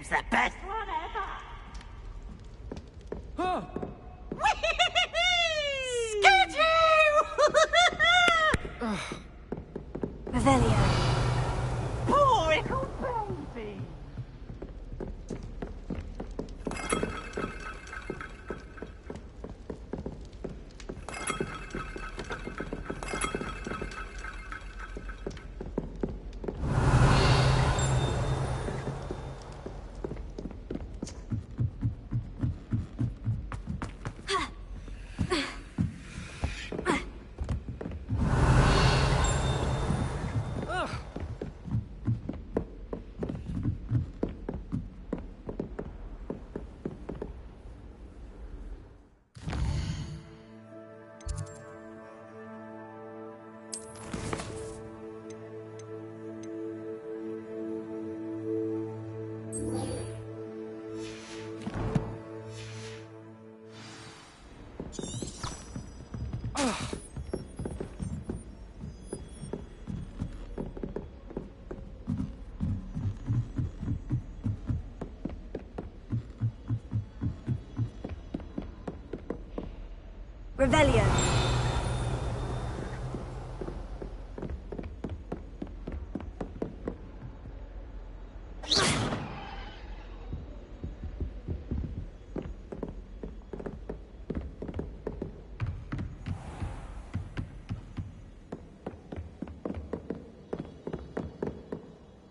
It's the best one ever! Huh. Skitty! Revelio. Poor little baby! Revelio.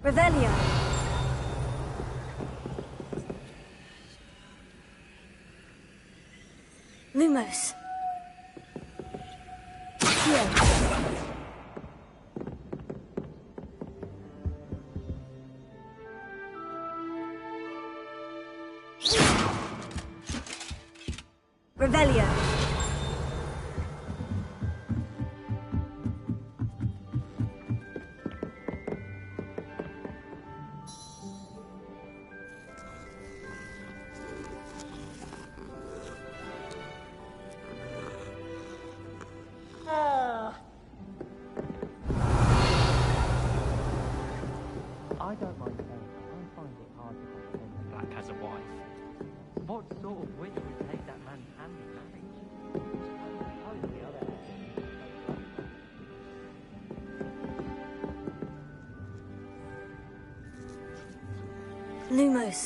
Revelio. Lumos. Revelio. I don't mind saying I find it hard to comprehend the Black has a wife. What sort of witch would take that man's hand in marriage? On the other hand, Lumos.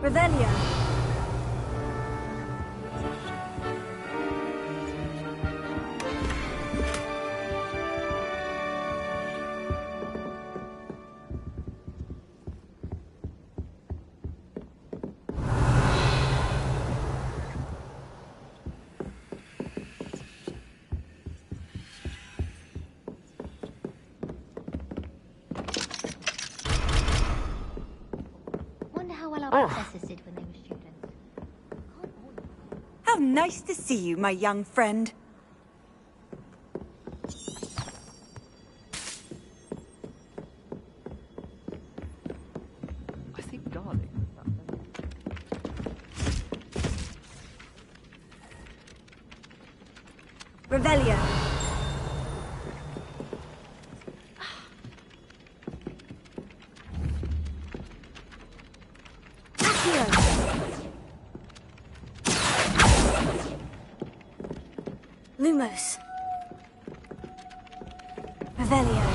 Revelio. our professors did when they were students. How nice to see you, my young friend. I think garlic. Revelio. Accio. Lumos. Revelio.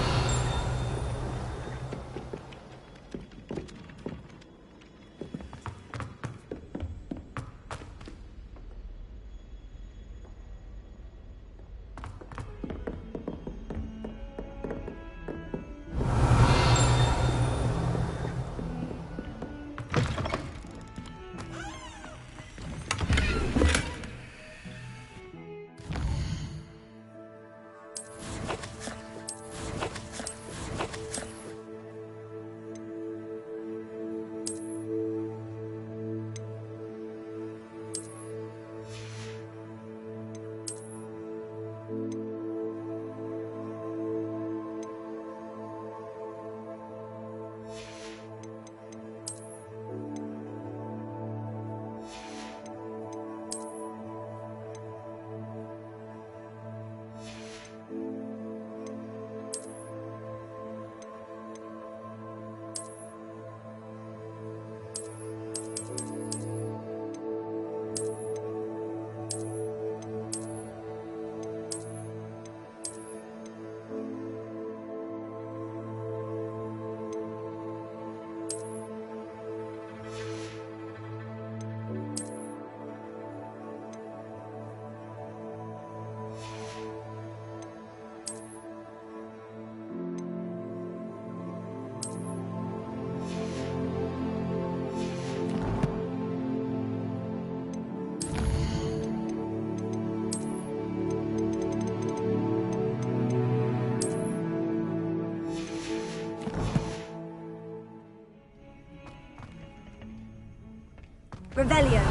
Revelio.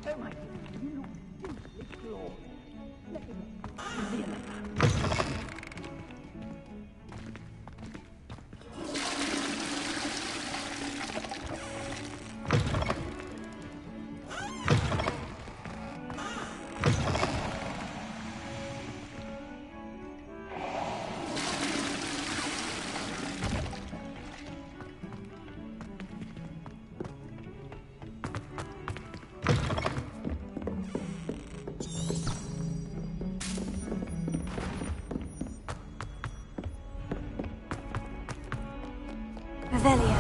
Oh my goodness, you look simply glorious. Let me Revelio.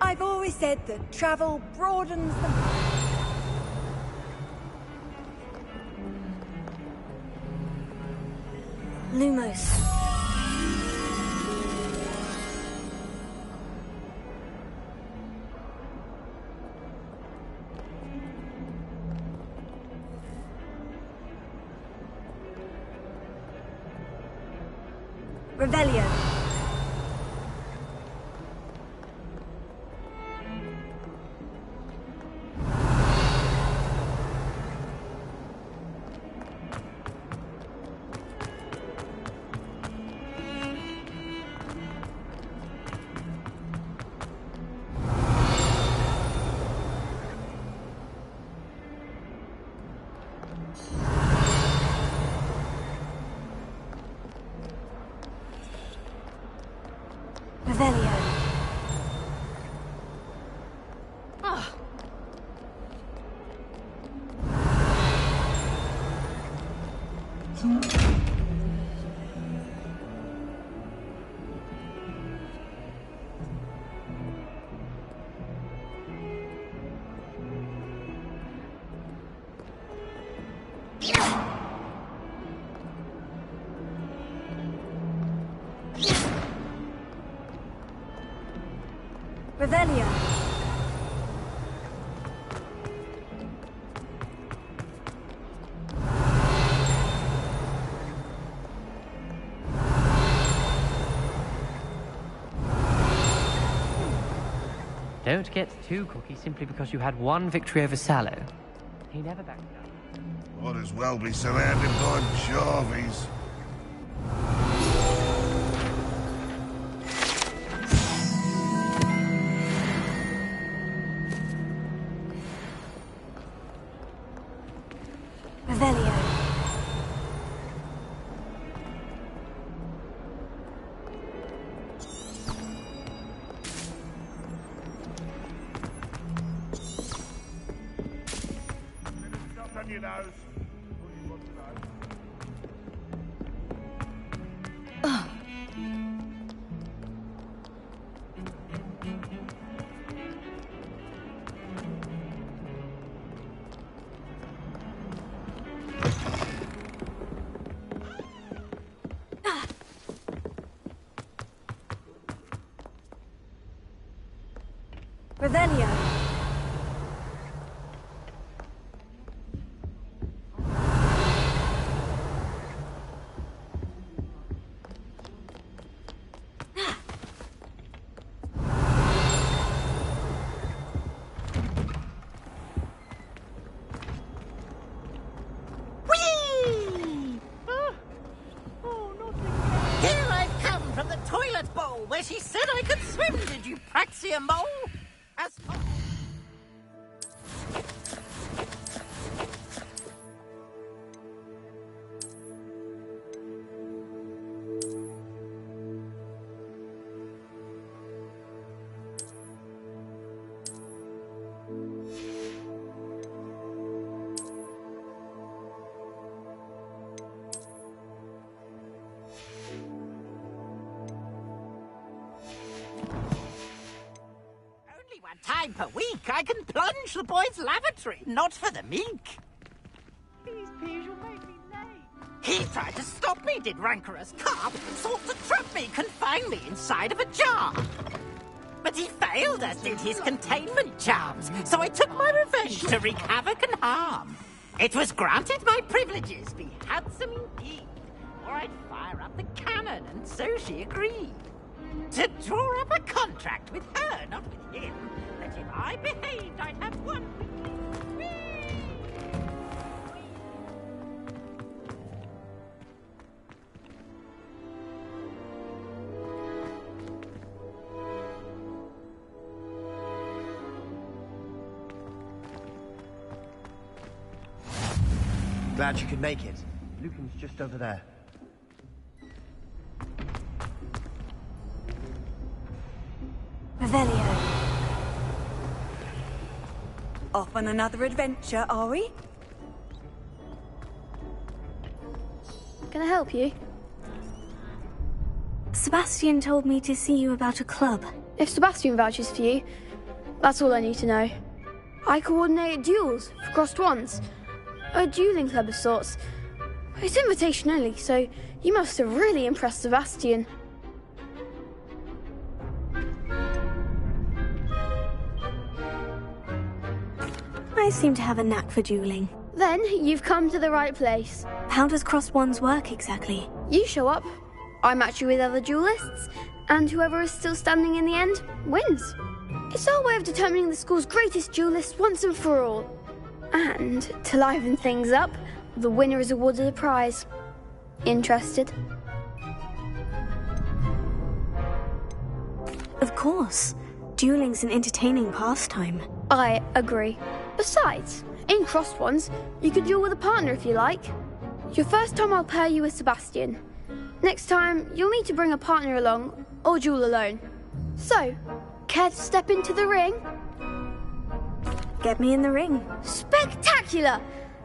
I've always said that travel broadens the... Lumos. Revelio. Revelio. Revelio. Don't get too cocky simply because you had one victory over Sallow. He never backed down. Might as well be surrounded by Jarvies. Revelio. Stuff on your nose. What do you want to know? Revelio. Here I've come from the toilet bowl where she said I could swim, did you Praxia mole? As far only one time per week I can plunge the boys' lavatory, not for the meek. These peas will make me late. He tried to stop me, did rancorous carp, sought to trap me, confine me inside of a jar. But he failed, as did his containment charms, so I took my revenge to wreak havoc and harm. It was granted my privileges be handsome indeed, or I'd fire up the cannon, and so she agreed. To draw up a contract with her, not with him, that if I behaved, I'd have one. Glad you could make it. Lucan's just over there. Revelio. Off on another adventure, are we? Can I help you? Sebastian told me to see you about a club. If Sebastian vouches for you, that's all I need to know. I coordinate duels for crossed ones. A dueling club of sorts. It's invitation only, so you must have really impressed Sebastian. I seem to have a knack for dueling. Then you've come to the right place. How does crossed ones work exactly? You show up, I match you with other duelists, and whoever is still standing in the end wins. It's our way of determining the school's greatest duelist once and for all. And to liven things up, the winner is awarded a prize. Interested? Of course. Dueling's an entertaining pastime. I agree. Besides, in crossed ones, you could duel with a partner if you like. Your first time I'll pair you with Sebastian. Next time, you'll need to bring a partner along, or duel alone. So, care to step into the ring? Get me in the ring. Spectacular!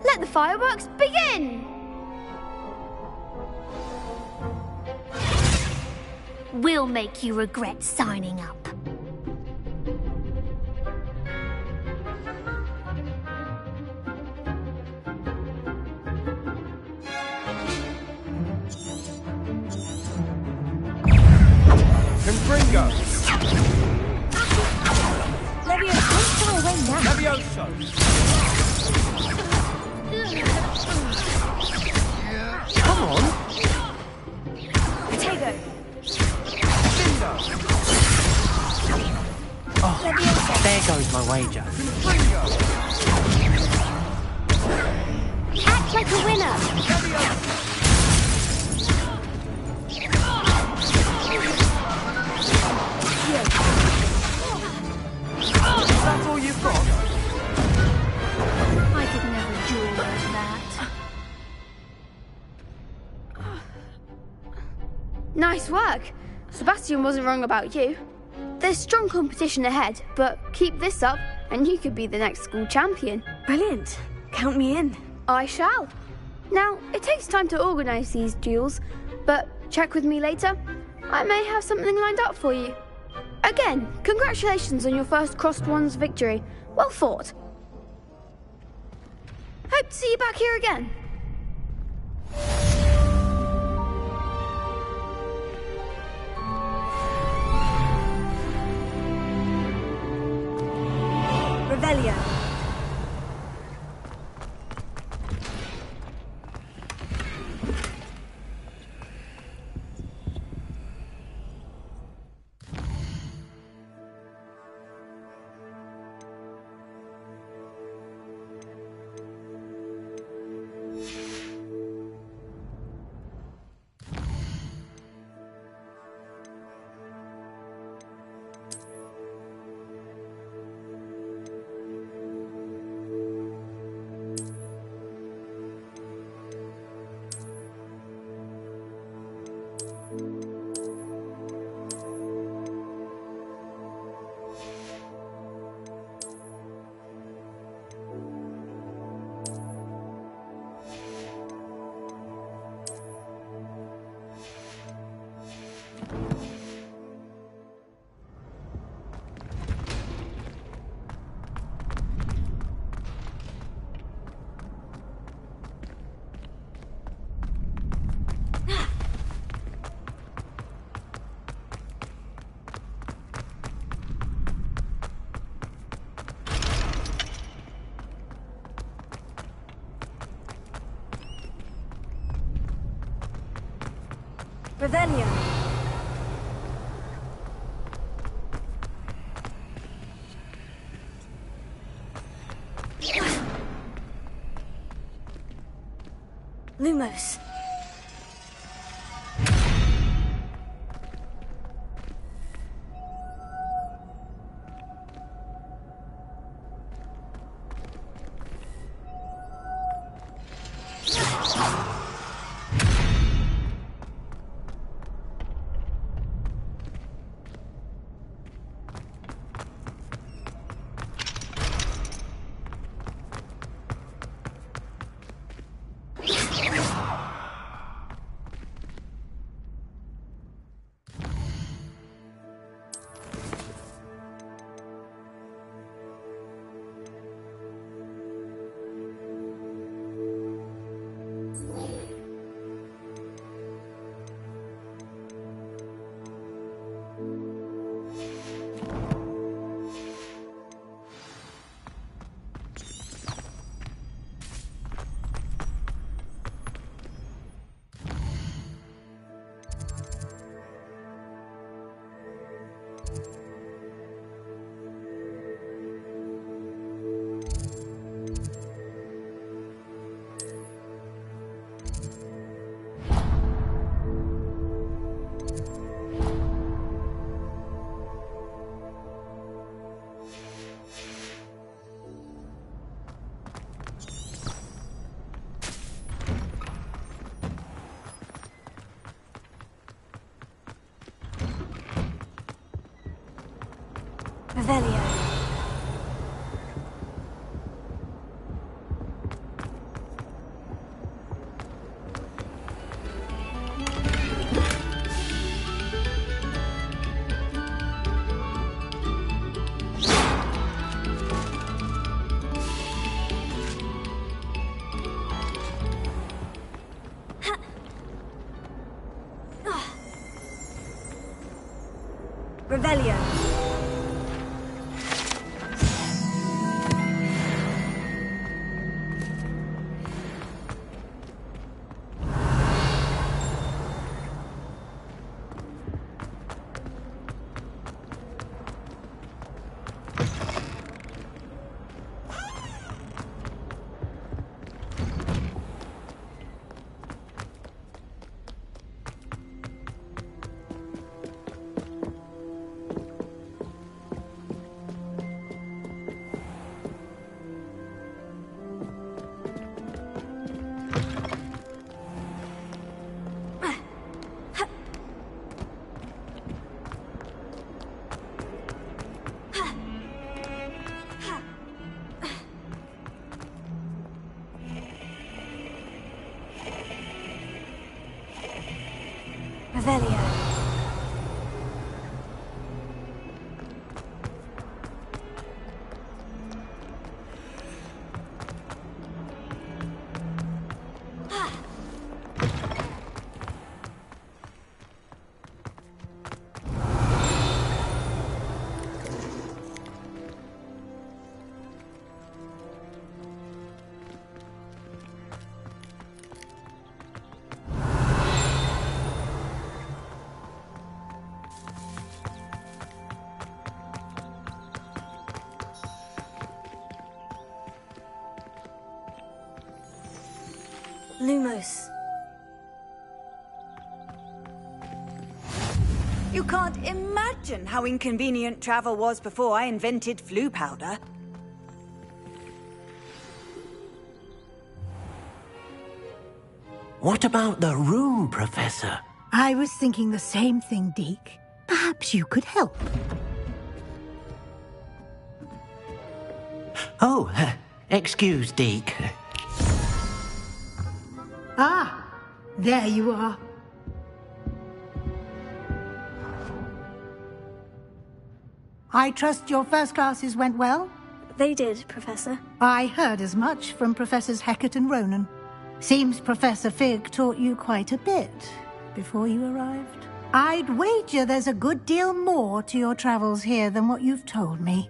Let the fireworks begin! We'll make you regret signing up. Confringo! Levioso, don't fly away now. Levioso! Come on! Potato. Cinder! Levioso. wager. Act like a winner. That's all you've got? I could never duel like that. Nice work. Sebastian wasn't wrong about you. There's strong competition ahead, but keep this up and you could be the next school champion. Brilliant. Count me in. I shall. Now, it takes time to organise these duels, but check with me later. I may have something lined up for you. Again, congratulations on your first Crossed Wands victory. Well fought. Hope to see you back here again. Revelio. Revelio. Lumos. Revelio. Revelio. Revelio. Lumos. You can't imagine how inconvenient travel was before I invented flu powder. What about the room, Professor? I was thinking the same thing, Deke. Perhaps you could help. Oh, excuse, Deke. Ah, there you are. I trust your first classes went well? They did, Professor. I heard as much from Professors Hecat and Ronan. Seems Professor Fig taught you quite a bit before you arrived. I'd wager there's a good deal more to your travels here than what you've told me.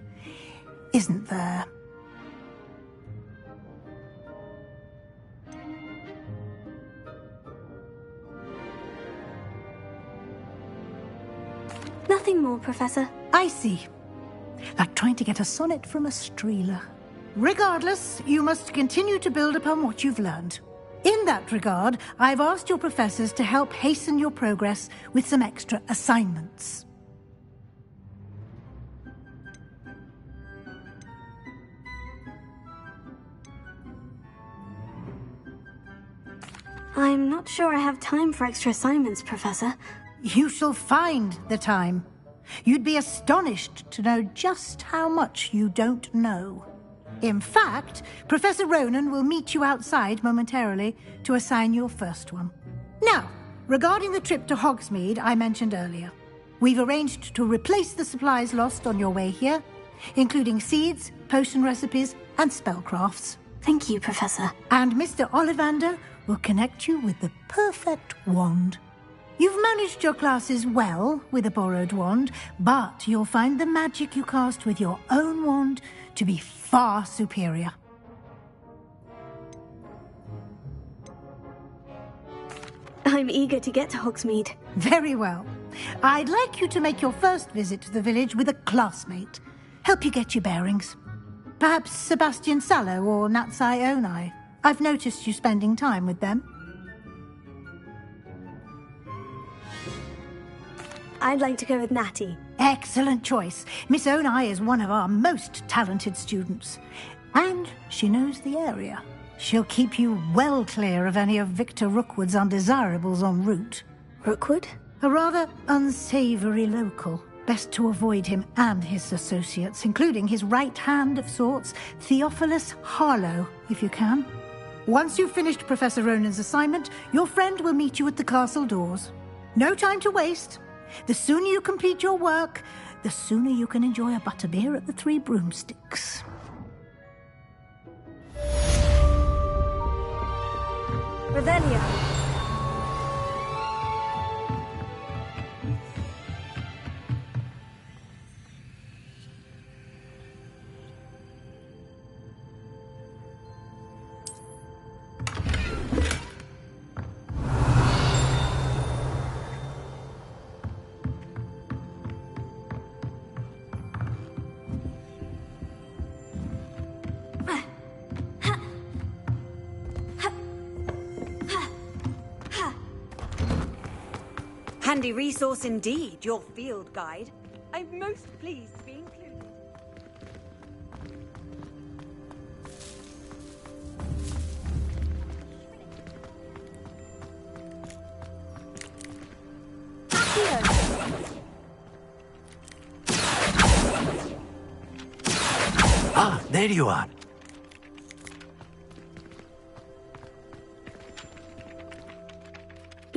Isn't there? Nothing more, Professor. I see. Like trying to get a sonnet from a streeler. Regardless, you must continue to build upon what you've learned. In that regard, I've asked your professors to help hasten your progress with some extra assignments. I'm not sure I have time for extra assignments, Professor. You shall find the time. You'd be astonished to know just how much you don't know. In fact, Professor Ronan will meet you outside momentarily to assign your first one. Now, regarding the trip to Hogsmeade I mentioned earlier, we've arranged to replace the supplies lost on your way here, including seeds, potion recipes, and spellcrafts. Thank you, Professor. And Mr. Ollivander will connect you with the perfect wand. You've managed your classes well with a borrowed wand, but you'll find the magic you cast with your own wand to be far superior. I'm eager to get to Hogsmeade. Very well. I'd like you to make your first visit to the village with a classmate. Help you get your bearings. Perhaps Sebastian Sallow or Natsai Onai. I've noticed you spending time with them. I'd like to go with Natty. Excellent choice. Miss Onai is one of our most talented students. And she knows the area. She'll keep you well clear of any of Victor Rookwood's undesirables en route. Rookwood? A rather unsavoury local. Best to avoid him and his associates, including his right hand of sorts, Theophilus Harlow, if you can. Once you've finished Professor Ronan's assignment, your friend will meet you at the castle doors. No time to waste. The sooner you complete your work, the sooner you can enjoy a butterbeer at the Three Broomsticks. Revelio. Handy resource indeed, your field guide. I'm most pleased to be included. Ah, there you are.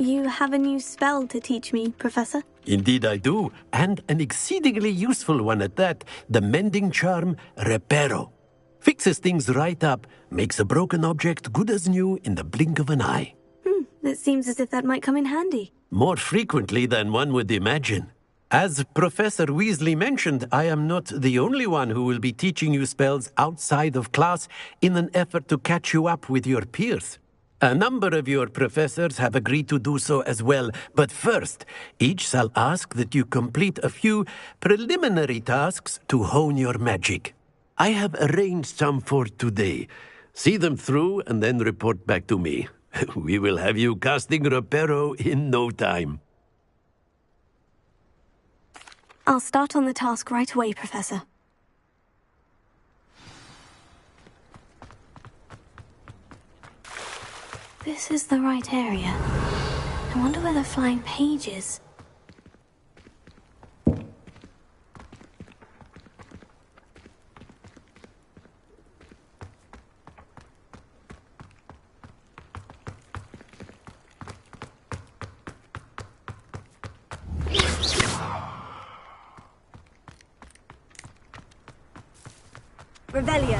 You have a new spell to teach me, Professor? Indeed I do, and an exceedingly useful one at that. The mending charm, Reparo. Fixes things right up, makes a broken object good as new in the blink of an eye. It seems as if that might come in handy. More frequently than one would imagine. As Professor Weasley mentioned, I am not the only one who will be teaching you spells outside of class in an effort to catch you up with your peers. A number of your professors have agreed to do so as well, but first, each shall ask that you complete a few preliminary tasks to hone your magic. I have arranged some for today. See them through and then report back to me. We will have you casting Reparo in no time. I'll start on the task right away, Professor. This is the right area. I wonder where the flying page is. Revelio.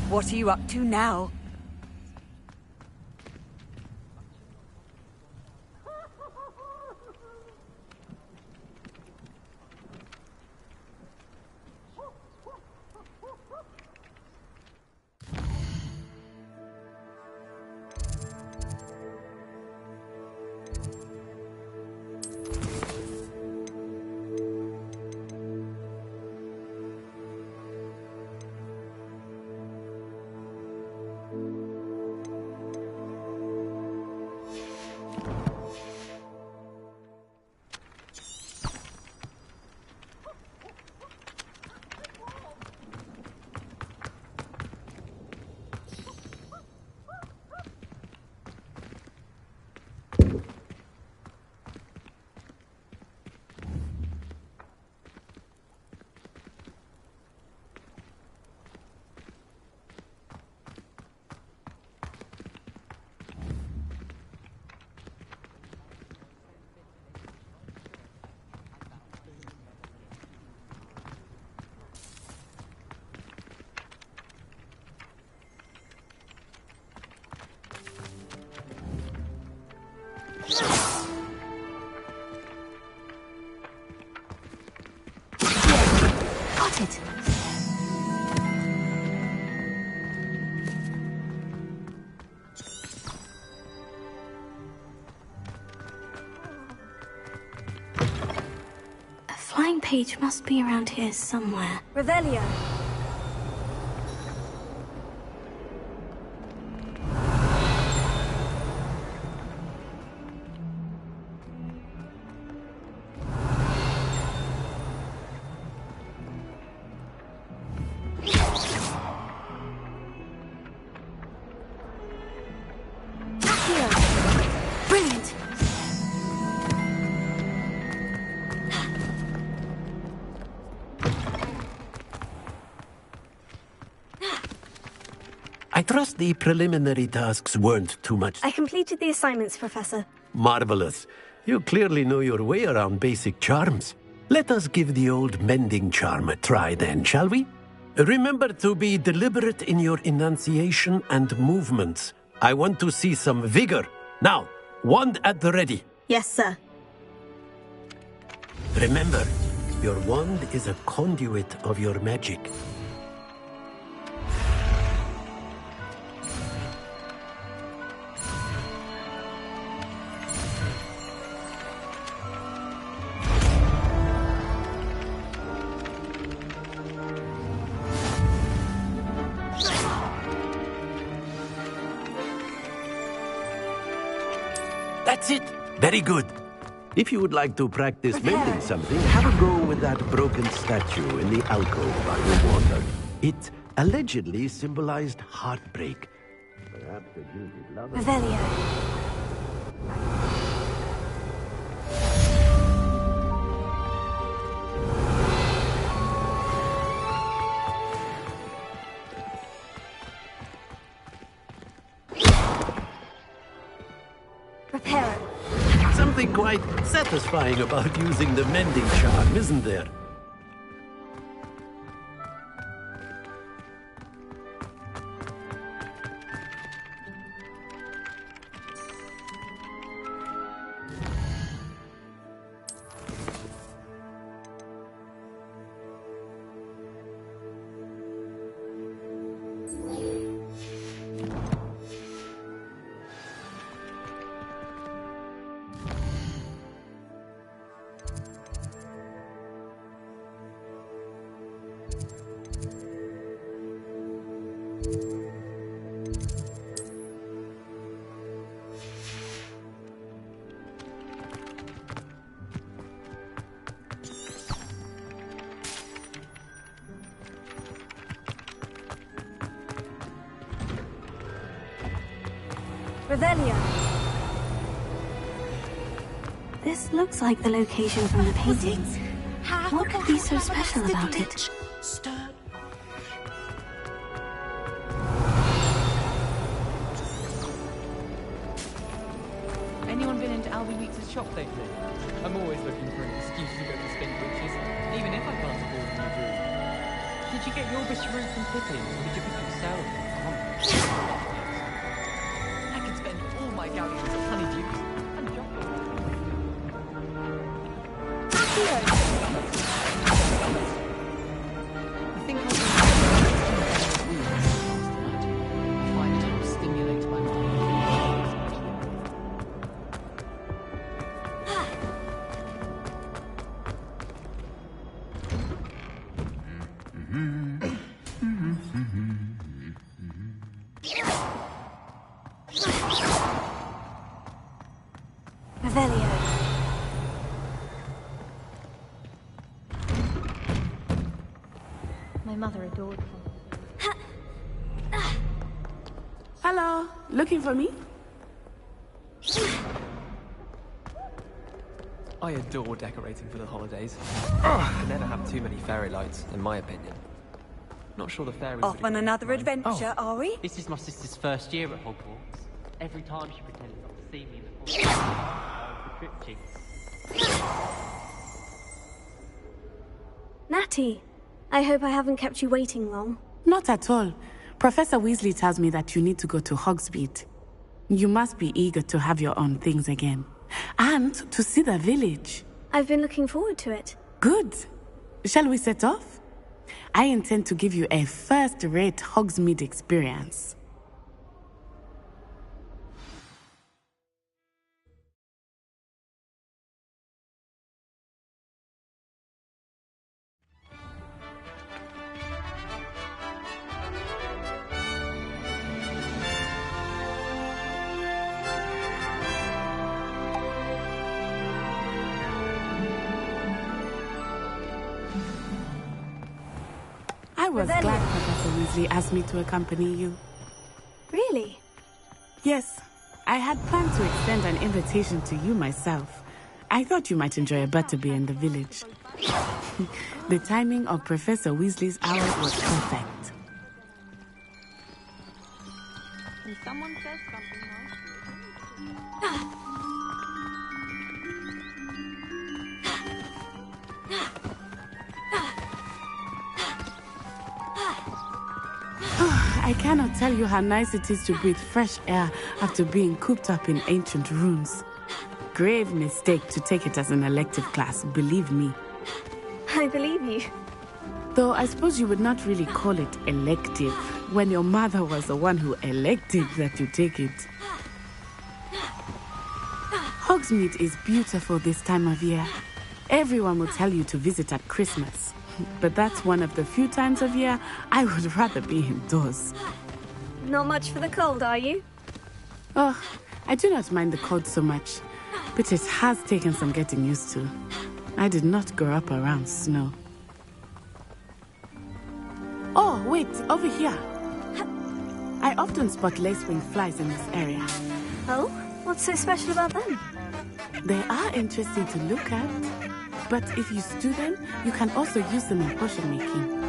What are you up to now? Got it. A flying page must be around here somewhere. Revelio. Brilliant! I trust the preliminary tasks weren't too much. I completed the assignments, Professor. Marvelous. You clearly know your way around basic charms. Let us give the old mending charm a try then, shall we? Remember to be deliberate in your enunciation and movements. I want to see some vigor. Now, wand at the ready. Yes, sir. Remember, your wand is a conduit of your magic. That's it. Very good. If you would like to practice mending something, have a go with that broken statue in the alcove by the water. It allegedly symbolized heartbreak. Perhaps a guilty lover. Revelio. Reparo. Something quite satisfying about using the mending charm, isn't there? Revelio. This looks like the location from the painting. What could be so special about it? Anyone been into Albie Weeks' shop lately? I'm always looking for an excuse to go to Spin Witches, even if I can't afford a new room. Did you get your Bisharoo from Pippin, or did you pick up yourself? I could spend all my galleons of honeydews and chocolate. I think I'll find it will stimulate my mind. Revelio. My mother adored him. Hello, looking for me? I adore decorating for the holidays. I never have too many fairy lights, in my opinion. Not sure the fairies Off on another adventure, are we? This is my sister's first year at Hogwarts. Every time she pretended not to see me in the hallway, the trip jinx. Natty, I hope I haven't kept you waiting long. Not at all. Professor Weasley tells me that you need to go to Hogsmeade. You must be eager to have your own things again. And to see the village. I've been looking forward to it. Good. Shall we set off? I intend to give you a first-rate Hogsmeade experience. I was glad Professor Weasley asked me to accompany you. Really? Yes. I had planned to extend an invitation to you myself. I thought you might enjoy a butterbeer in the village. The timing of Professor Weasley's hours was perfect. When someone says something I cannot tell you how nice it is to breathe fresh air after being cooped up in ancient rooms. Grave mistake to take it as an elective class, believe me. I believe you. Though I suppose you would not really call it elective when your mother was the one who elected that you take it. Hogsmeade is beautiful this time of year. Everyone will tell you to visit at Christmas. But that's one of the few times of year I would rather be indoors. Not much for the cold, are you? Oh, I do not mind the cold so much, but it has taken some getting used to. I did not grow up around snow. Oh, wait, over here. I often spot lacewing flies in this area. Oh? What's so special about them? They are interesting to look at. But if you stew them, you can also use them in potion making.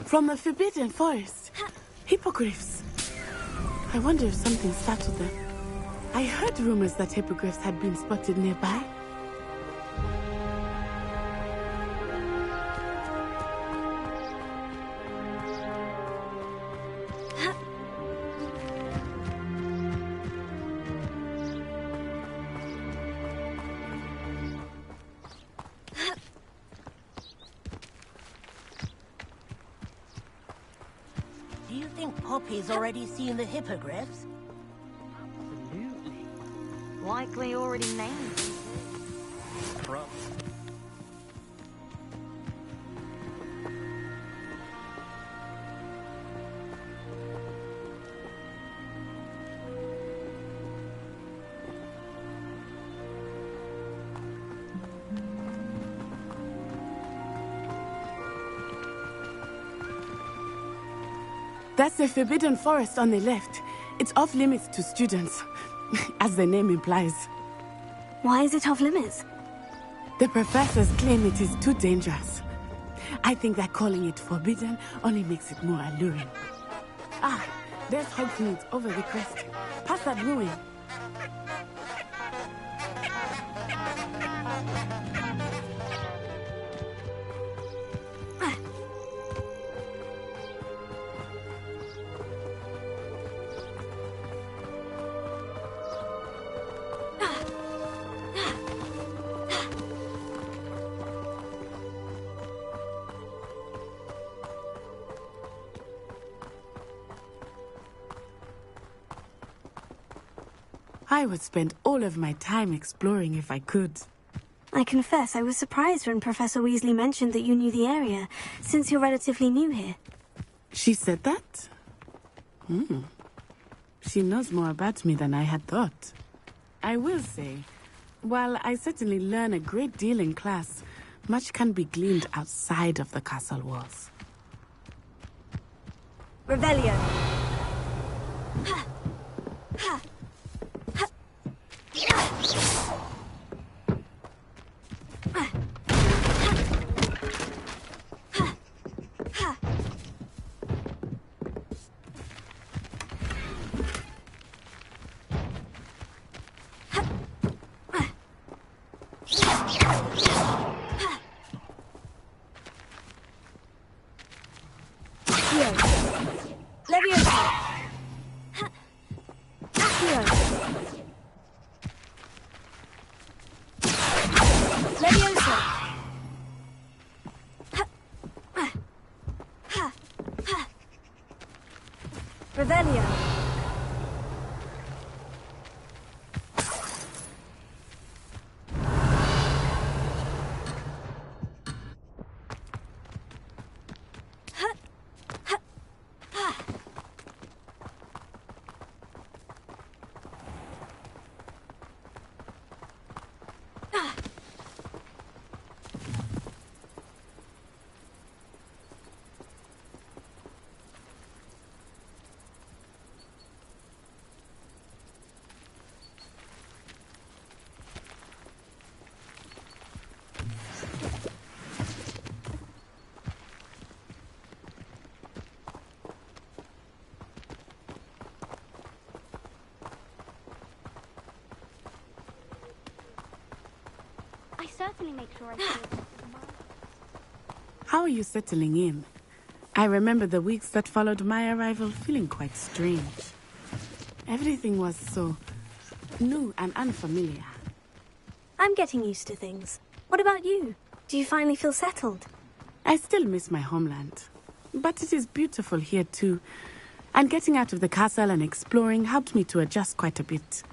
From the Forbidden Forest. Hippogriffs. I wonder if something startled them. I heard rumors that hippogriffs had been spotted nearby. Do you think Poppy's already seen the hippogriffs? Absolutely. Likely already named them. That's the Forbidden Forest on the left. It's off limits to students, as the name implies. Why is it off limits? The professors claim it is too dangerous. I think that calling it forbidden only makes it more alluring. Ah, there's Hogsmeade over the crest. Past that ruin. I would spend all of my time exploring if I could. I confess I was surprised when Professor Weasley mentioned that you knew the area, since you're relatively new here. She said that? She knows more about me than I had thought. I will say, while I certainly learn a great deal in class, much can be gleaned outside of the castle walls. Revelio. Revelio. Certainly make sure I see it. How are you settling in? I remember the weeks that followed my arrival feeling quite strange. Everything was so new and unfamiliar. I'm getting used to things. What about you? Do you finally feel settled? I still miss my homeland. But it is beautiful here too. And getting out of the castle and exploring helped me to adjust quite a bit.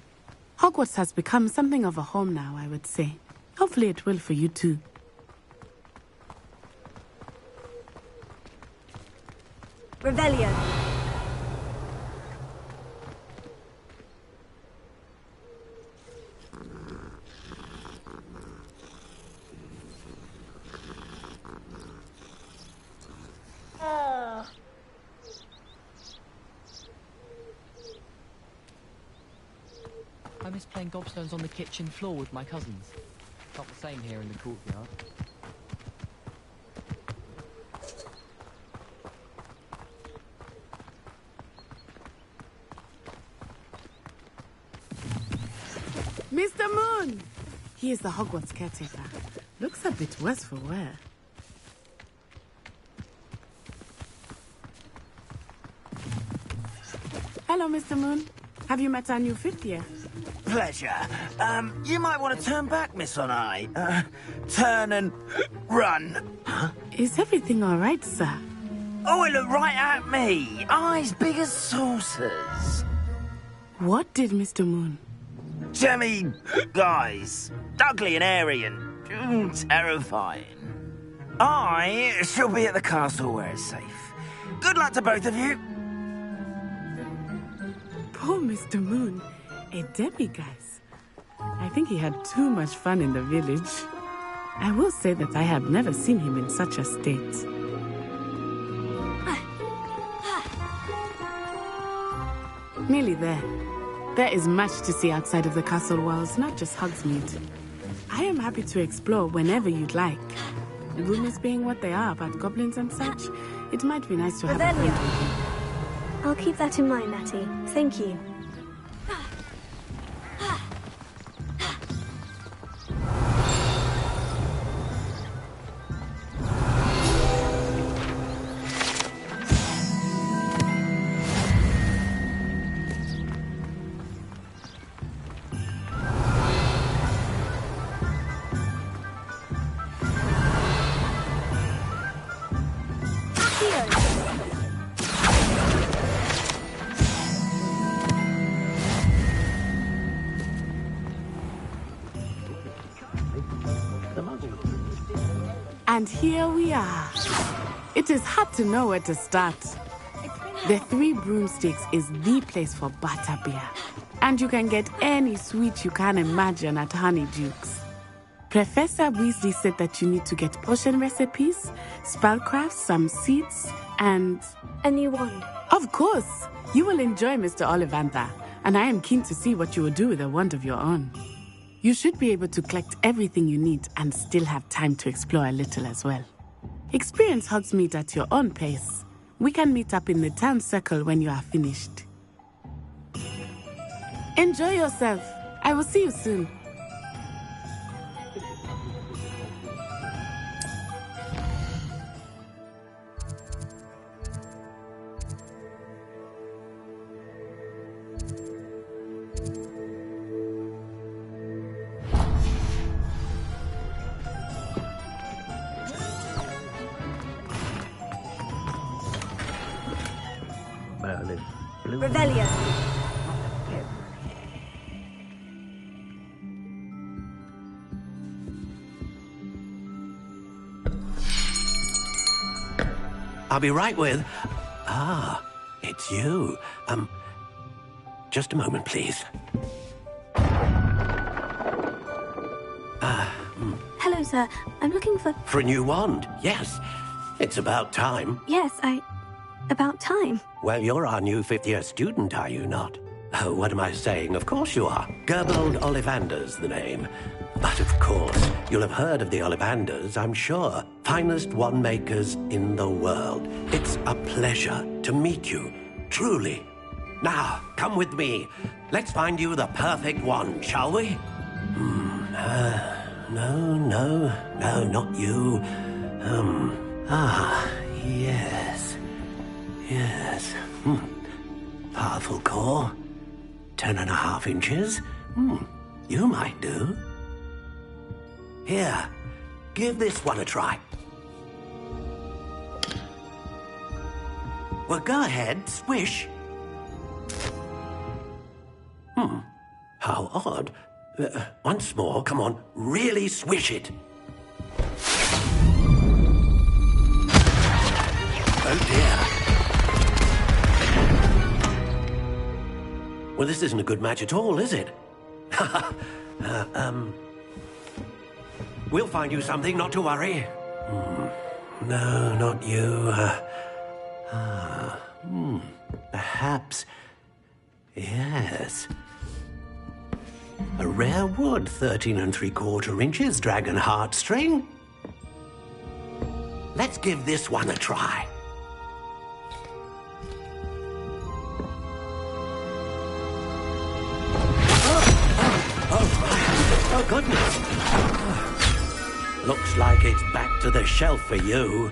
Hogwarts has become something of a home now, I would say. Hopefully it will for you too. Revelio. I miss playing gobstones on the kitchen floor with my cousins. Not the same here in the courtyard. Mr. Moon! He is the Hogwarts caretaker. Looks a bit worse for wear. Hello, Mr. Moon. Have you met our new fifth year? Pleasure. You might want to turn back, Miss Onai. Turn and run. Huh? Is everything all right, sir? Oh, it looked right at me. Eyes big as saucers. What did Mr. Moon? Jemmy, guys. Ugly and airy and terrifying. I shall be at the castle where it's safe. Good luck to both of you. Poor Mr. Moon. A demiguise. I think he had too much fun in the village. I will say that I have never seen him in such a state. Nearly there. There is much to see outside of the castle walls, not just Hogsmeade. I am happy to explore whenever you'd like. Rumors being what they are about goblins and such, it might be nice to have a friend with you. I'll keep that in mind, Natty. Thank you. And here we are. It is hard to know where to start. The Three Broomsticks is the place for butterbeer. And you can get any sweet you can imagine at Honeydukes. Professor Weasley said that you need to get potion recipes, spellcrafts, some seeds, and... a new wand. Of course! You will enjoy Mr. Ollivander, and I am keen to see what you will do with a wand of your own. You should be able to collect everything you need and still have time to explore a little as well. Experience Hogsmeade at your own pace. We can meet up in the town circle when you are finished. Enjoy yourself. I will see you soon. Revelio. I'll be right with... Ah, it's you. Just a moment, please. Hello, sir. I'm looking for... For a new wand, yes. It's about time. Yes, about time. Well, you're our new fifth-year student, are you not? Oh, what am I saying? Of course you are. Gerbold Ollivander's the name. But of course, you'll have heard of the Ollivanders, I'm sure. Finest wand makers in the world. It's a pleasure to meet you, truly. Now, come with me. Let's find you the perfect wand, shall we? No, not you. Yes. Powerful core. 10.5 inches. You might do. Here, give this one a try. Well, go ahead, swish. How odd. Once more, come on, really swish it. Oh dear. Well, this isn't a good match at all, is it? We'll find you something, not to worry. No, not you. Perhaps... Yes. A rare wood, 13 3/4 inches, dragon heartstring. Let's give this one a try. Looks like it's back to the shelf for you.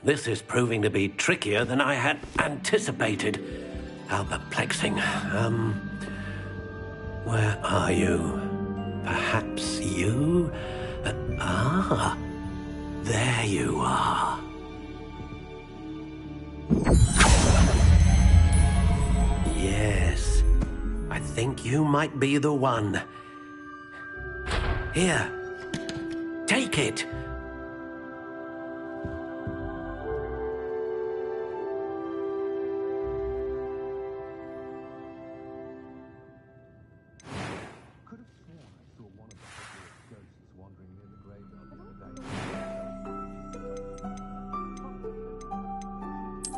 This is proving to be trickier than I had anticipated. How perplexing. Where are you? Perhaps you? There you are. Yes, I think you might be the one. Here, take it.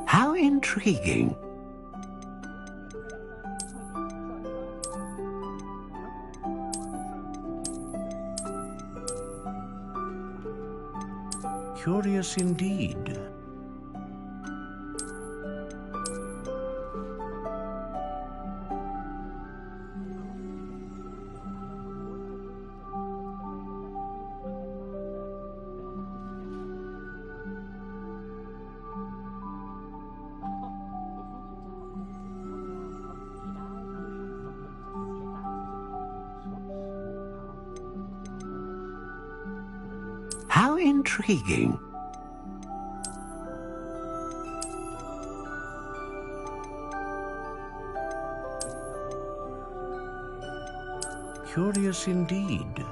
How intriguing. Curious indeed. How intriguing. Curious indeed.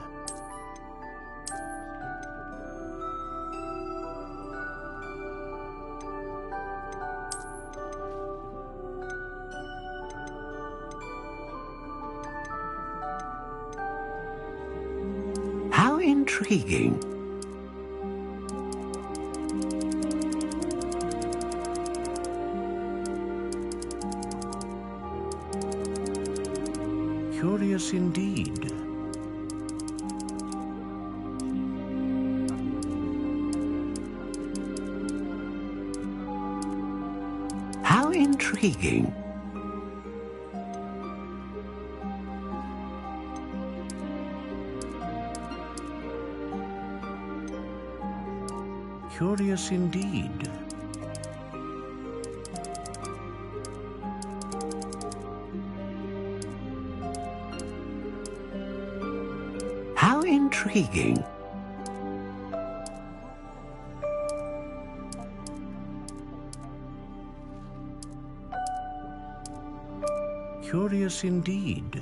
How intriguing. Curious indeed. How intriguing. Curious indeed. How intriguing. Curious indeed.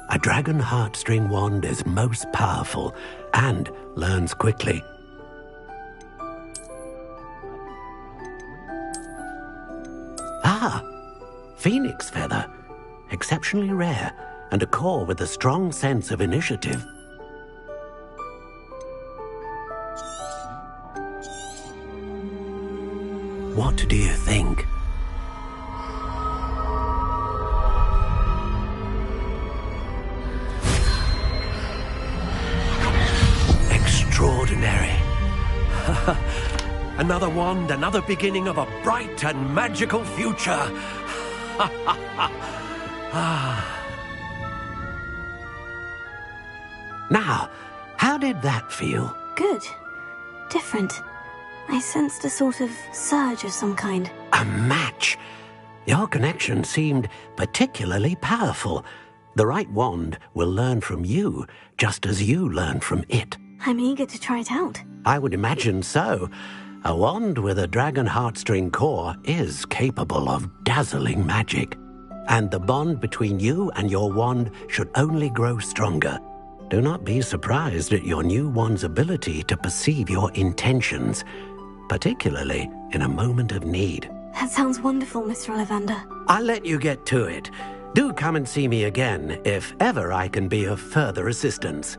A dragon heartstring wand is most powerful and learns quickly. Ah, phoenix feather. Exceptionally rare, and a core with a strong sense of initiative. What do you think? Extraordinary. Another wand, another beginning of a bright and magical future. Now, how did that feel? Good. Different. I sensed a sort of surge of some kind. A match. Your connection seemed particularly powerful. The right wand will learn from you, just as you learn from it. I'm eager to try it out. I would imagine so. A wand with a dragon heartstring core is capable of dazzling magic. And the bond between you and your wand should only grow stronger. Do not be surprised at your new wand's ability to perceive your intentions, particularly in a moment of need. That sounds wonderful, Mr. Ollivander. I'll let you get to it. Do come and see me again if ever I can be of further assistance.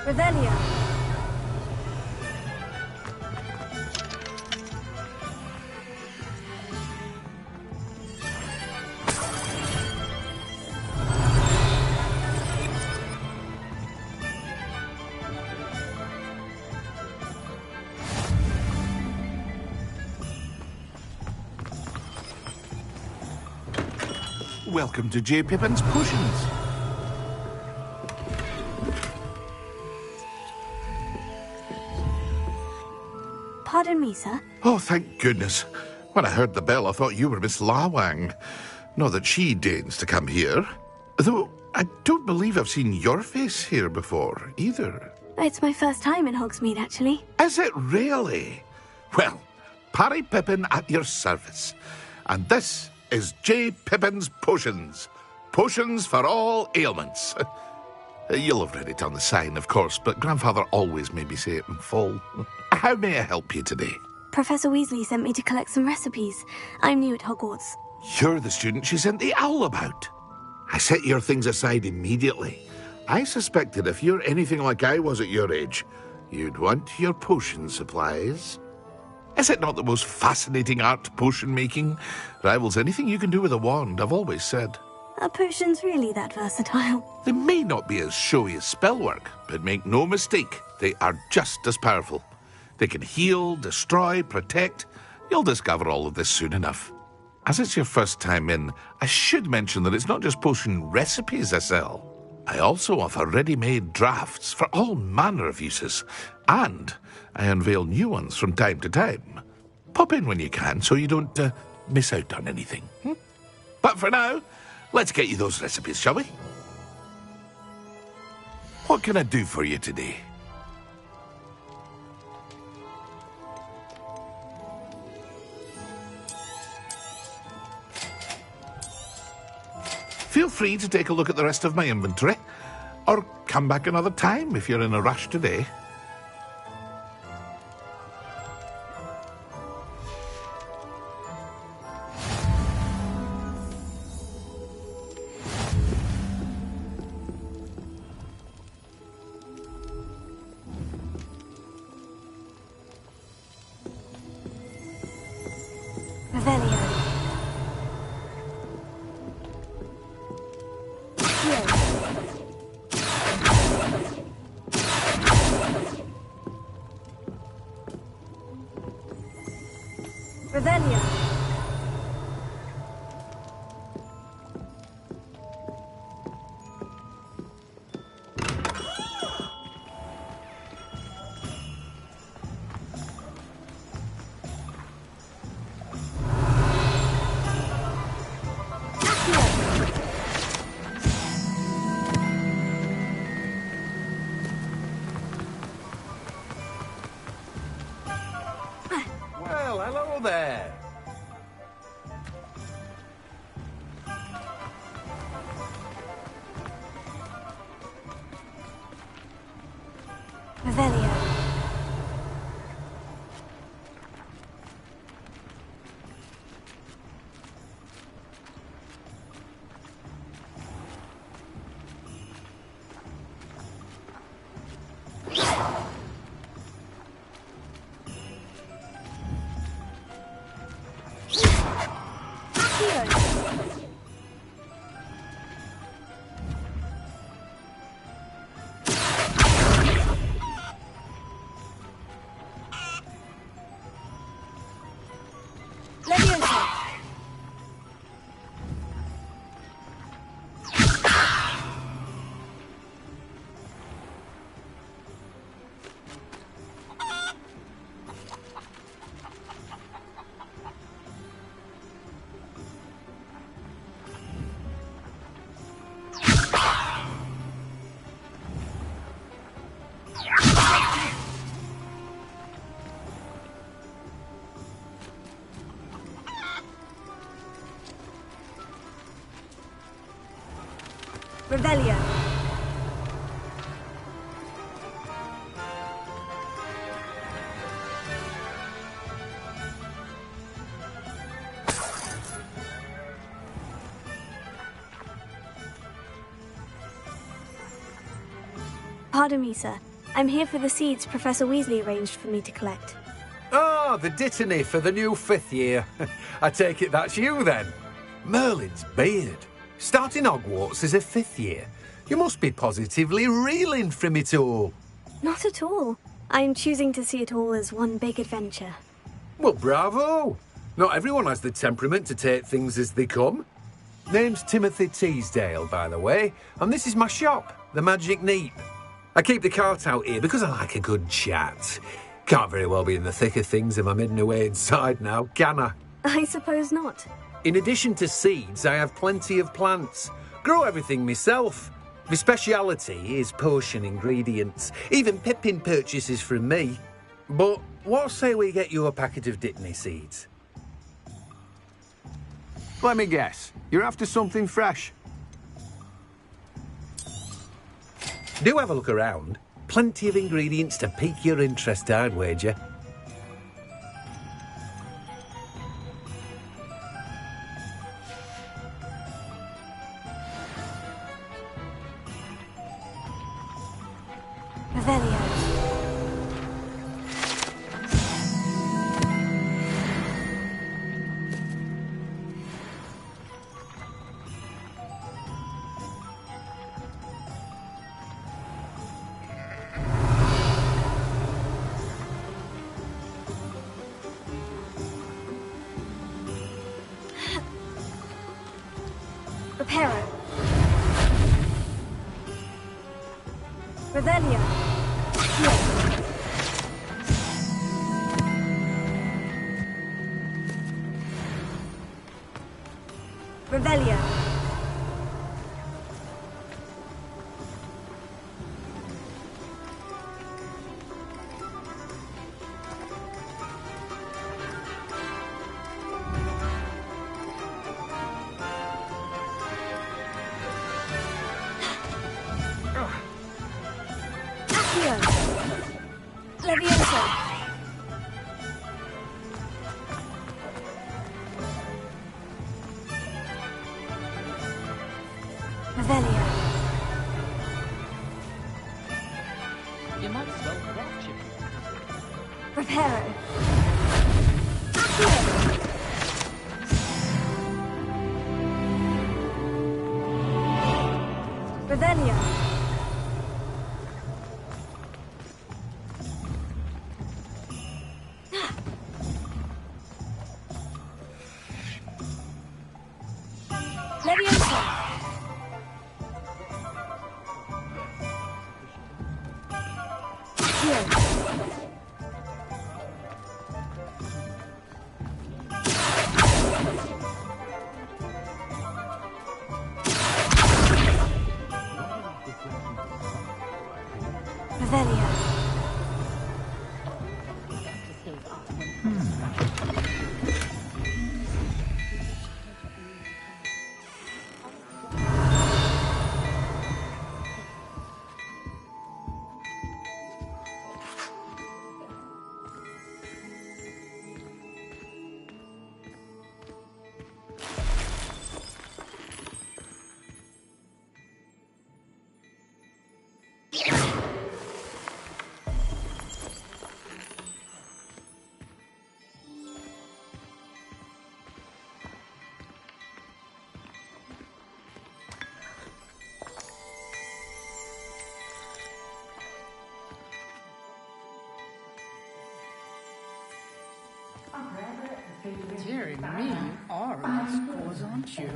Revelio. Welcome to J. Pippin's Potions. Pardon me, sir. Oh, thank goodness. When I heard the bell, I thought you were Miss Lawang. Not that she deigns to come here. Though, I don't believe I've seen your face here before, either. It's my first time in Hogsmeade, actually. Is it really? Well, Parry Pippin at your service. And this is J. Pippin's Potions. Potions for all ailments. You'll have read it on the sign, of course, but Grandfather always made me say it in full. How may I help you today? Professor Weasley sent me to collect some recipes. I'm new at Hogwarts. You're the student she sent the owl about. I set your things aside immediately. I suspected if you're anything like I was at your age, you'd want your potion supplies. Is it not the most fascinating art, potion making? Rivals anything you can do with a wand, I've always said. Are potions really that versatile? They may not be as showy as spellwork, but make no mistake, they are just as powerful. They can heal, destroy, protect. You'll discover all of this soon enough. As it's your first time in, I should mention that it's not just potion recipes I sell. I also offer ready-made drafts for all manner of uses, and I unveil new ones from time to time. Pop in when you can so you don't miss out on anything. But for now, let's get you those recipes, shall we? What can I do for you today? Feel free to take a look at the rest of my inventory, or come back another time if you're in a rush today. Revelio. Revelio. Well, hello there. Revelio. Revelio. Pardon me, sir. I'm here for the seeds Professor Weasley arranged for me to collect. Ah, the dittany for the new 5th year. I take it that's you, then. Merlin's beard. Starting Hogwarts as a 5th year. You must be positively reeling from it all. Not at all. I'm choosing to see it all as one big adventure. Well, bravo. Not everyone has the temperament to take things as they come. Name's Timothy Teasdale, by the way, and this is my shop, the Magic Neep. I keep the cart out here because I like a good chat. Can't very well be in the thick of things if I'm hidden away inside now, can I? I suppose not. In addition to seeds, I have plenty of plants. Grow everything myself. My speciality is potion ingredients. Even Pippin purchases from me. But what say we get you a packet of Dittany seeds? Let me guess. You're after something fresh. Do have a look around. Plenty of ingredients to pique your interest, I'd wager. Revelio. Reparo. Revelio. Revelio. Levioso. Revelio. You might as well watch him. Reparo. Revelio. Levioso. Revelio. Dearie me, you are a scores, aren't you?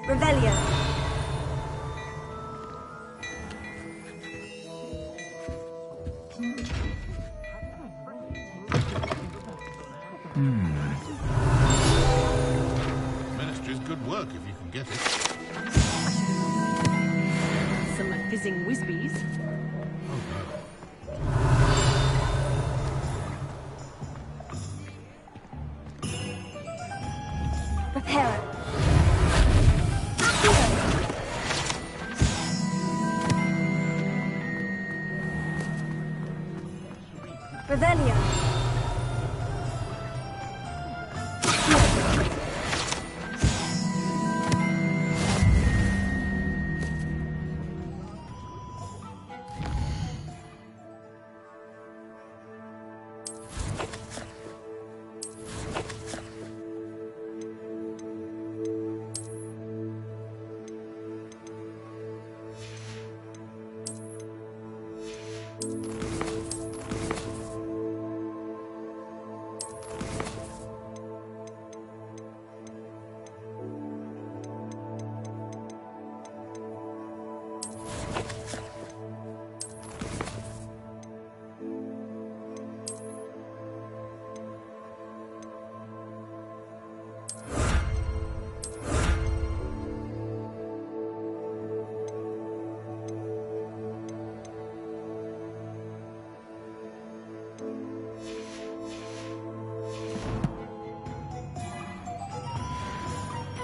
Revelio. Ministry's good work if you can get it. Some fizzing whizbees. Reparo. Revelio.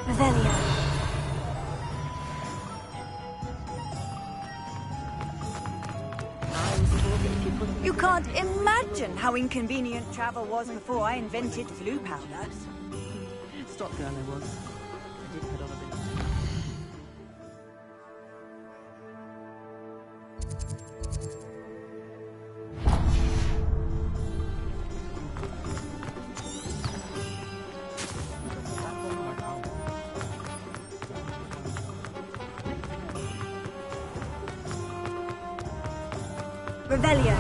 Revelio. You can't imagine how inconvenient travel was before I invented flu powder. Stop girl I was. I did head on a bit. Revelio.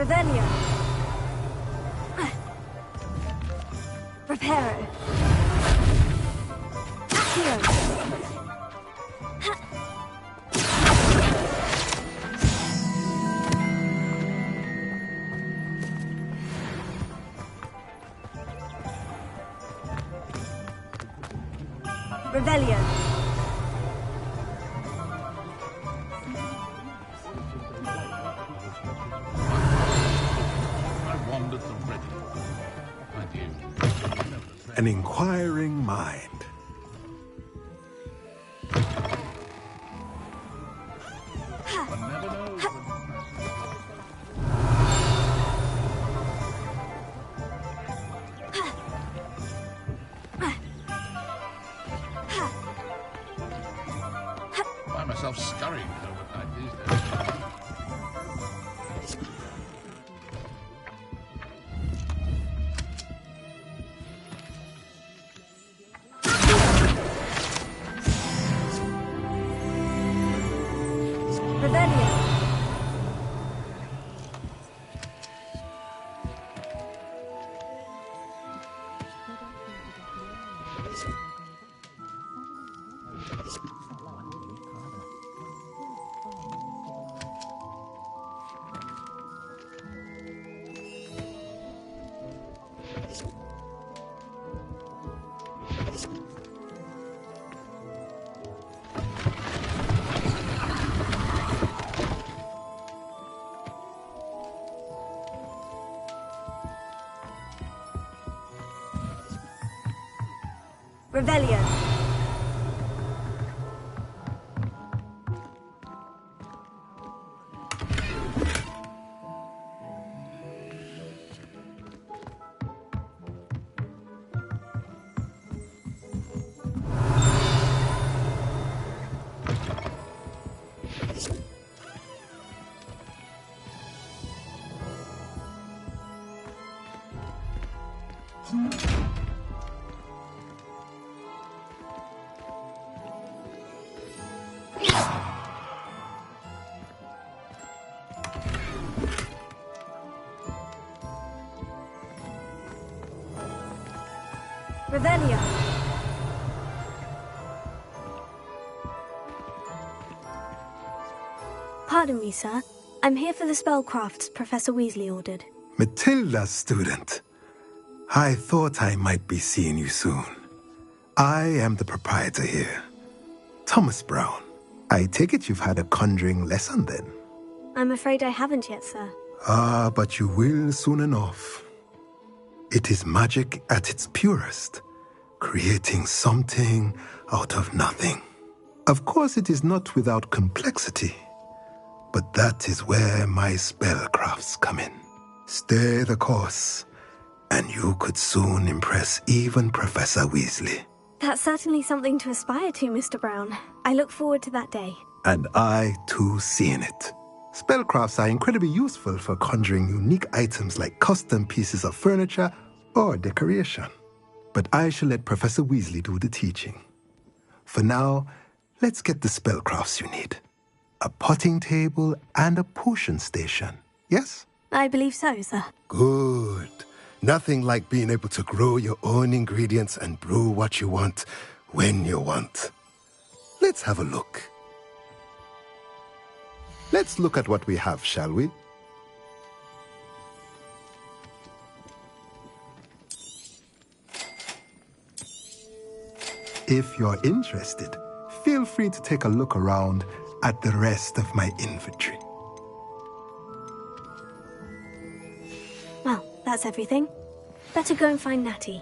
Revelio. Reparo. Accio. Revelio. I wandered already. And you? An inquiring mind. One never knows. Find myself scurrying overnight these days. Revelio. Revelio. Revelio. Pardon me, sir. I'm here for the spellcrafts Professor Weasley ordered. Matilda, student. I thought I might be seeing you soon. I am the proprietor here, Thomas Brown. I take it you've had a conjuring lesson then? I'm afraid I haven't yet, sir. Ah, but you will soon enough. It is magic at its purest, creating something out of nothing. Of course, it is not without complexity, but that is where my spellcrafts come in. Stay the course, and you could soon impress even Professor Weasley. That's certainly something to aspire to, Mr. Brown. I look forward to that day. And I, too, seeing it. Spellcrafts are incredibly useful for conjuring unique items like custom pieces of furniture or decoration. But I shall let Professor Weasley do the teaching. For now, let's get the spellcrafts you need. A potting table and a potion station, yes? I believe so, sir. Good. Nothing like being able to grow your own ingredients and brew what you want when you want. Let's have a look. Let's look at what we have, shall we? If you're interested, feel free to take a look around at the rest of my inventory. Well, that's everything. Better go and find Natty.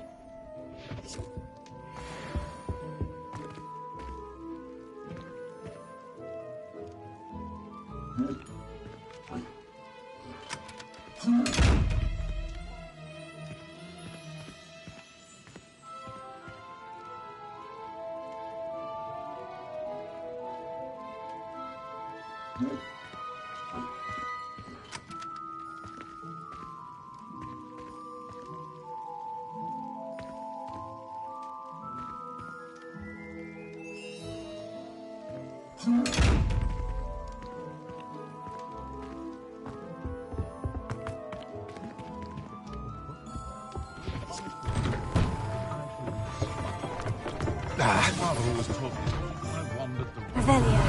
father always taught me. I wandered the Revelio.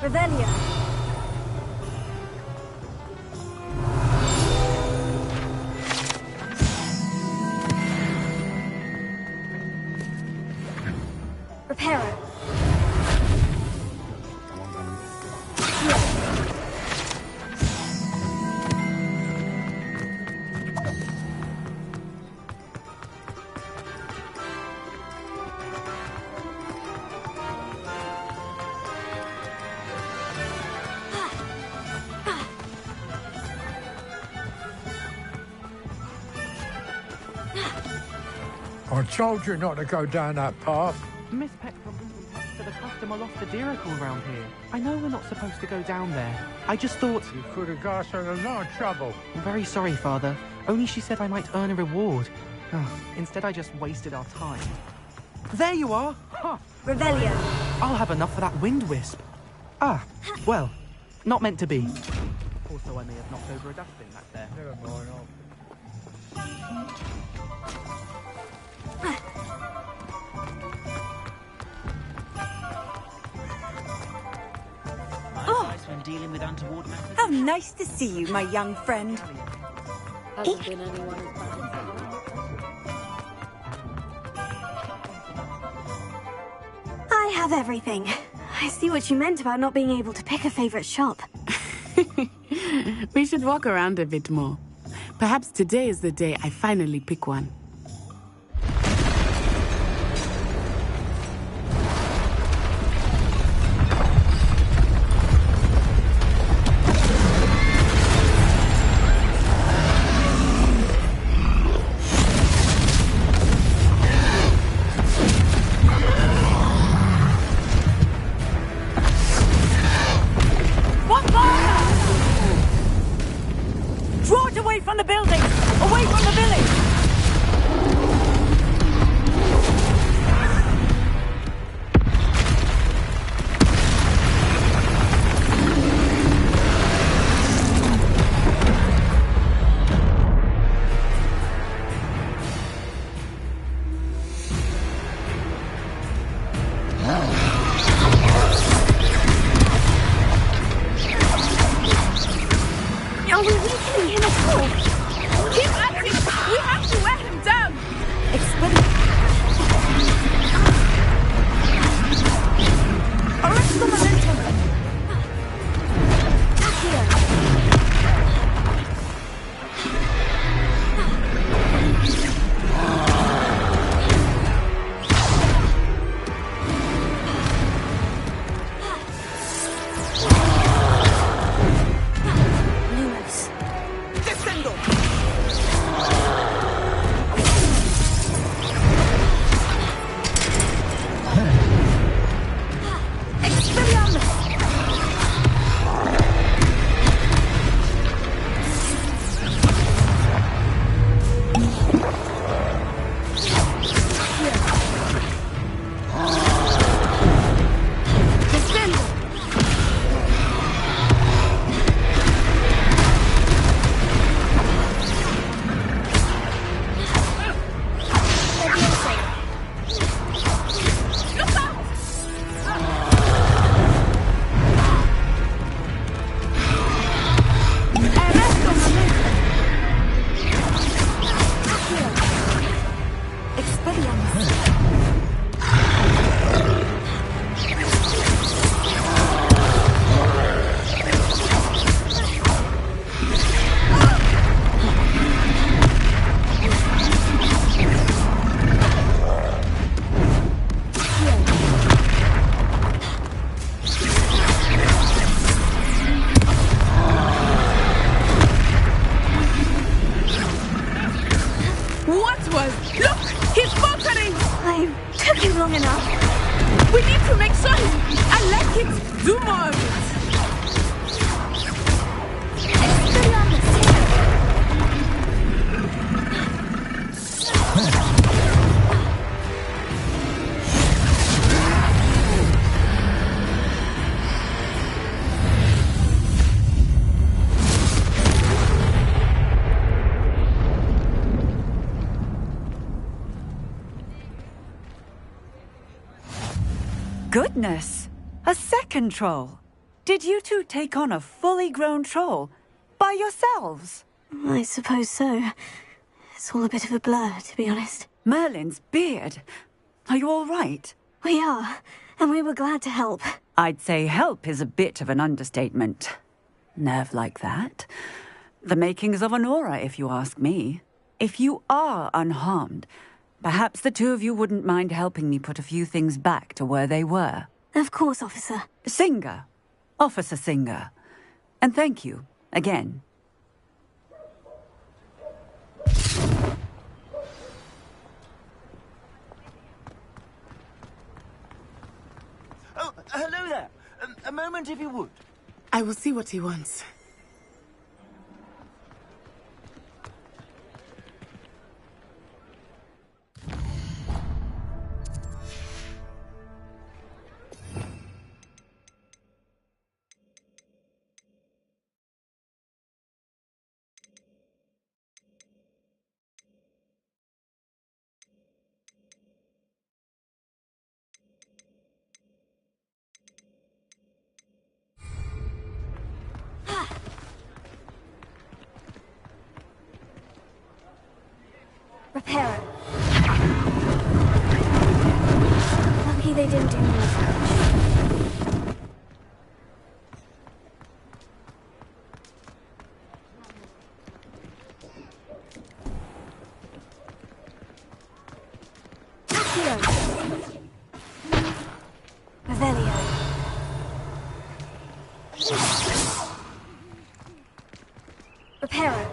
Revelio. Reparo. I told you not to go down that path. Miss Peck from said a customer lost a deeracle round here. I know we're not supposed to go down there. I just thought... You could have got us in a lot of trouble. I'm very sorry, Father. Only she said I might earn a reward. Oh, instead, I just wasted our time. There you are! Huh. Revelio. I'll have enough for that wind wisp. Ah, well, not meant to be. Also, I may have knocked over a dustbin back there. Never mind, When dealing with untoward matters. How nice to see you, my young friend. Hasn't been anyone as bad as I have everything. I see what you meant about not being able to pick a favorite shop. We should walk around a bit more. Perhaps today is the day I finally pick one. Draw it away from the building! Away from the village! Are we weakening him at all? Keep at him! We have to wear him down! Arrest the momentum! Descendo! Goodness! A second troll! Did you two take on a fully grown troll? By yourselves? I suppose so. It's all a bit of a blur, to be honest. Merlin's beard. Are you all right? We are, and we were glad to help. I'd say help is a bit of an understatement. Nerve like that. The makings of an aura, if you ask me. If you are unharmed, perhaps the two of you wouldn't mind helping me put a few things back to where they were. Of course, officer. Singer. Officer Singer. And thank you, again. Oh, hello there. A moment, if you would. I will see what he wants. Repair it. Lucky they didn't do more damage. Here. Revelio. Repair it.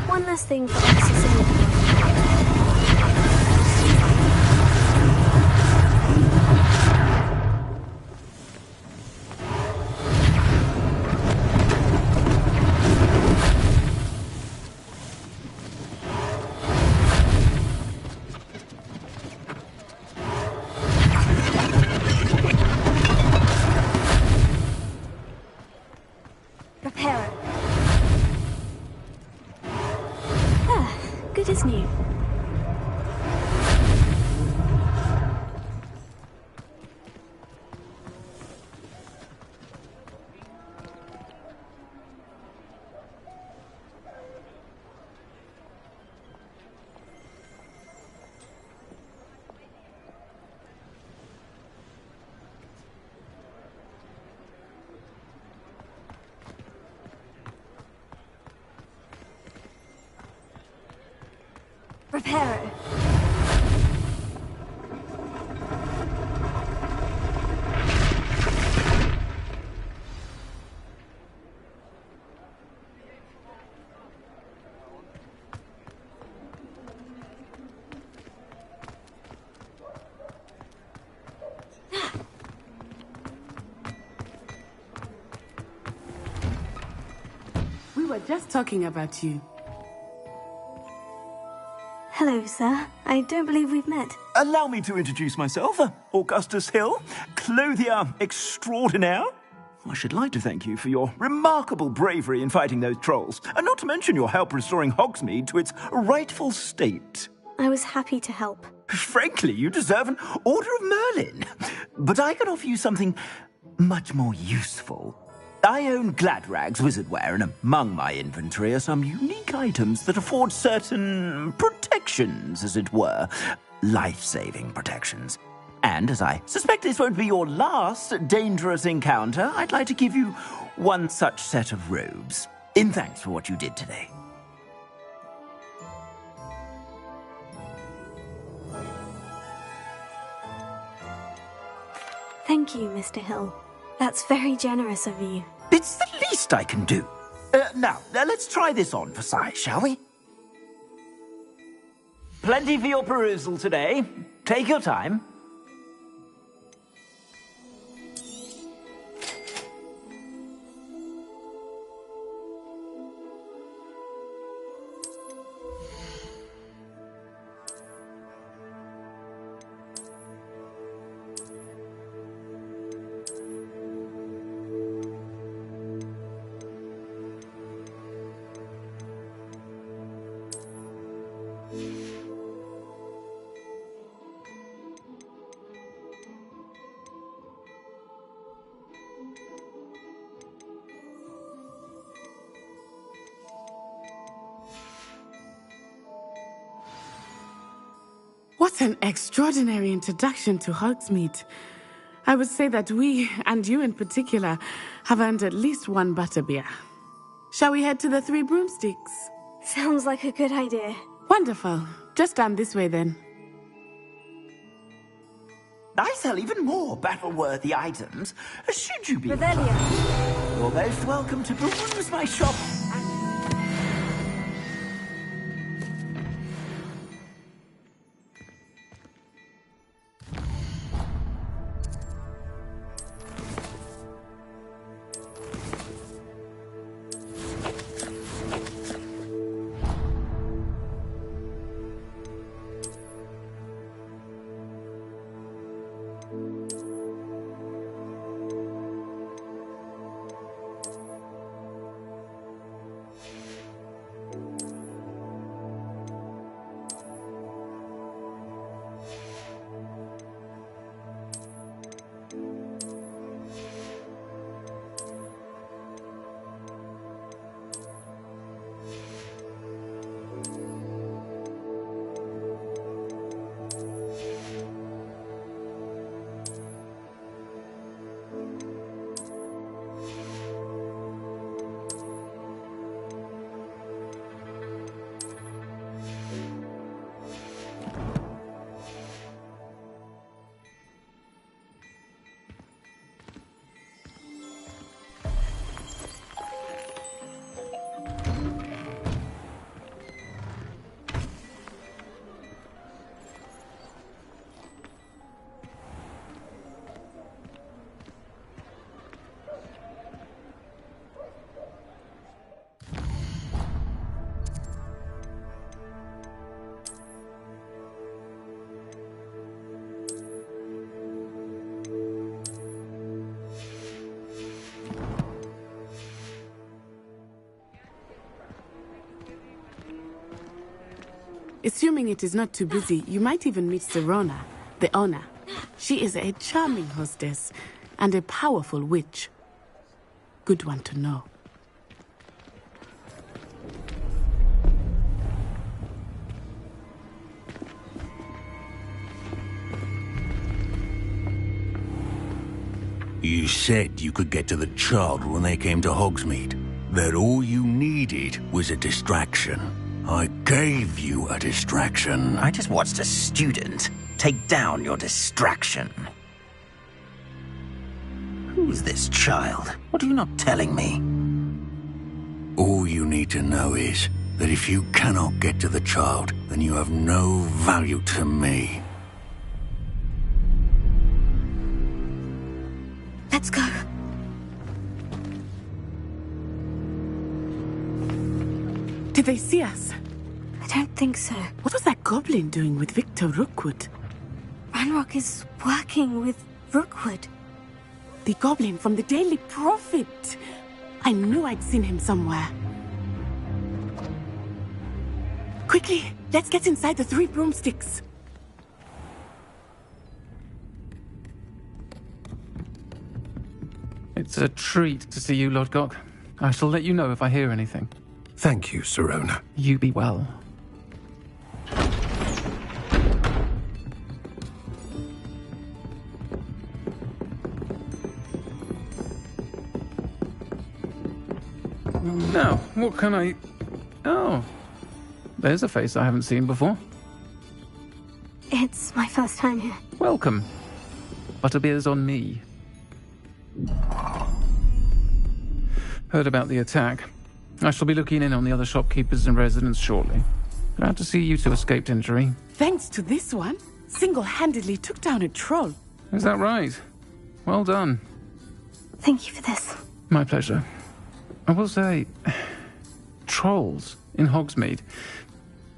One last thing for Officer Singer. Repair it. Good as new. Repair it. We were just talking about you. Hello, sir. I don't believe we've met. Allow me to introduce myself, Augustus Hill, clothier extraordinaire. I should like to thank you for your remarkable bravery in fighting those trolls, and not to mention your help restoring Hogsmeade to its rightful state. I was happy to help. Frankly, you deserve an Order of Merlin. But I can offer you something much more useful. I own Gladrag's wizardware, and among my inventory are some unique items that afford certain protections, as it were. Life-saving protections. And as I suspect this won't be your last dangerous encounter, I'd like to give you one such set of robes, in thanks for what you did today. Thank you, Mr. Hill. That's very generous of you. It's the least I can do. Now, let's try this on for size, shall we? Plenty for your perusal today. Take your time. What an extraordinary introduction to Hogsmeade. I would say that we, and you in particular, have earned at least one butterbeer. Shall we head to the Three Broomsticks? Sounds like a good idea. Wonderful. Just down this way then. I sell even more battle-worthy items. Should you be... Revelio. You're most welcome to peruse my shop. Assuming it is not too busy, you might even meet Sirona, the owner. She is a charming hostess and a powerful witch. Good one to know. You said you could get to the child when they came to Hogsmeade. That all you needed was a distraction. I gave you a distraction. I just watched a student take down your distraction. Who's this child? What are you not telling me? All you need to know is that if you cannot get to the child, then you have no value to me. Let's go. Did they see us? I don't think so. What was that goblin doing with Victor Rookwood? Ranrock is working with Rookwood. The goblin from the Daily Prophet. I knew I'd seen him somewhere. Quickly, let's get inside the Three Broomsticks. It's a treat to see you, Lodgok. I shall let you know if I hear anything. Thank you, Sirona. You be well. Now, what can I... Oh, there's a face I haven't seen before. It's my first time here. Welcome. Butterbeer's on me. Heard about the attack. I shall be looking in on the other shopkeepers and residents shortly. Glad to see you two escaped injury. Thanks to this one, single-handedly took down a troll. Is that right? Well done. Thank you for this. My pleasure. I will say, trolls in Hogsmeade.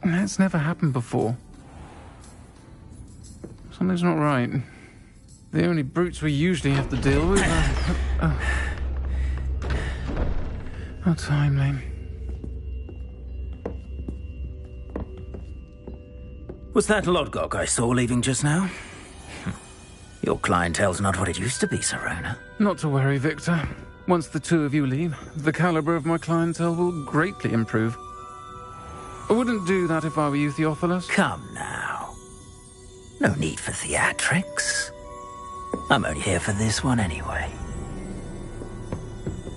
That's never happened before. Something's not right. The only brutes we usually have to deal with are... How timely. Was that Lodgok I saw leaving just now? Your clientele's not what it used to be, Sirona. Not to worry, Victor. Once the two of you leave, the caliber of my clientele will greatly improve. I wouldn't do that if I were you, Theophilus. Come now. No need for theatrics. I'm only here for this one anyway.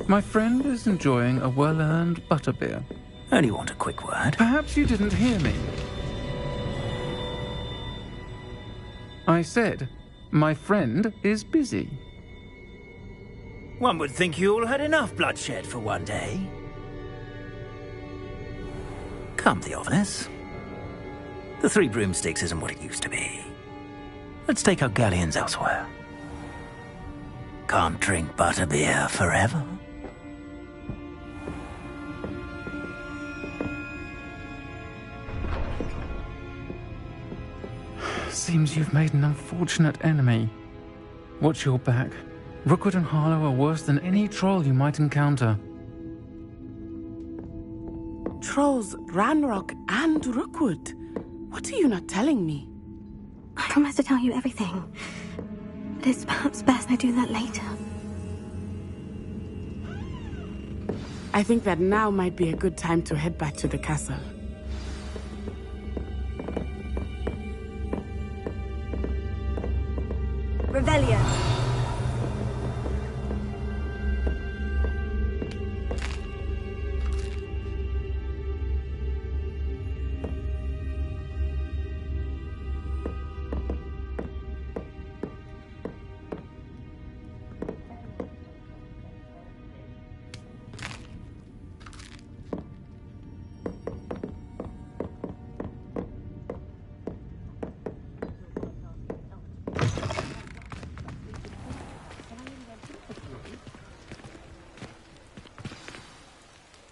My friend is enjoying a well-earned butterbeer. Only want a quick word. Perhaps you didn't hear me. I said, my friend is busy. One would think you all had enough bloodshed for one day. Come, Theophilus. The Three Broomsticks isn't what it used to be. Let's take our galleons elsewhere. Can't drink butterbeer forever. Seems you've made an unfortunate enemy. Watch your back. Rookwood and Harlow are worse than any troll you might encounter. Trolls, Ranrock, and Rookwood. What are you not telling me? I promise to tell you everything. But it's perhaps best I do that later. I think that now might be a good time to head back to the castle. Revelio.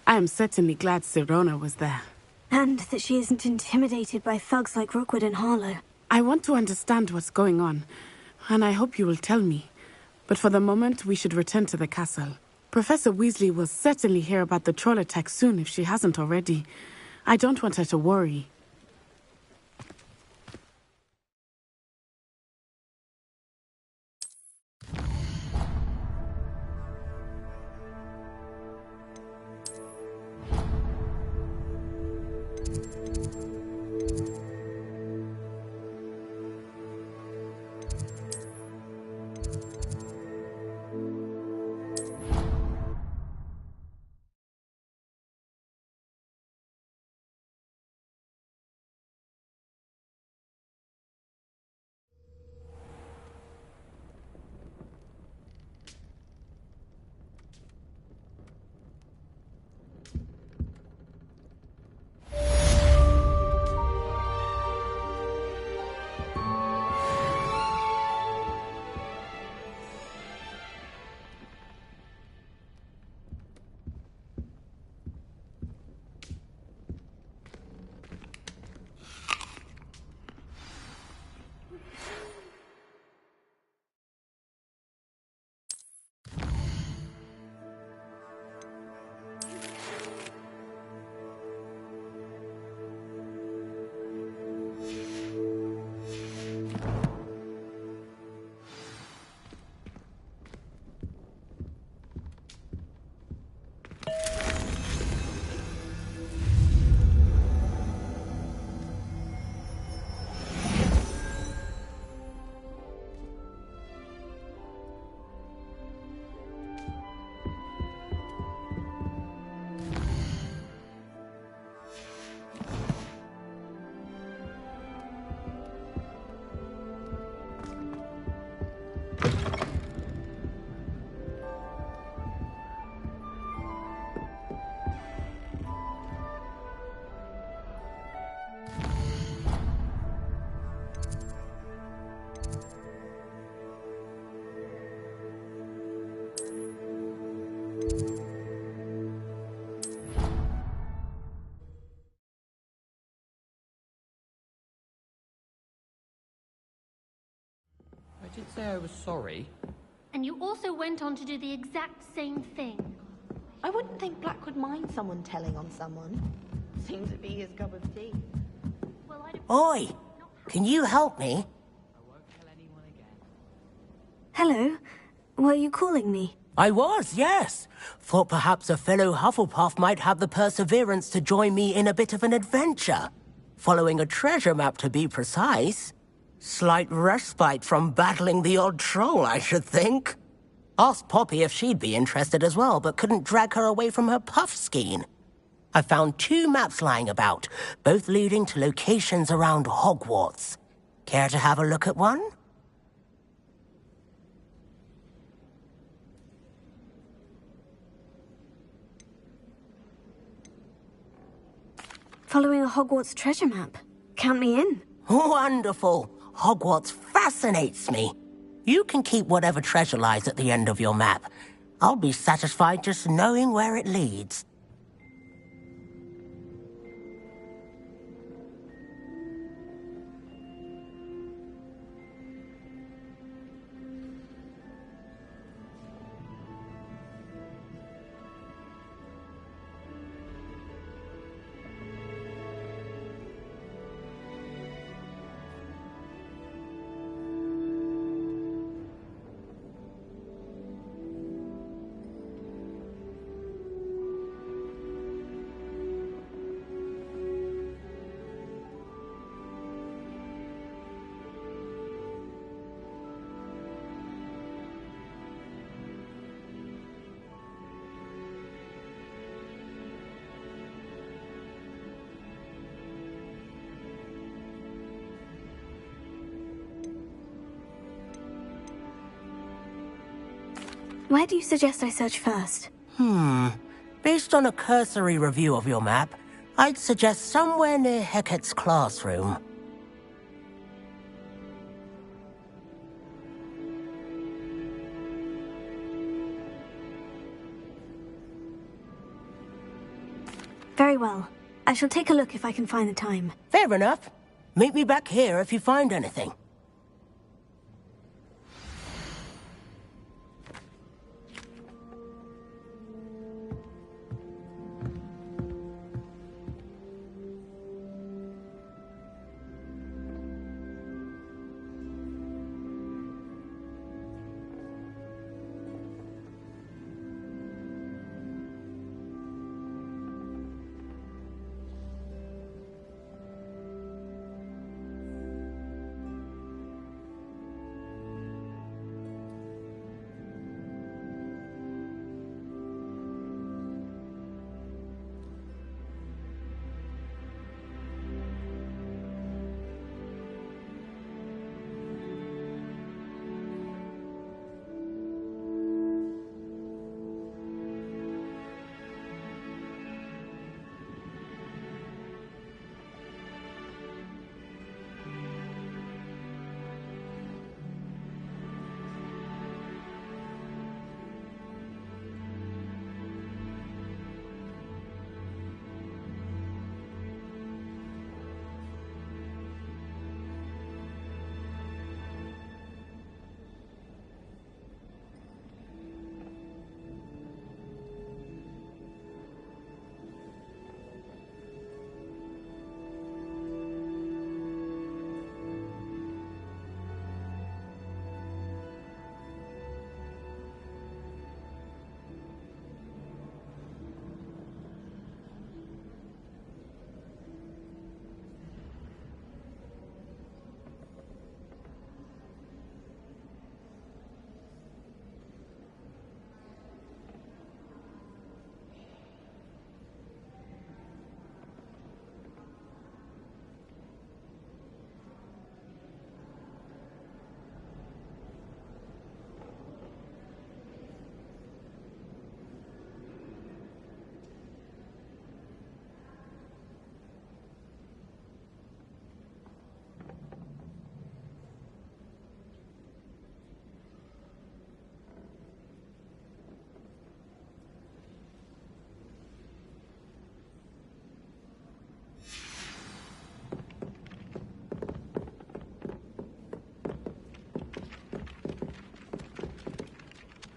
I am certainly glad Sirona was there. And that she isn't intimidated by thugs like Rookwood and Harlow. I want to understand what's going on, and I hope you will tell me. But for the moment, we should return to the castle. Professor Weasley will certainly hear about the troll attack soon if she hasn't already. I don't want her to worry. I did say I was sorry. And you also went on to do the exact same thing. I wouldn't think Black would mind someone telling on someone. Seems to be his cup of tea. Oi! Can you help me? Hello? Were you calling me? I was, yes. Thought perhaps a fellow Hufflepuff might have the perseverance to join me in a bit of an adventure. Following a treasure map, to be precise. Slight respite from battling the odd troll, I should think. Asked Poppy if she'd be interested as well, but couldn't drag her away from her puff skein. I found 2 maps lying about, both leading to locations around Hogwarts. Care to have a look at one? Following a Hogwarts treasure map. Count me in. Wonderful. Hogwarts fascinates me. You can keep whatever treasure lies at the end of your map. I'll be satisfied just knowing where it leads. Where do you suggest I search first? Based on a cursory review of your map, I'd suggest somewhere near Hecat's classroom. Very well. I shall take a look if I can find the time. Fair enough. Meet me back here if you find anything.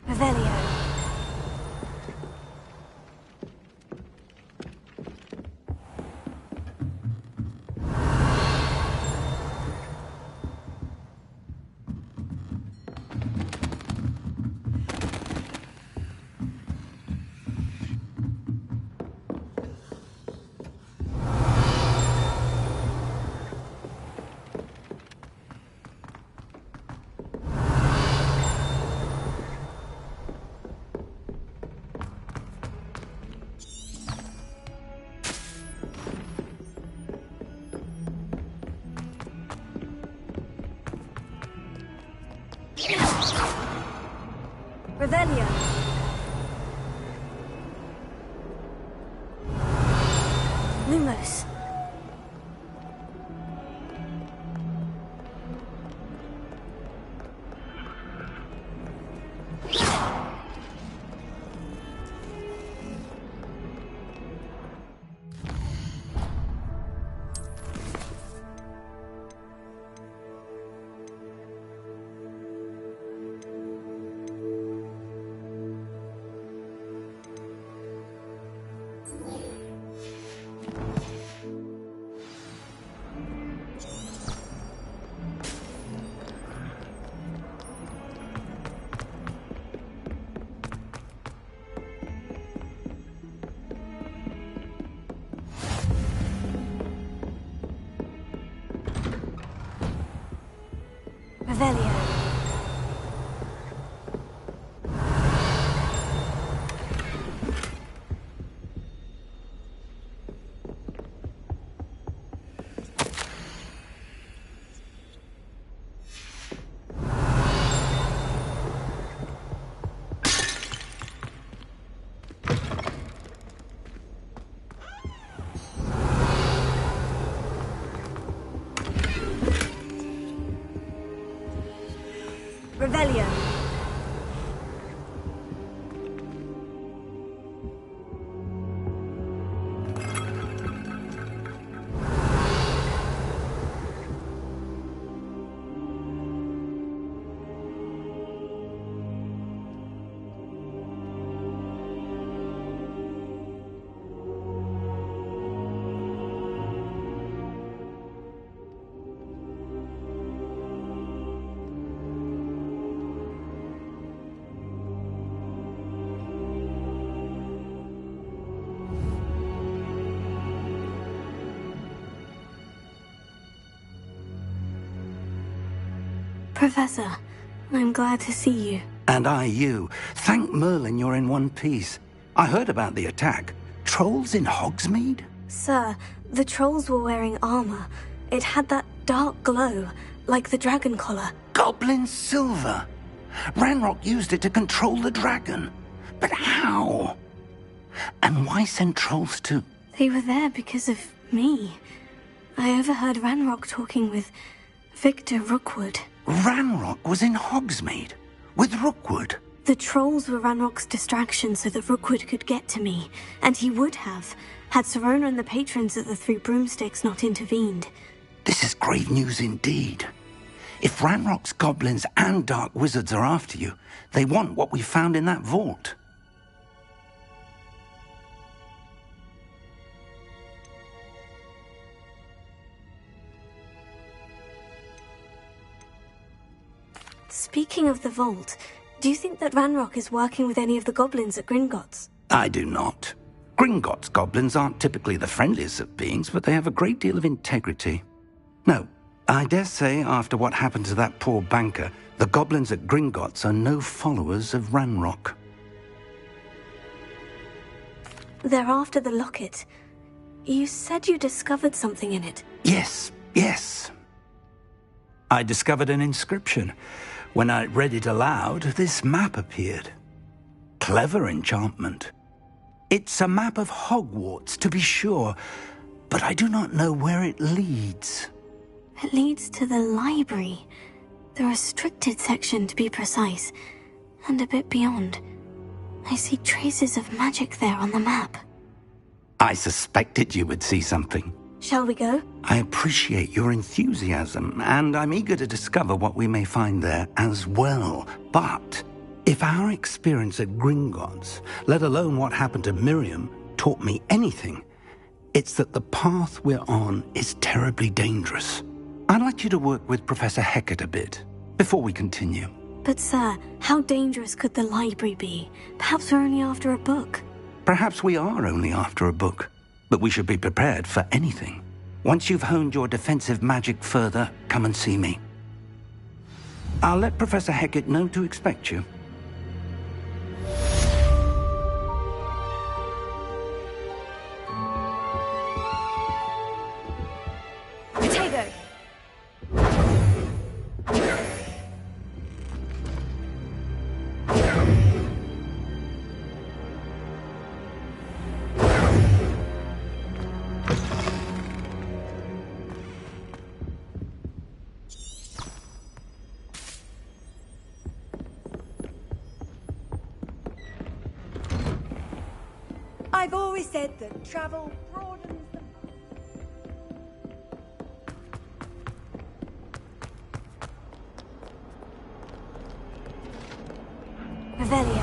Revelio. Revelio. Lumos. Revelio. Revelio. Professor, I'm glad to see you. And I you. Thank Merlin you're in one piece. I heard about the attack. Trolls in Hogsmeade? Sir, the trolls were wearing armor. It had that dark glow, like the dragon collar. Goblin silver! Ranrock used it to control the dragon. But how? And why send trolls to... They were there because of me. I overheard Ranrock talking with Victor Rookwood. Ranrock was in Hogsmeade? With Rookwood? The trolls were Ranrock's distraction so that Rookwood could get to me. And he would have, had Sirona and the patrons at the Three Broomsticks not intervened. This is grave news indeed. If Ranrock's goblins and dark wizards are after you, they want what we found in that vault. Speaking of the vault, do you think that Ranrock is working with any of the goblins at Gringotts? I do not. Gringotts goblins aren't typically the friendliest of beings, but they have a great deal of integrity. No, I dare say after what happened to that poor banker, the goblins at Gringotts are no followers of Ranrock. They're after the locket. You said you discovered something in it. Yes. I discovered an inscription. When I read it aloud, this map appeared. Clever enchantment. It's a map of Hogwarts, to be sure, but I do not know where it leads. It leads to the library. The restricted section, to be precise, and a bit beyond. I see traces of magic there on the map. I suspected you would see something. Shall we go? I appreciate your enthusiasm, and I'm eager to discover what we may find there as well. But if our experience at Gringotts, let alone what happened to Miriam, taught me anything, it's that the path we're on is terribly dangerous. I'd like you to work with Professor Hecat a bit, before we continue. But sir, how dangerous could the library be? Perhaps we're only after a book. Perhaps we are only after a book, but we should be prepared for anything. Once you've honed your defensive magic further, come and see me. I'll let Professor Hecat know to expect you. Potato! I've always said that travel broadens the... Revelio.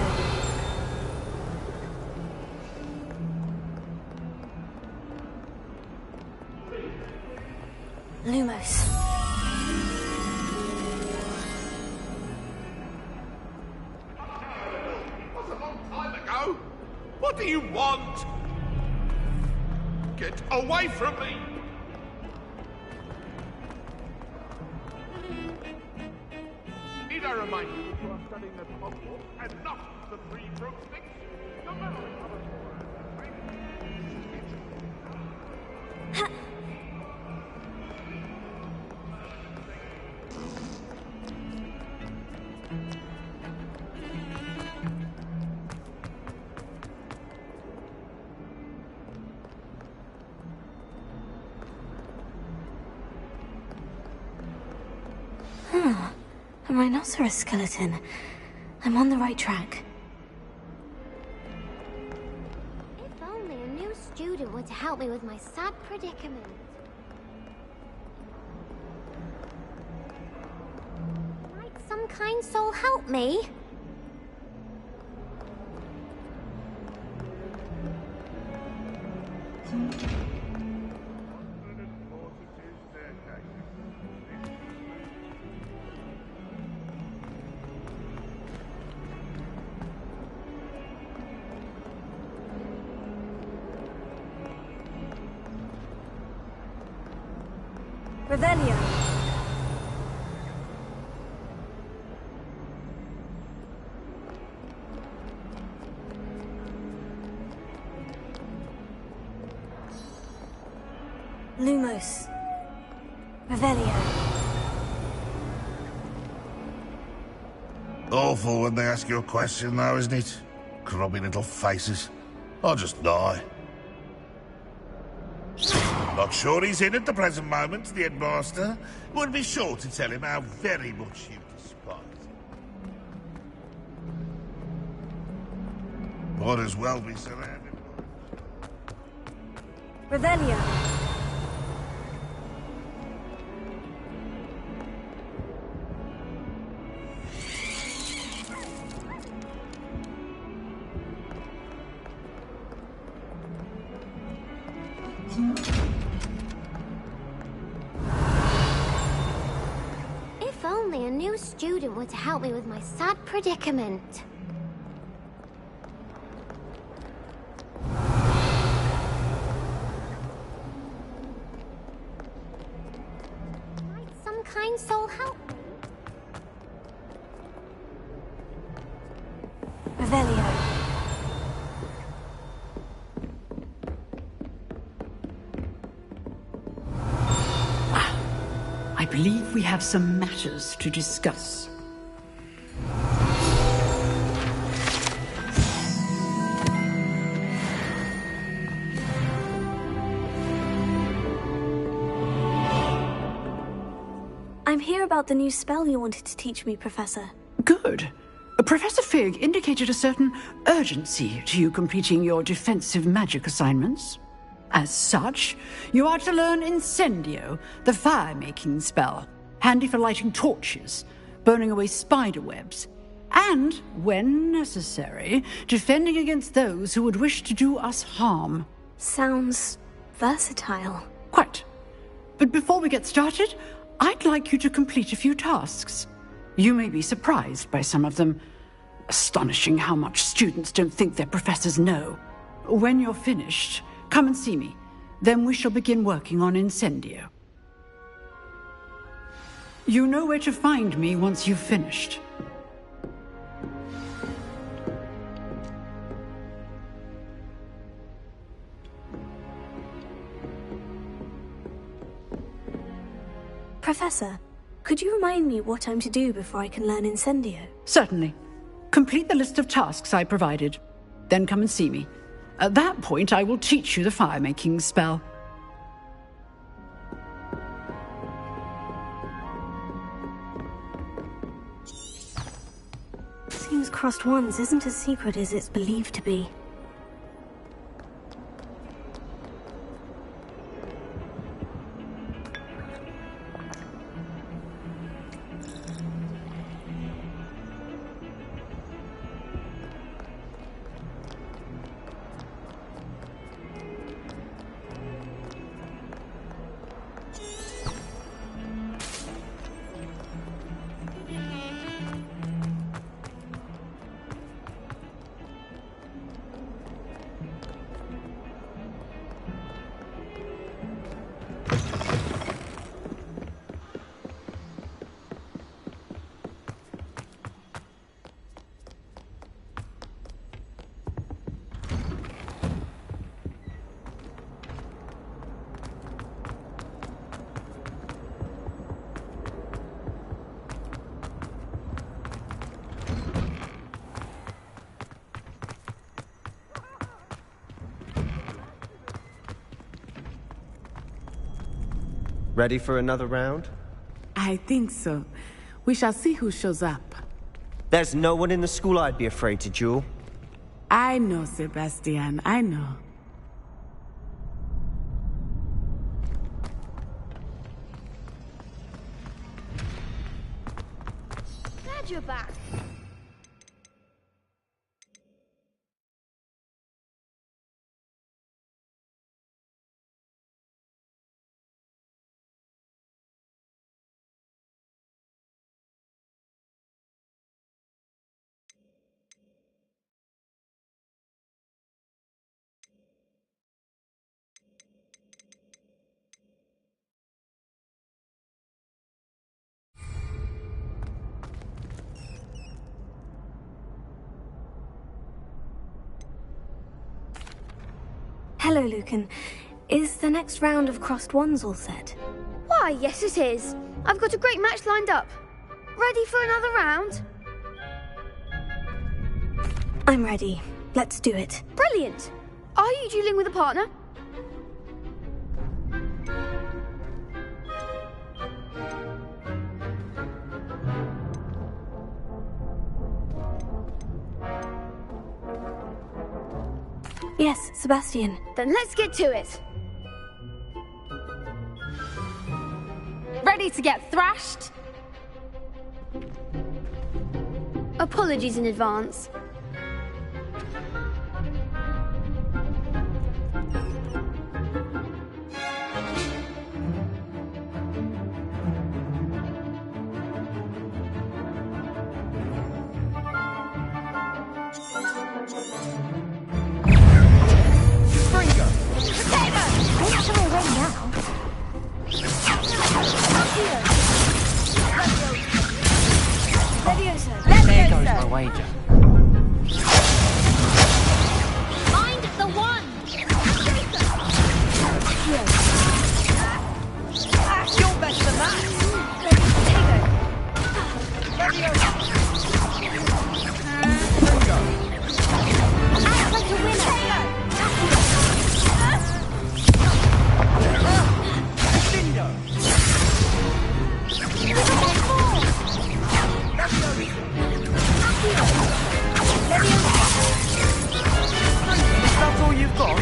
Lumos. That's a long time ago. What do you want? Get away from me! Need I remind you that you are studying at Hogwarts and not the Three Broomsticks? No matter how much A rhinoceros skeleton. I'm on the right track. If only a new student were to help me with my sad predicament. Might some kind soul help me? Revelio. Lumos. Revelio. Awful when they ask you a question, though, isn't it? Grubby little faces. I'll just die. Not sure he's in at the present moment, the headmaster. Would be sure to tell him how very much you despise him. Might as well be surrounded. Revelio. If only a new student were to help me with my sad predicament. Might some kind soul help me? Revelio. I believe we have some matters to discuss. I'm here about the new spell you wanted to teach me, Professor. Good. Professor Fig indicated a certain urgency to you completing your defensive magic assignments. As such, you are to learn Incendio, the fire-making spell, handy for lighting torches, burning away spider webs, and, when necessary, defending against those who would wish to do us harm. Sounds versatile. Quite. But before we get started, I'd like you to complete a few tasks. You may be surprised by some of them. Astonishing how much students don't think their professors know. When you're finished, come and see me. Then we shall begin working on Incendio. You know where to find me once you've finished. Professor, could you remind me what I'm to do before I can learn Incendio? Certainly. Complete the list of tasks I provided. Then come and see me. At that point, I will teach you the fire-making spell. Seems crossed wands isn't as secret as it's believed to be. Ready for another round? I think so. We shall see who shows up. There's no one in the school I'd be afraid to duel. I know, Sebastian, I know. Glad you're back. Hello, Lucan. Is the next round of Crossed Wands all set? Why, yes it is. I've got a great match lined up. Ready for another round? I'm ready. Let's do it. Brilliant. Are you dueling with a partner? Yes, Sebastian. Then let's get to it. Ready to get thrashed? Apologies in advance. There goes my wager. Mind the one! You're better than that. Act like a winner! That's all you've got?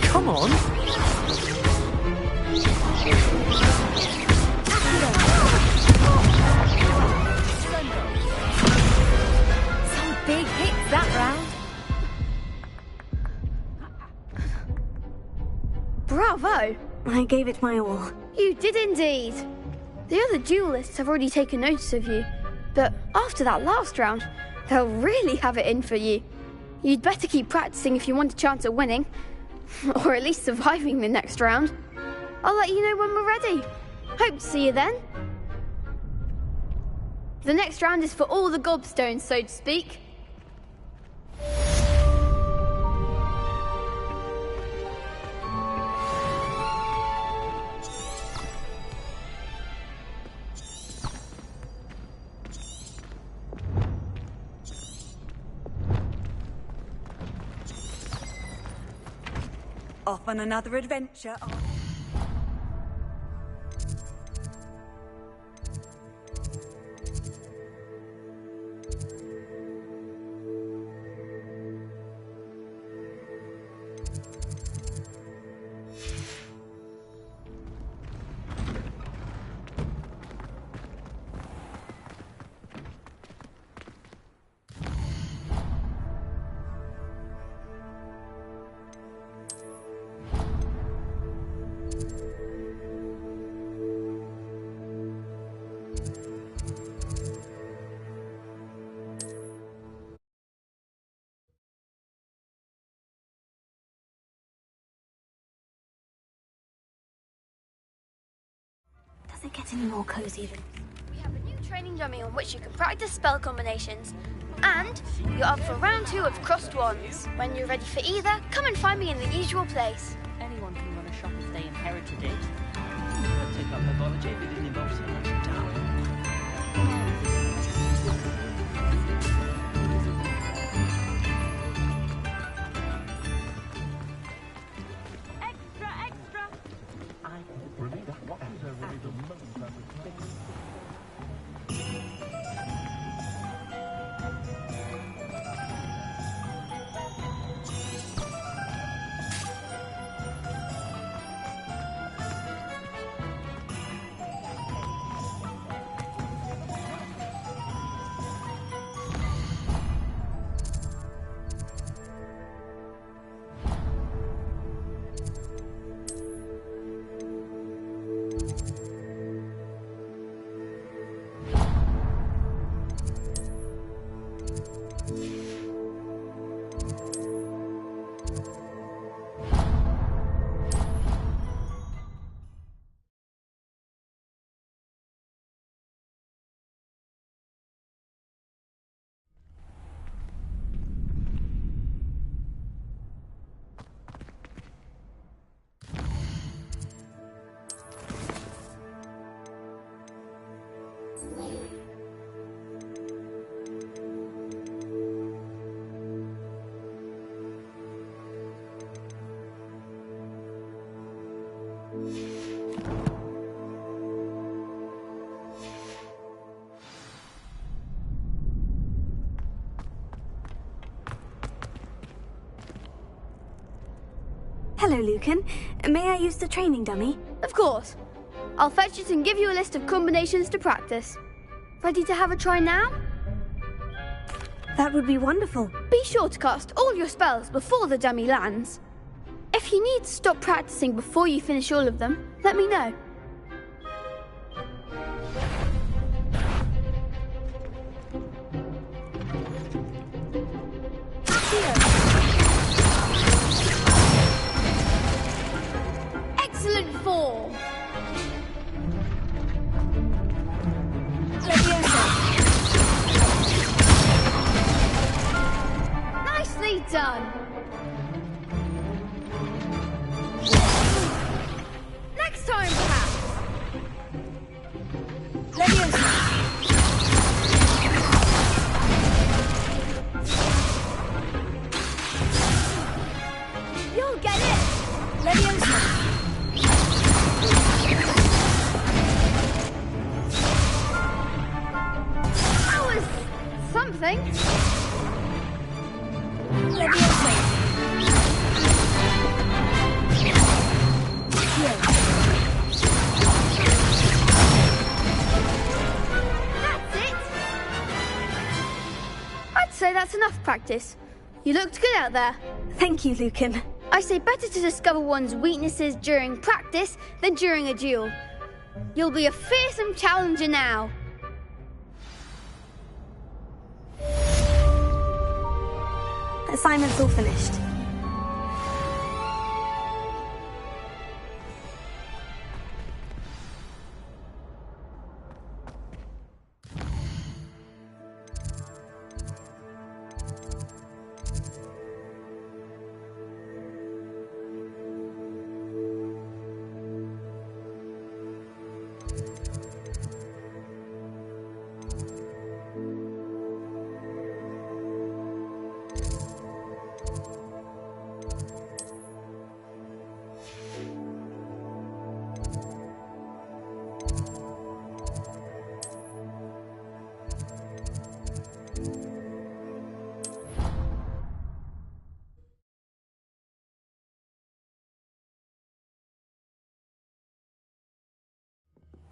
Come on. Some big hits that round. Bravo! I gave it my all. You did indeed. The other duelists have already taken notice of you, but after that last round, they'll really have it in for you. You'd better keep practicing if you want a chance at winning, or at least surviving the next round. I'll let you know when we're ready. Hope to see you then. The next round is for all the gobstones, so to speak. Off on another adventure. Does it get any more cozy than... We have a new training dummy on which you can practice spell combinations. And you're up for round 2 of Crossed Wands. When you're ready for either, come and find me in the usual place. Anyone can run a shop if they inherited it. I'd take up herbology if it didn't involve so much Hello, Lucan. May I use the training dummy? Of course. I'll fetch it and give you a list of combinations to practice. Ready to have a try now? That would be wonderful. Be sure to cast all your spells before the dummy lands. If you need to stop practicing before you finish all of them, let me know. Excellent form. Nicely done. Next time, perhaps. You'll get it. That was something. That's it. I'd say that's enough practice. You looked good out there. Thank you, Lucan. I say better to discover one's weaknesses during practice than during a duel. You'll be a fearsome challenger now. Assignment's all finished.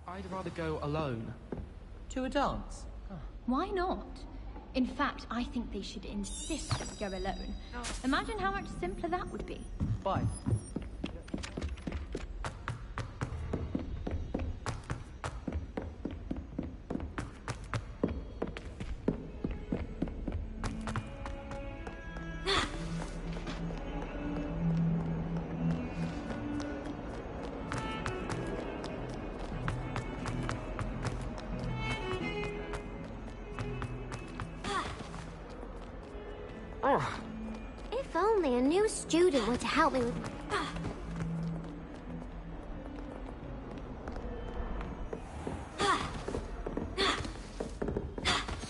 I'd rather go alone. To a dance? Why not? In fact, I think they should insist that we go alone. Imagine how much simpler that would be. Bye. If only a new student were to help me with...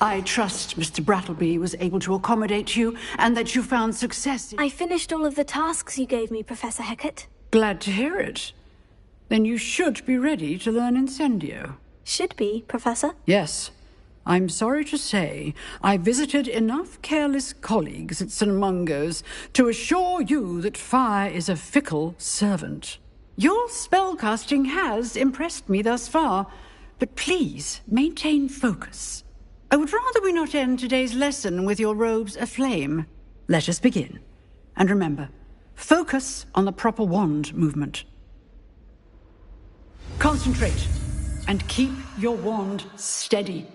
I trust Mr. Brattleby was able to accommodate you and that you found success. I finished all of the tasks you gave me, Professor Hecat. Glad to hear it. Then you should be ready to learn Incendio. Should be, Professor? Yes. I'm sorry to say, I visited enough careless colleagues at St. Mungo's to assure you that fire is a fickle servant. Your spellcasting has impressed me thus far, but please maintain focus. I would rather we not end today's lesson with your robes aflame. Let us begin. And remember, focus on the proper wand movement. Concentrate, and keep your wand steady.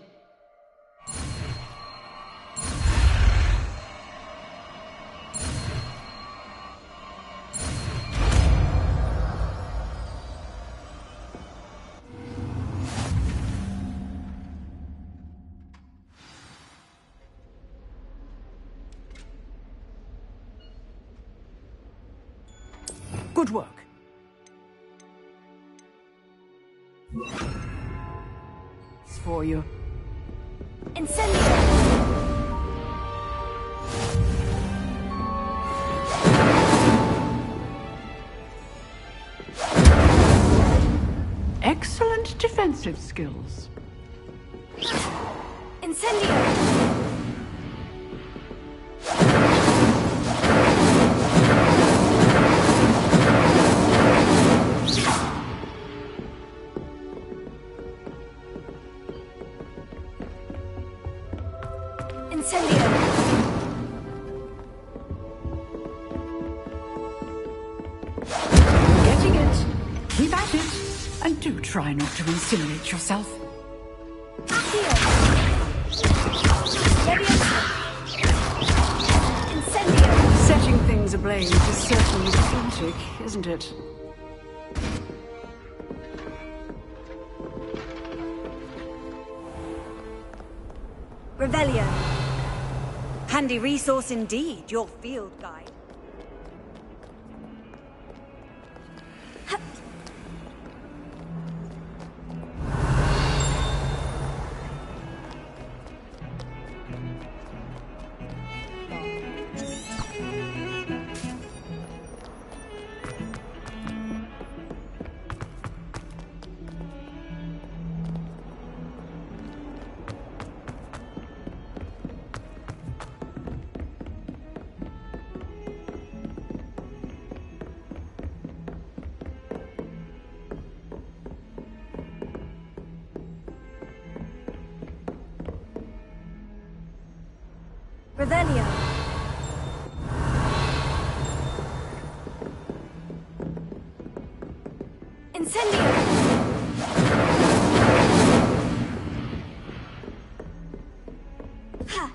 Good work. It's for you. Incendio! excellent defensive skills. Incendio! Getting it. Keep at it. And do try not to incinerate yourself. Setting things ablaze is certainly frantic, isn't it? Revelio. Handy resource indeed, your field guide. Revelio. Incendio! Ha!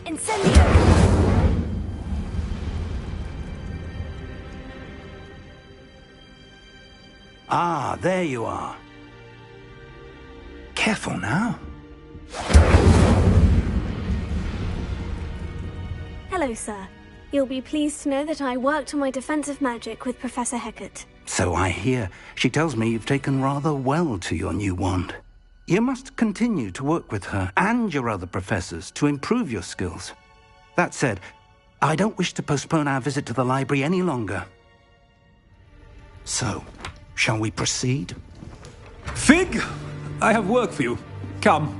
Incendio! Ah, there you are. Careful now. Hello, sir. You'll be pleased to know that I worked on my defensive magic with Professor Hecat. So I hear. She tells me you've taken rather well to your new wand. You must continue to work with her and your other professors to improve your skills. That said, I don't wish to postpone our visit to the library any longer. So, shall we proceed? Fig! I have work for you. Come.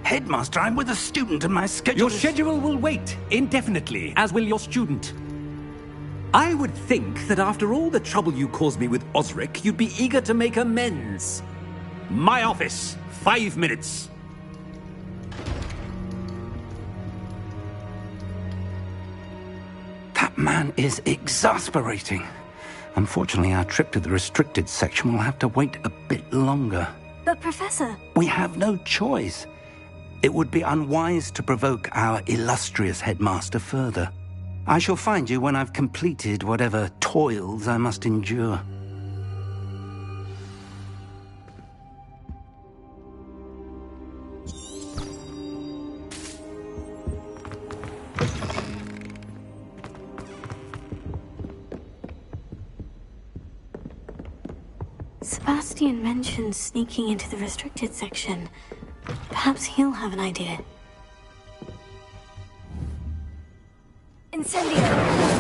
Headmaster, I'm with a student and my schedule Your schedule will wait indefinitely, as will your student. I would think that after all the trouble you caused me with Osric, you'd be eager to make amends. My office. 5 minutes. That man is exasperating. Unfortunately, our trip to the restricted section will have to wait a bit longer. But, Professor... We have no choice. It would be unwise to provoke our illustrious headmaster further. I shall find you when I've completed whatever toils I must endure. Sebastian mentioned sneaking into the restricted section. Perhaps he'll have an idea. Incendio!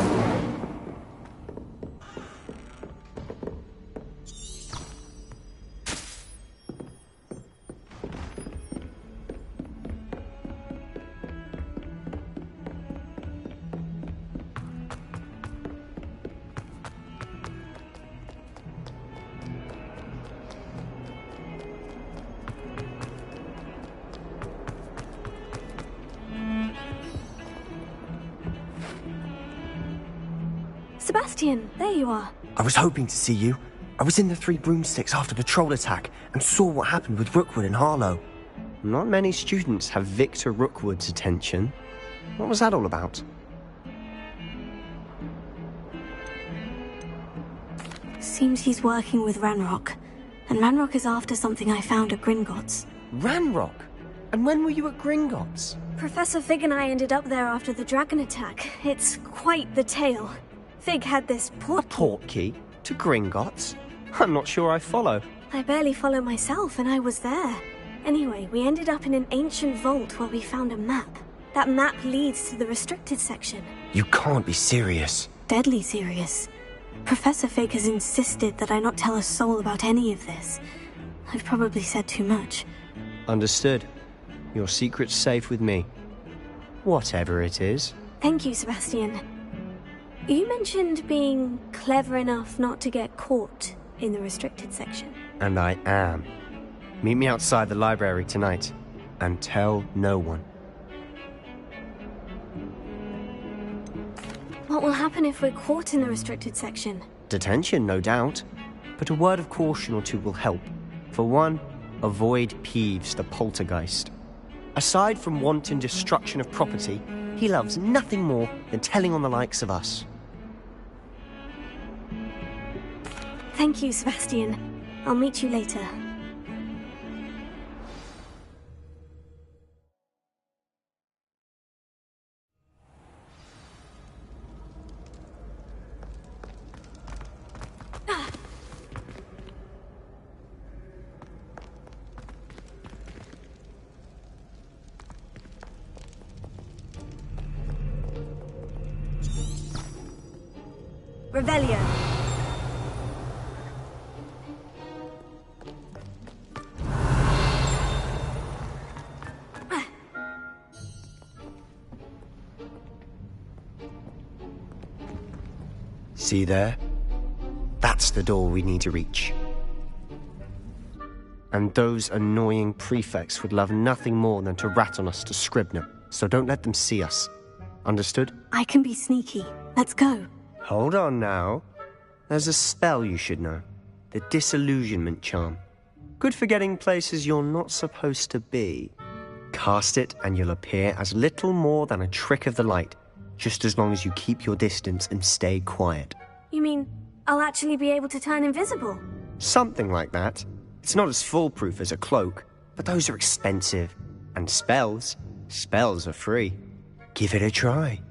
Sebastian, there you are. I was hoping to see you. I was in the Three Broomsticks after the troll attack and saw what happened with Rookwood and Harlow. Not many students have Victor Rookwood's attention. What was that all about? Seems he's working with Ranrock, and Ranrock is after something I found at Gringotts. Ranrock? And when were you at Gringotts? Professor Fig and I ended up there after the dragon attack. It's quite the tale. Fig had this portkey to Gringotts? I'm not sure I follow. I barely follow myself, and I was there. Anyway, we ended up in an ancient vault where we found a map. That map leads to the restricted section. You can't be serious. Deadly serious. Professor Fig has insisted that I not tell a soul about any of this. I've probably said too much. Understood. Your secret's safe with me. Whatever it is. Thank you, Sebastian. You mentioned being clever enough not to get caught in the restricted section. And I am. Meet me outside the library tonight, and tell no one. What will happen if we're caught in the restricted section? Detention, no doubt. But a word of caution or two will help. For one, avoid Peeves, the poltergeist. Aside from wanton destruction of property, he loves nothing more than telling on the likes of us. Thank you, Sebastian. I'll meet you later. Revelio. See there? That's the door we need to reach. And those annoying prefects would love nothing more than to rat on us to Scribner, so don't let them see us. Understood? I can be sneaky. Let's go. Hold on now. There's a spell you should know. The Disillusionment Charm. Good for getting places you're not supposed to be. Cast it and you'll appear as little more than a trick of the light, just as long as you keep your distance and stay quiet. You mean I'll actually be able to turn invisible? Something like that. It's not as foolproof as a cloak, but those are expensive. And spells are free. Give it a try.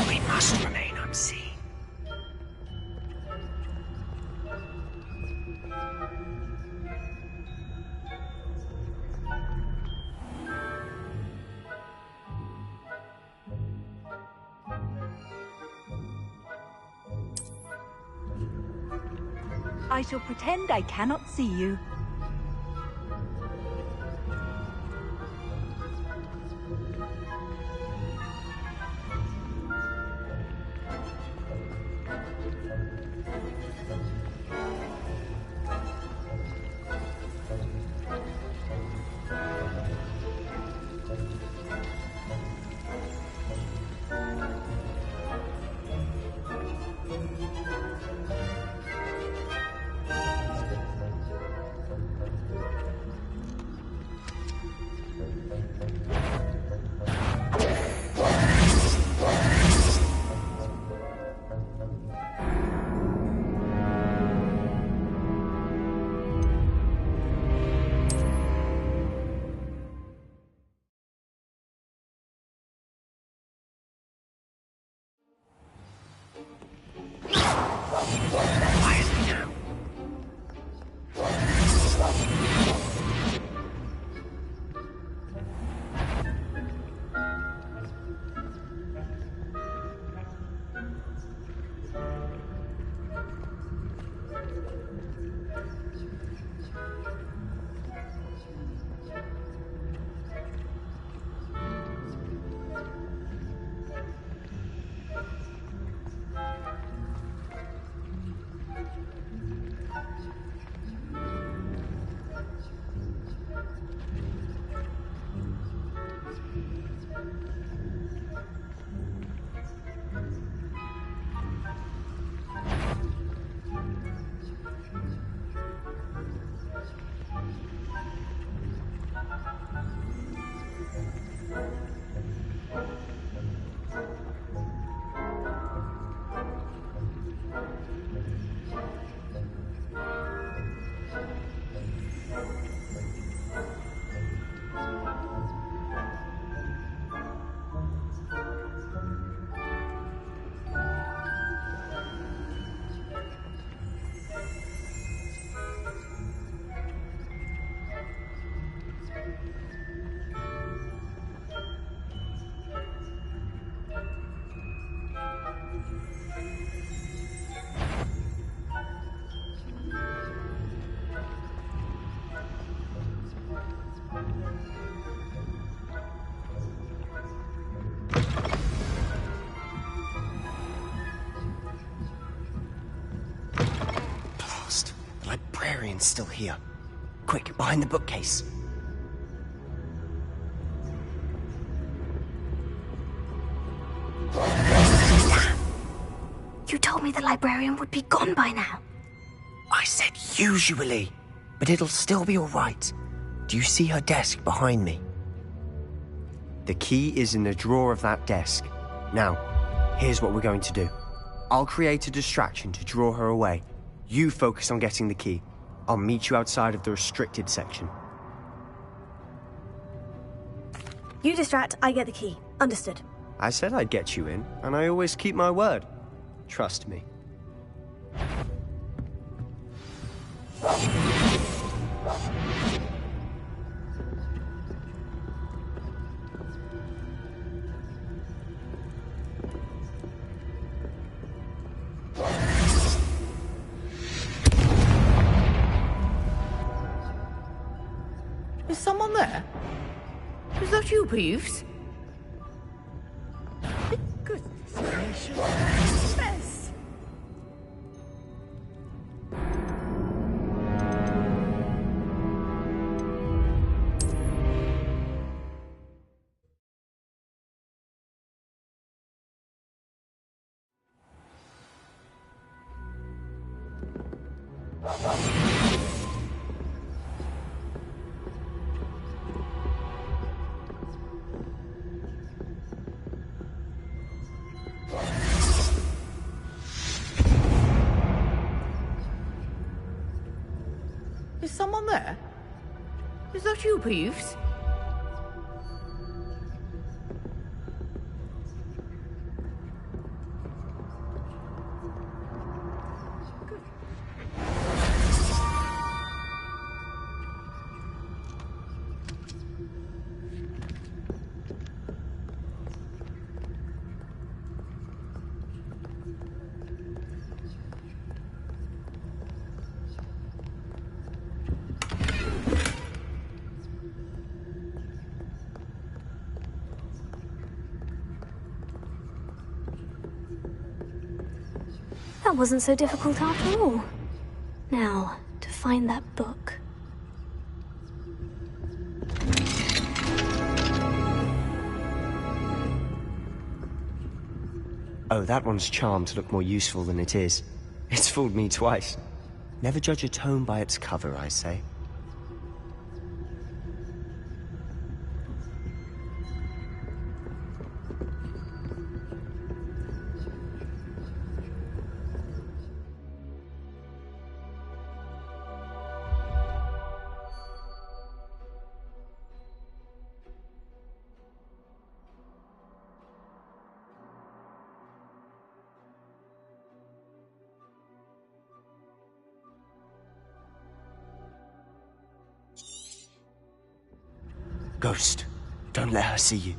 We must remain unseen. I shall pretend I cannot see you. librarian's still here. Quick, behind the bookcase. You told me the librarian would be gone by now. I said usually, but it'll still be all right. Do you see her desk behind me? The key is in the drawer of that desk. Now, here's what we're going to do. I'll create a distraction to draw her away. You focus on getting the key. I'll meet you outside of the restricted section. You distract, I get the key. Understood. I said I'd get you in, and I always keep my word. Trust me. Is someone there? Is that you, Peeves? Goodness gracious. Yes. Is someone there? Is that you, Peeves? That wasn't so difficult after all. Now, to find that book. Oh, that one's charmed to look more useful than it is. It's fooled me twice. Never judge a tome by its cover, I say. Ghost, don't let her see you.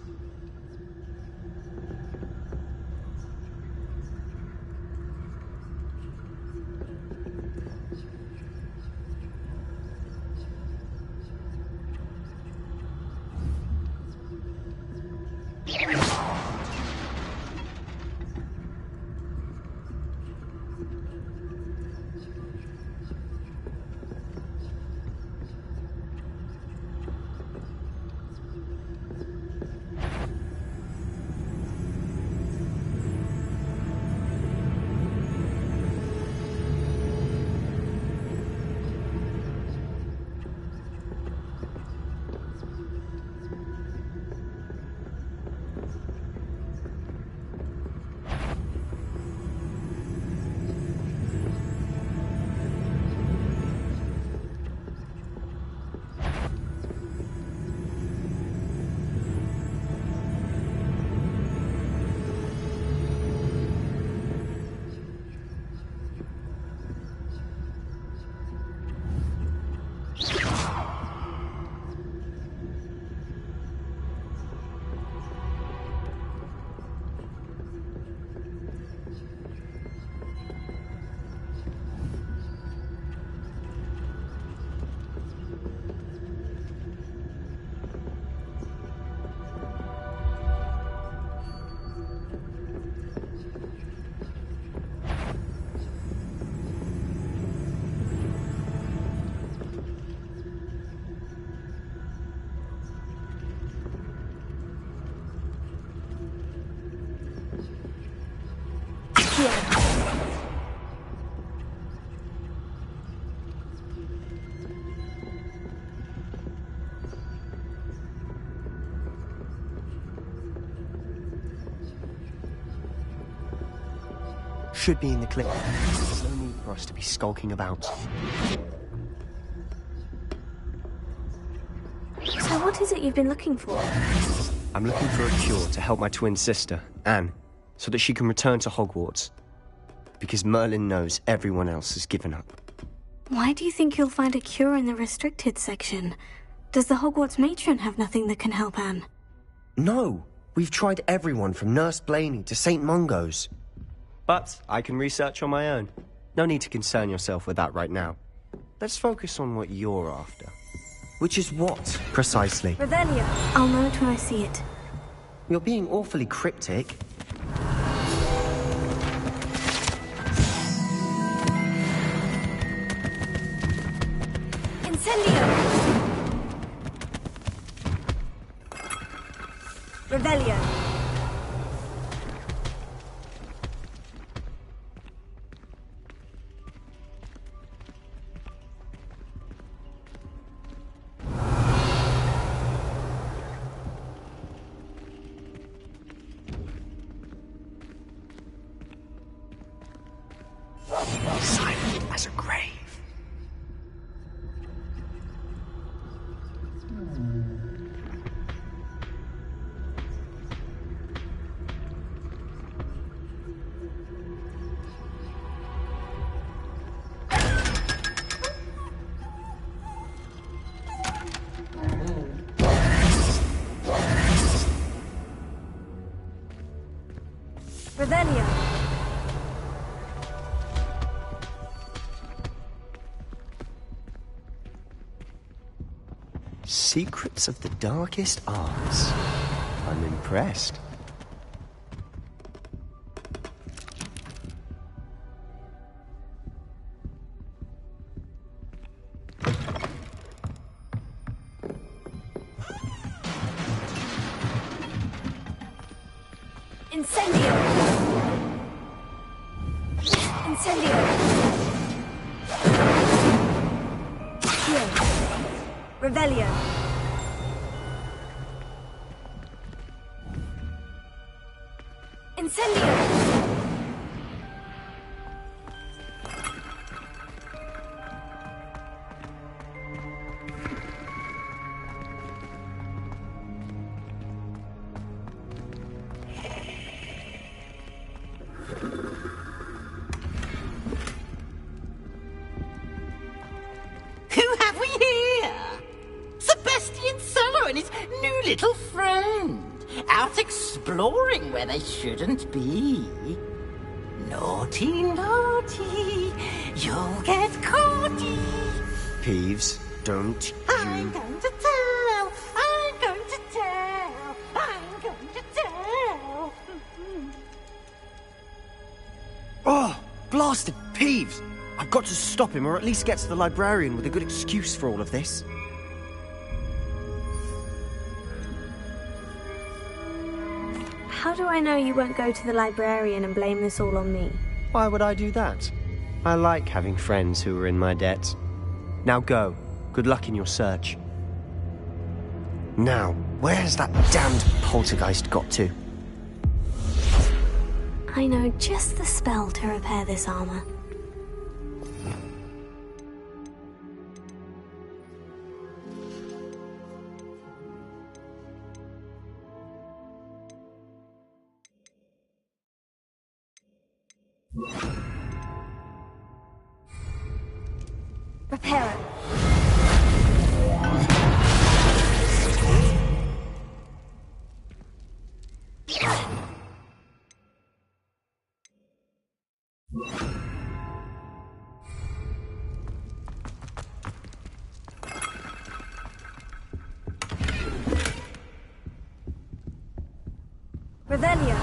Should be in the clip. There's no need for us to be skulking about. So what is it you've been looking for? I'm looking for a cure to help my twin sister, Anne, so that she can return to Hogwarts. Because Merlin knows everyone else has given up. Why do you think you'll find a cure in the restricted section? Does the Hogwarts matron have nothing that can help Anne? No! We've tried everyone from Nurse Blaney to St. Mungo's. But I can research on my own. No need to concern yourself with that right now. Let's focus on what you're after. Which is what, precisely? Revelio. I'll know it when I see it. You're being awfully cryptic. Incendio. Revelio. Silent as a grave. Revelio. Secrets of the darkest arts. I'm impressed. Incendio. Incendio. Here. Revelio. Incendio. Who have we here? Sebastian Sallow and his new little friend. Out exploring where they shouldn't be. Naughty, naughty, you'll get caughty. Peeves, don't I'm going to tell, I'm going to tell, I'm going to tell. Oh, blasted Peeves! I've got to stop him, or at least get to the librarian with a good excuse for all of this. How do I know you won't go to the librarian and blame this all on me? Why would I do that? I like having friends who are in my debt. Now go. Good luck in your search. Now, where's that damned poltergeist got to? I know just the spell to repair this armor. Repair it. Revelio.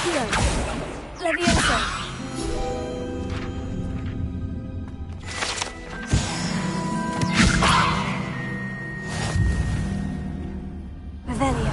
Accio. Leviosa. Revelio.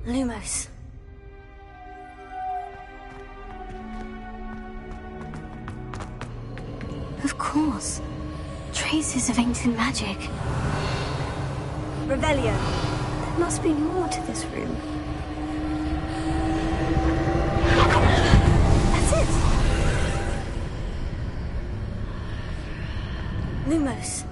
Lumos. Of course. Traces of ancient magic. Revelio. There must be more to this room. That's it! Lumos.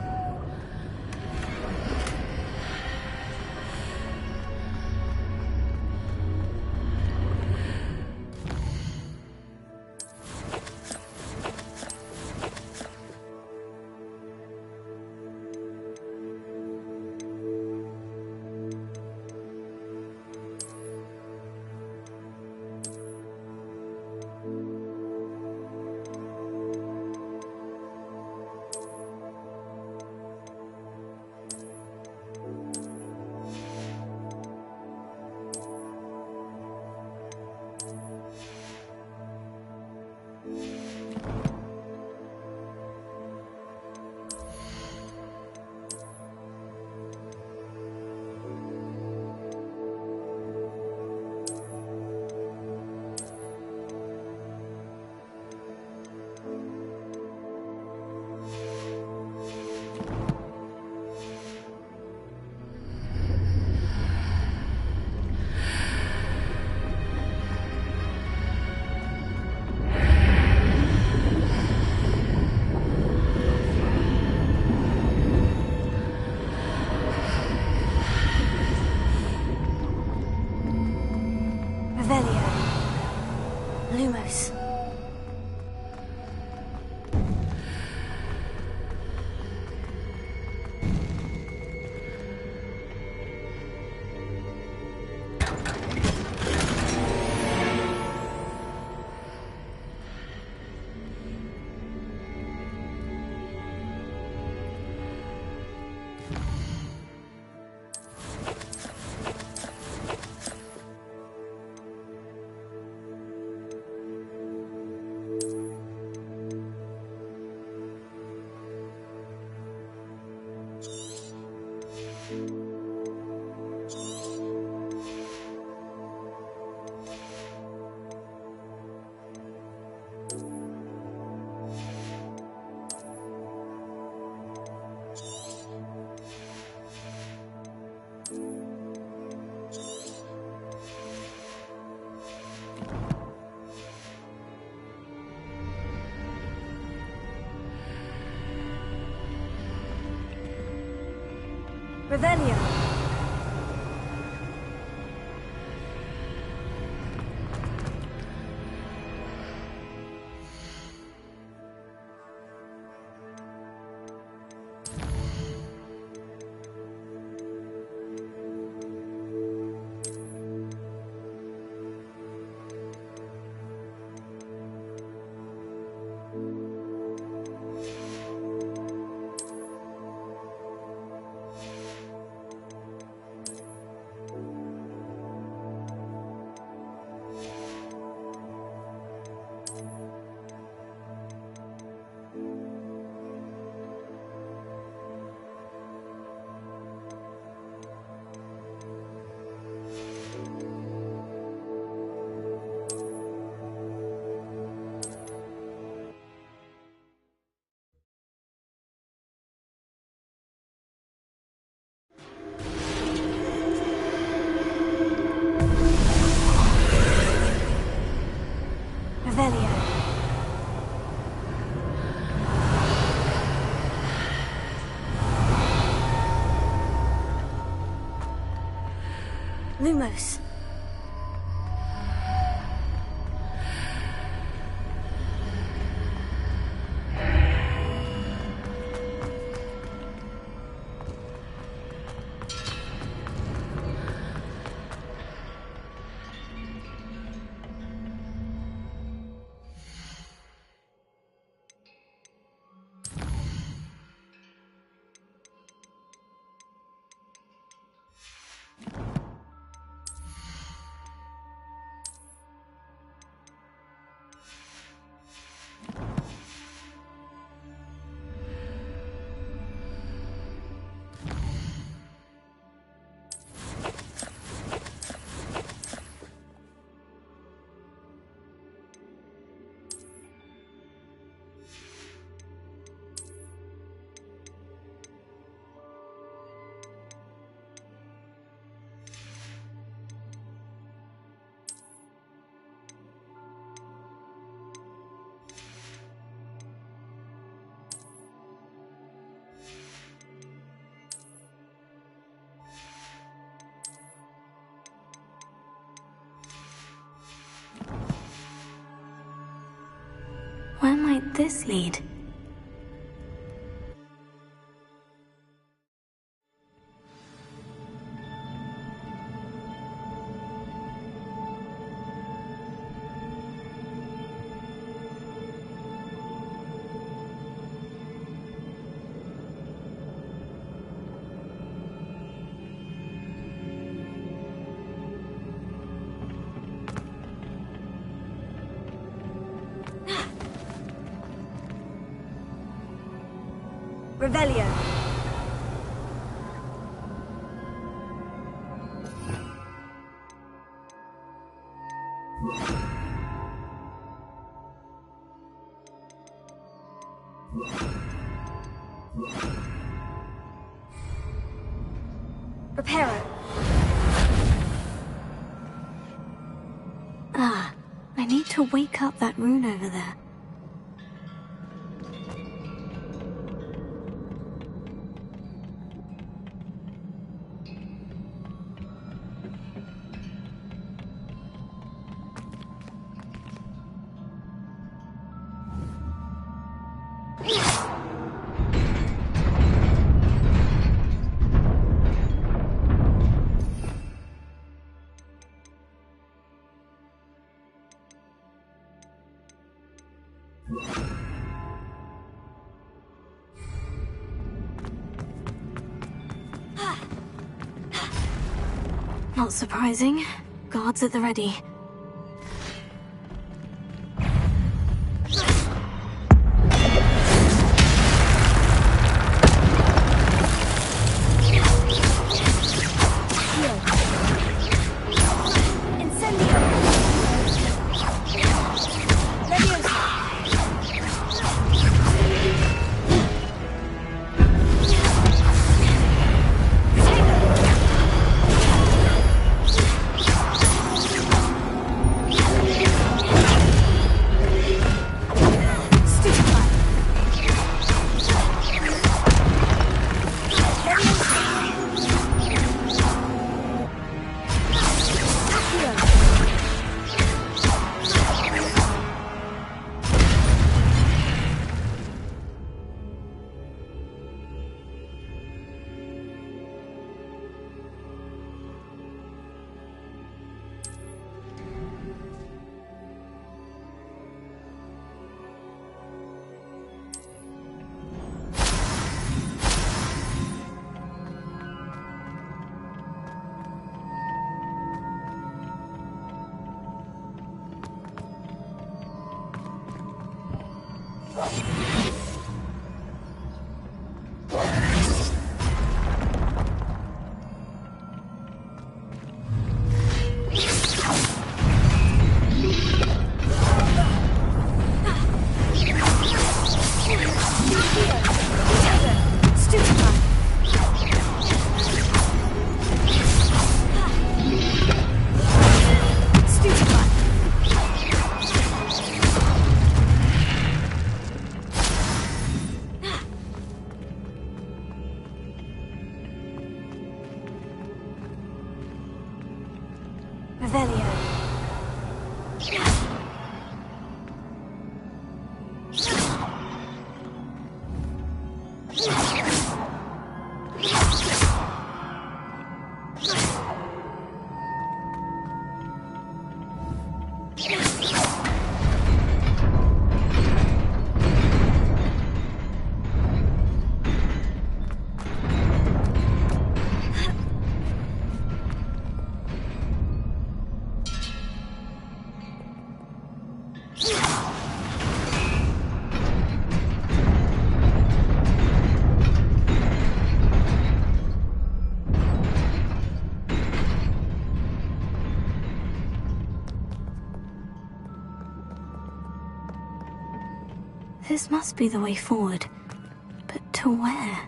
Revelio. Lumos. Revelio. Lumos. Where might this lead? Revelio. Reparo. Ah, I need to wake up that rune over there. Not surprising. Guards at the ready. Revelio. This must be the way forward. But to where?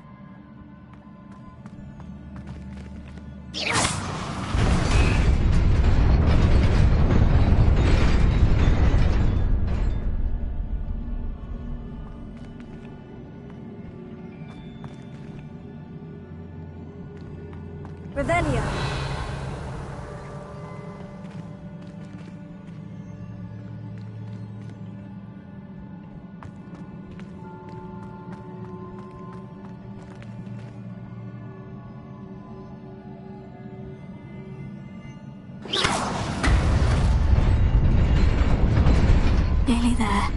Revelio. Nearly there.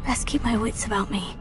Best keep my wits about me.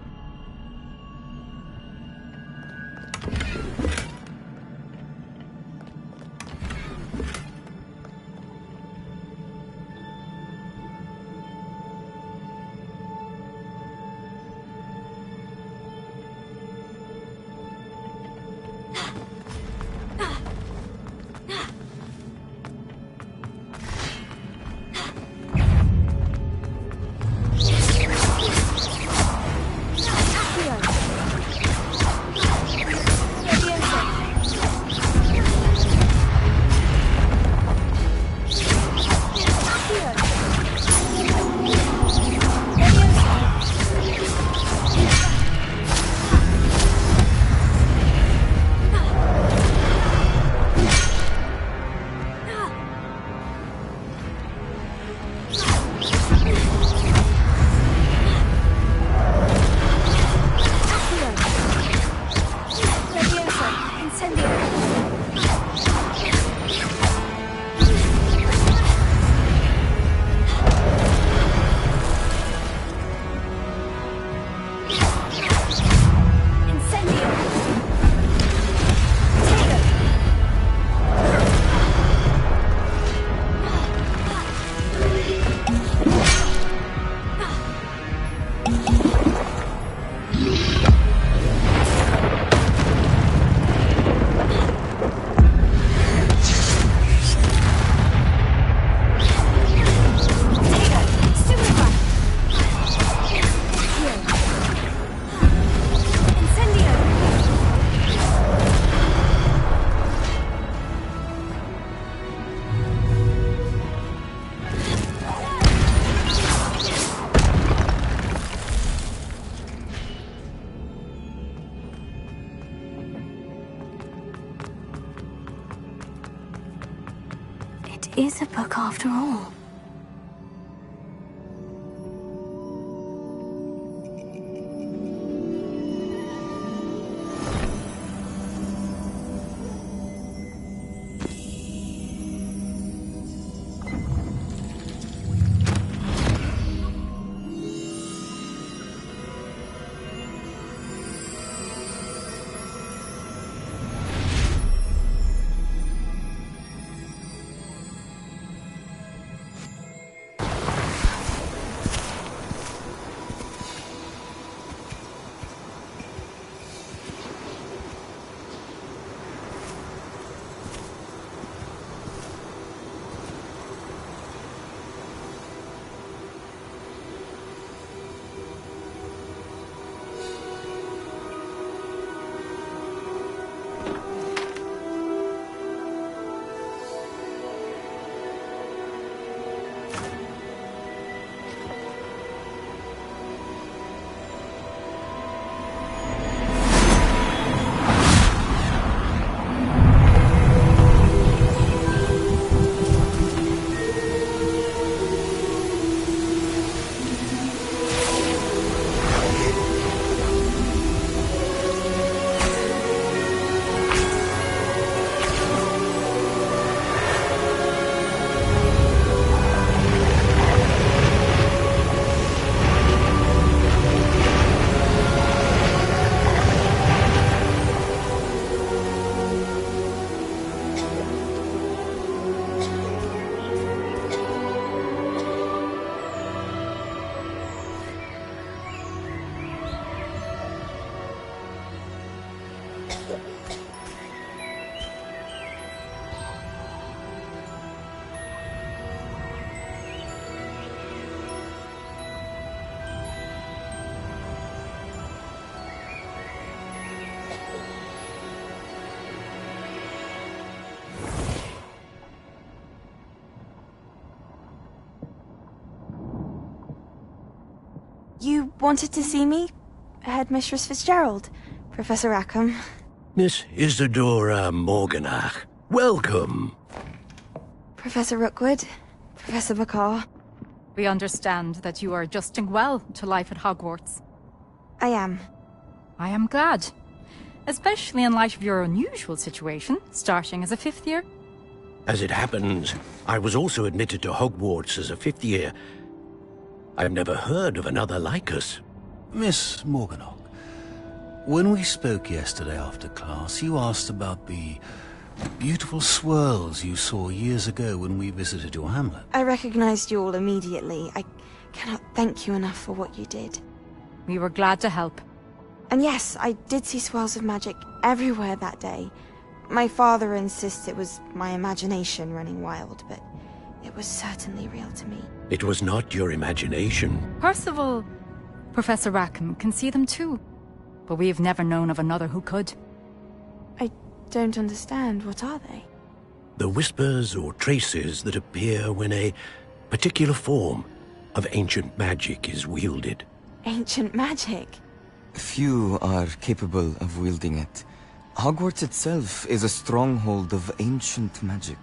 It is a book after all. You wanted to see me? Headmistress Fitzgerald, Professor Rackham. Miss Isadora Morganach, welcome. Professor Rookwood, Professor Bakar. We understand that you are adjusting well to life at Hogwarts. I am. I am glad. Especially in light of your unusual situation, starting as a 5th year. As it happens, I was also admitted to Hogwarts as a 5th year. I've never heard of another like us. Miss Morganach, when we spoke yesterday after class, you asked about the beautiful swirls you saw years ago when we visited your hamlet. I recognized you all immediately. I cannot thank you enough for what you did. We were glad to help. And yes, I did see swirls of magic everywhere that day. My father insists it was my imagination running wild, but it was certainly real to me. It was not your imagination. Percival, Professor Rackham can see them too. But we have never known of another who could. I don't understand. What are they? The whispers or traces that appear when a particular form of ancient magic is wielded. Ancient magic? Few are capable of wielding it. Hogwarts itself is a stronghold of ancient magic.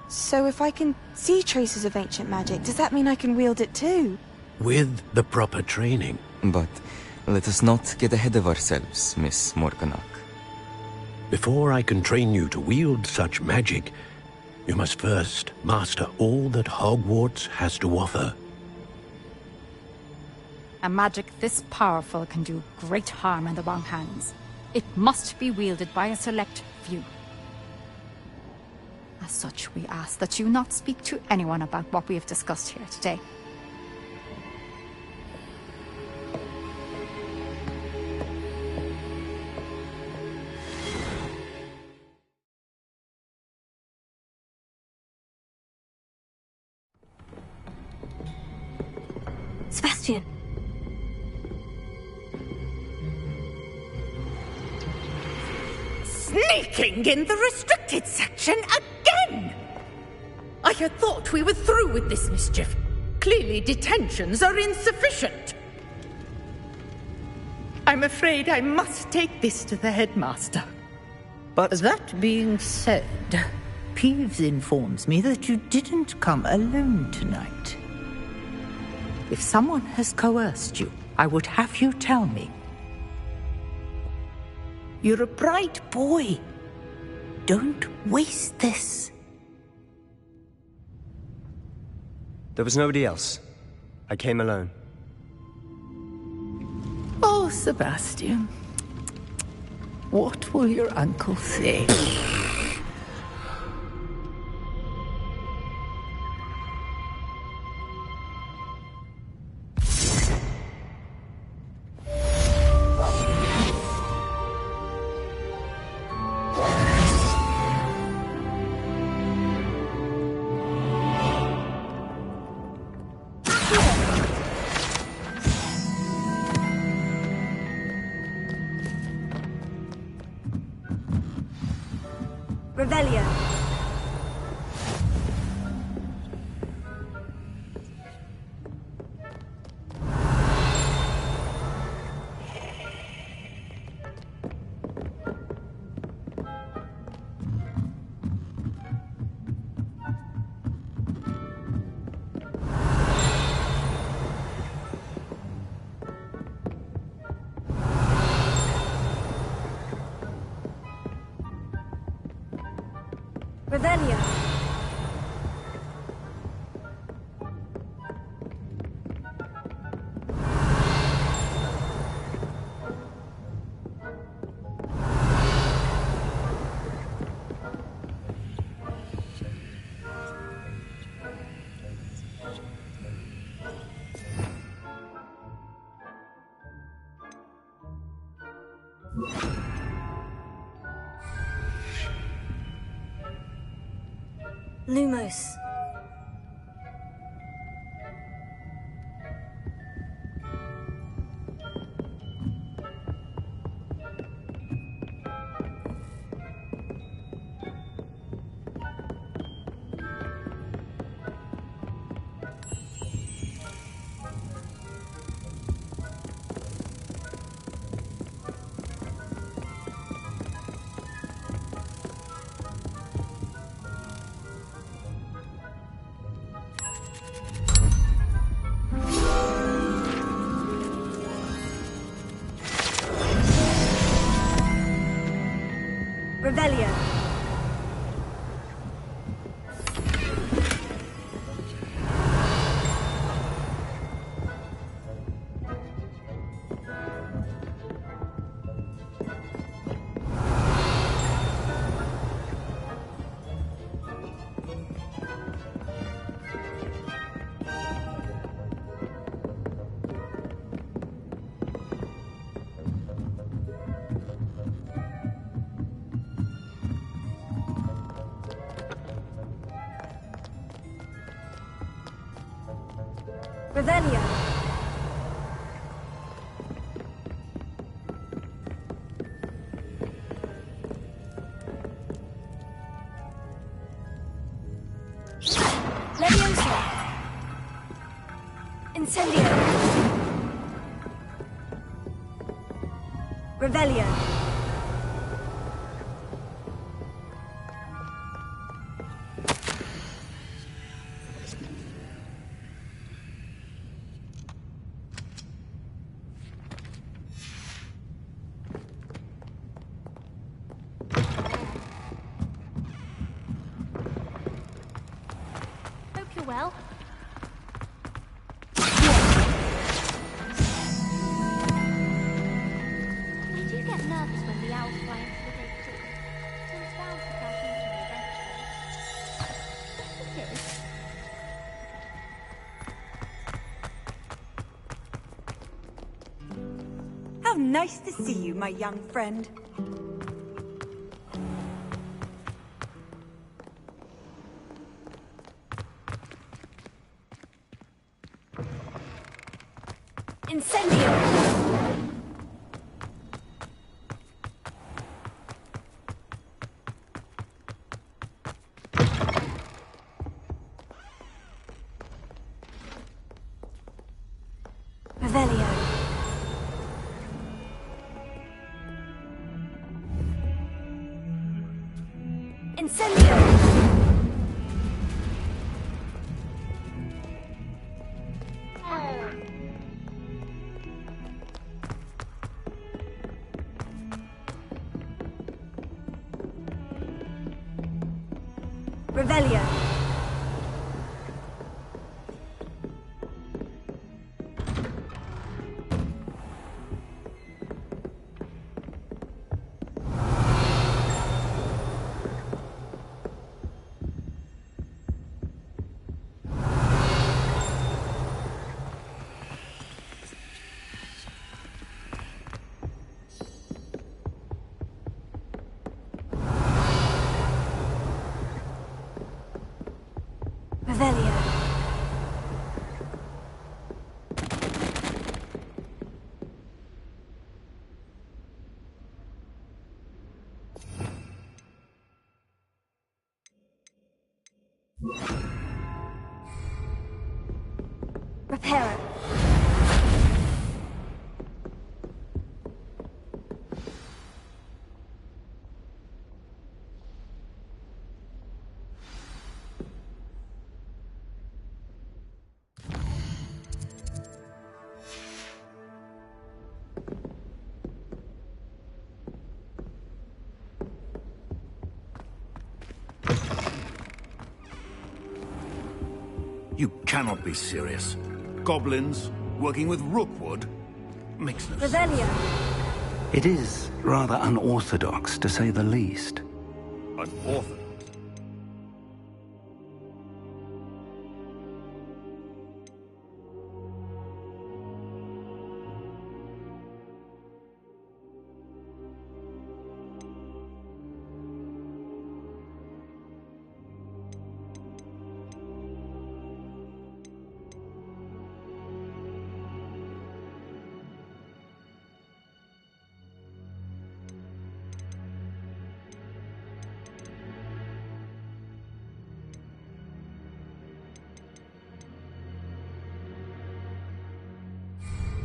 So if I can see traces of ancient magic, does that mean I can wield it too? With the proper training. But let us not get ahead of ourselves, Miss Morganach. Before I can train you to wield such magic, you must first master all that Hogwarts has to offer. A magic this powerful can do great harm in the wrong hands. It must be wielded by a select few. As such, we ask that you not speak to anyone about what we have discussed here today. Sebastian! Sneaking in the restricted section again! I had thought we were through with this mischief. Clearly detentions are insufficient. I'm afraid I must take this to the headmaster. But that being said, Peeves informs me that you didn't come alone tonight. If someone has coerced you, I would have you tell me. You're a bright boy. Don't waste this. There was nobody else. I came alone. Oh, Sebastian. What will your uncle say? Revelio. Revelio. Lumos. Revelio. Leviosa. Incendio. Revelio. Hope you're well. I do get nervous when the owls fly into the gate too. Seems bound to crash into me eventually. Yes, it is. How nice to see you, my young friend. Incendio. Revelio. Incendio. Revelio. Revelio. Reparo. You cannot be serious. Goblins working with Rookwood makes no sense. Revelio. It is rather unorthodox, to say the least. Unorthodox?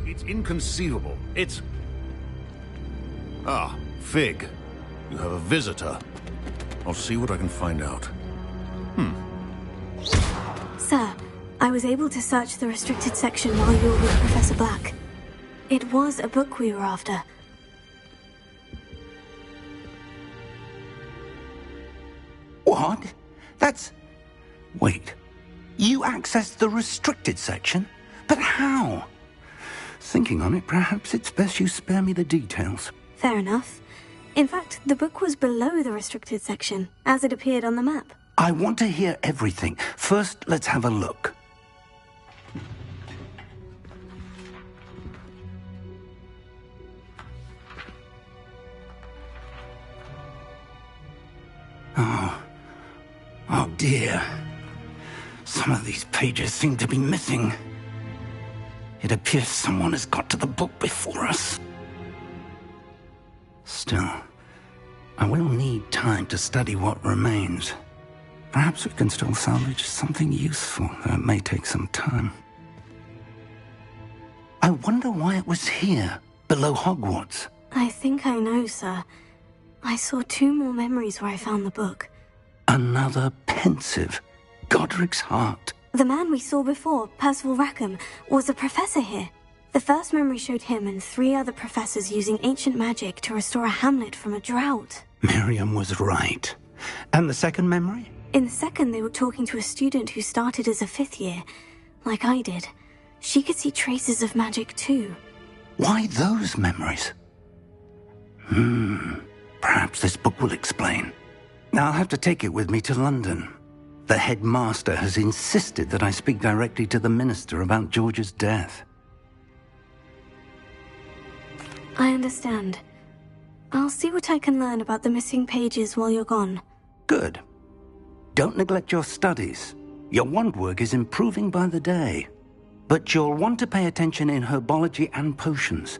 It's inconceivable. It's... Ah, Fig. You have a visitor. I'll see what I can find out. Sir, I was able to search the restricted section while you were with Professor Black. It was a book we were after. What? That's... Wait. You accessed the restricted section? But how? Thinking on it, perhaps it's best you spare me the details. Fair enough. In fact, the book was below the restricted section, as it appeared on the map. I want to hear everything. First, let's have a look. Oh dear. Some of these pages seem to be missing. It appears someone has got to the book before us. Still, I will need time to study what remains. Perhaps we can still salvage something useful, though it may take some time. I wonder why it was here, below Hogwarts. I think I know, sir. I saw 2 more memories where I found the book. Another pensive. Godric's heart. The man we saw before, Percival Rackham, was a professor here. The first memory showed him and 3 other professors using ancient magic to restore a hamlet from a drought. Miriam was right. And the second memory? In the second, they were talking to a student who started as a 5th year, like I did. She could see traces of magic too. Why those memories? Perhaps this book will explain. I'll have to take it with me to London. The headmaster has insisted that I speak directly to the minister about George's death. I understand. I'll see what I can learn about the missing pages while you're gone. Good. Don't neglect your studies. Your wand work is improving by the day. But you'll want to pay attention in herbology and potions.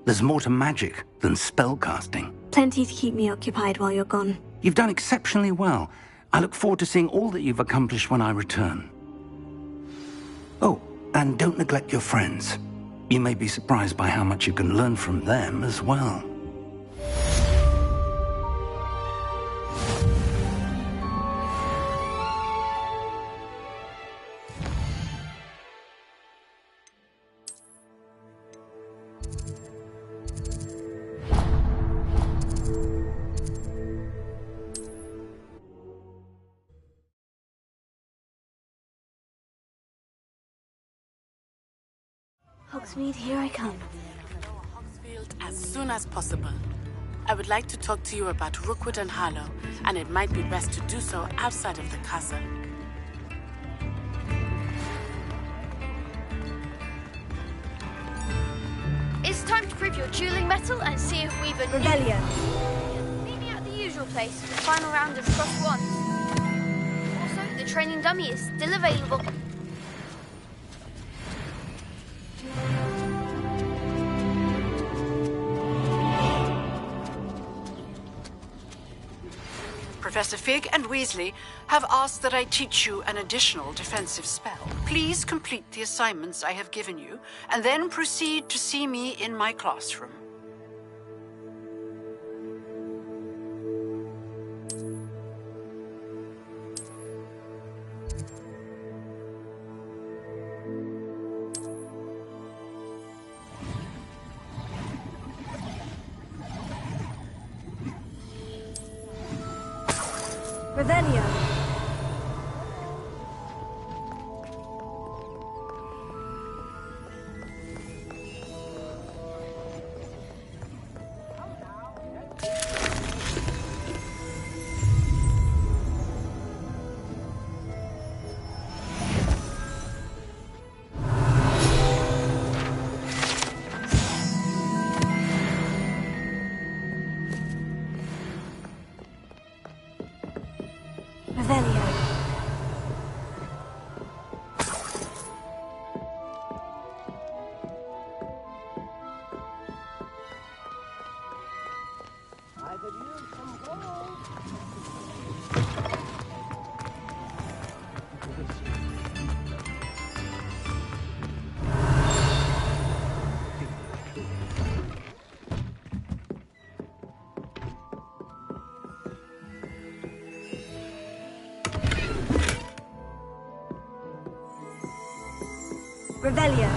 There's more to magic than spellcasting. Plenty to keep me occupied while you're gone. You've done exceptionally well. I look forward to seeing all that you've accomplished when I return. Oh, and don't neglect your friends. You may be surprised by how much you can learn from them as well. Hogsmeade, here I come. Hogsfield as soon as possible. I would like to talk to you about Rookwood and Harlow, and it might be best to do so outside of the castle. It's time to prove your dueling mettle and see if we've a Revelio. Meet me at the usual place for the final round of Cross Wands. Also, the training dummy is still available. Professor Fig and Weasley have asked that I teach you an additional defensive spell. Please complete the assignments I have given you, and then proceed to see me in my classroom. Revelio. Revelio.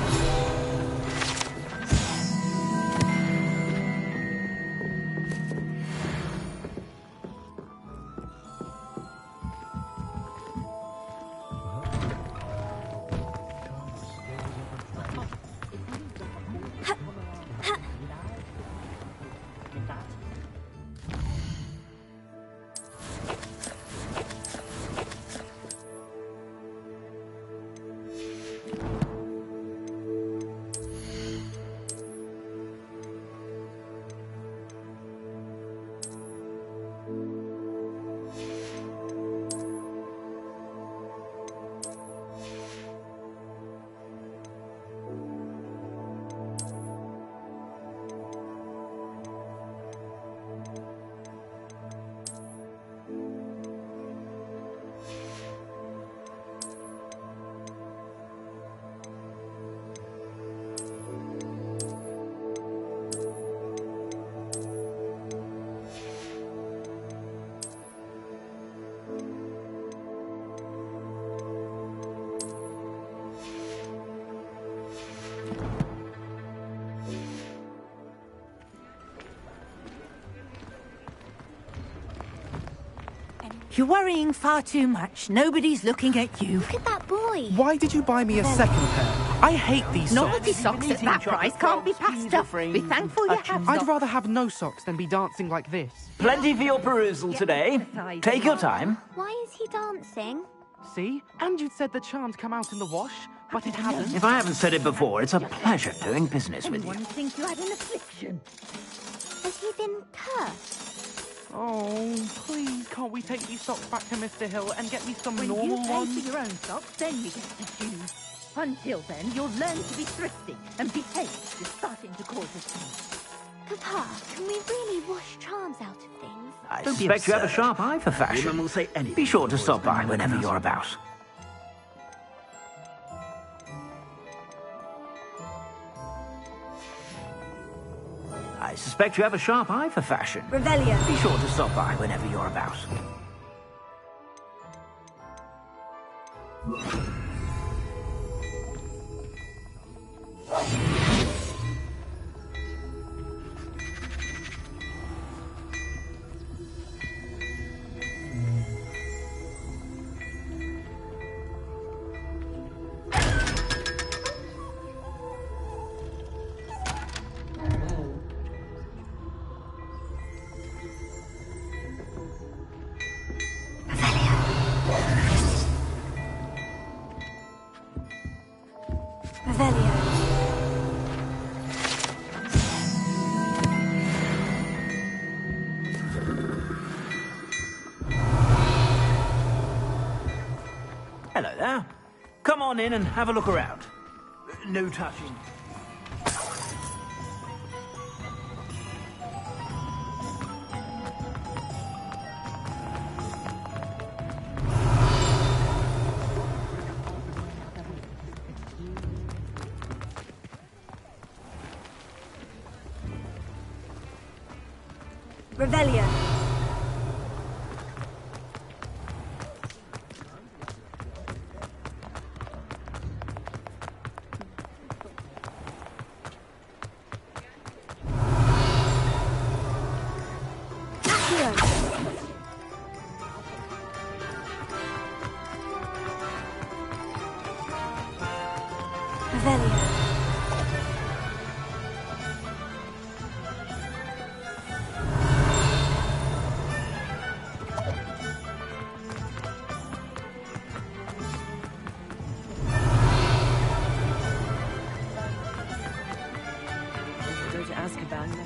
You're worrying far too much. Nobody's looking at you. Look at that boy. Why did you buy me a second pair? I hate these socks. Novelty socks at that price can't be passed up. Be thankful you have I'd socks. rather have no socks than be dancing like this. Plenty for your perusal today. Take your time. Why is he dancing? See? And you'd said the charms come out in the wash, but it hasn't. If I haven't said it before, it's a pleasure doing business with you. Anyone think you had an affliction? Has he been cursed? Oh, please, can't we take these socks back to Mr. Hill and get me some When normal you pay ones? for your own socks, then you get to choose. Until then, you'll learn to be thrifty and behave. You're starting to cause a scene. Papa, can we really wash charms out of things? I suspect you have a sharp eye for fashion. Will say anything. Be sure to stop by whenever you're about. I suspect you have a sharp eye for fashion. Revelio. Be sure to stop by whenever you're about. Revelio. Hello there. Come on in and have a look around. No touching. Revelio. Revelio. Go to Azkaban now.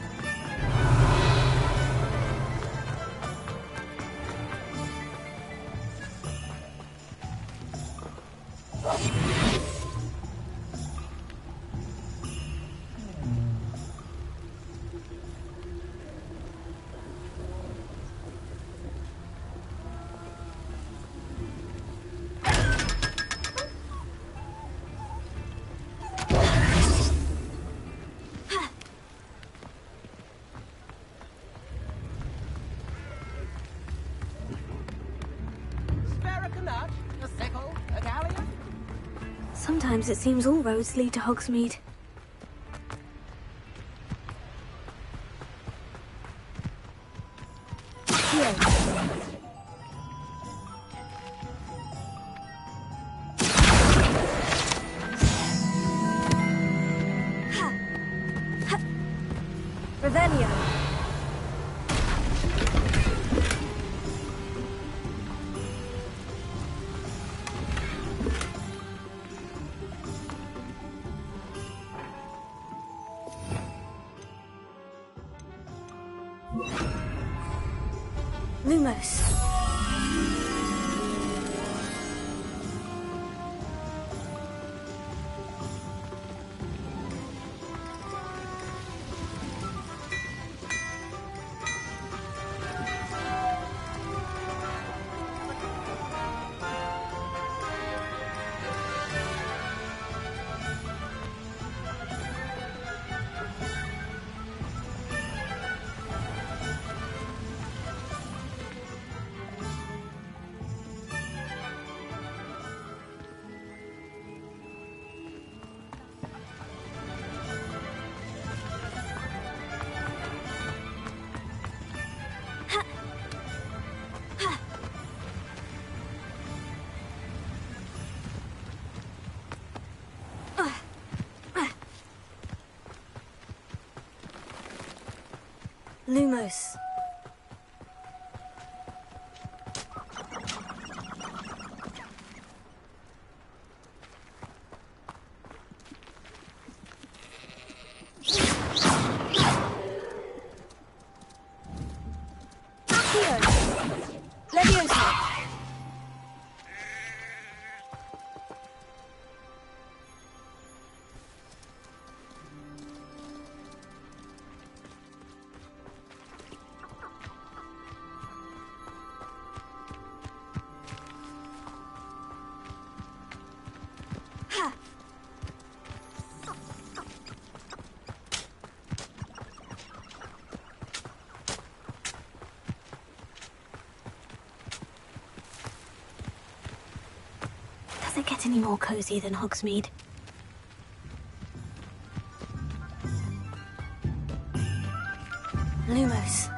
Sometimes it seems all roads lead to Hogsmeade. Revelio. Lumos. Lumos. Does it get any more cozy than Hogsmeade? Lumos.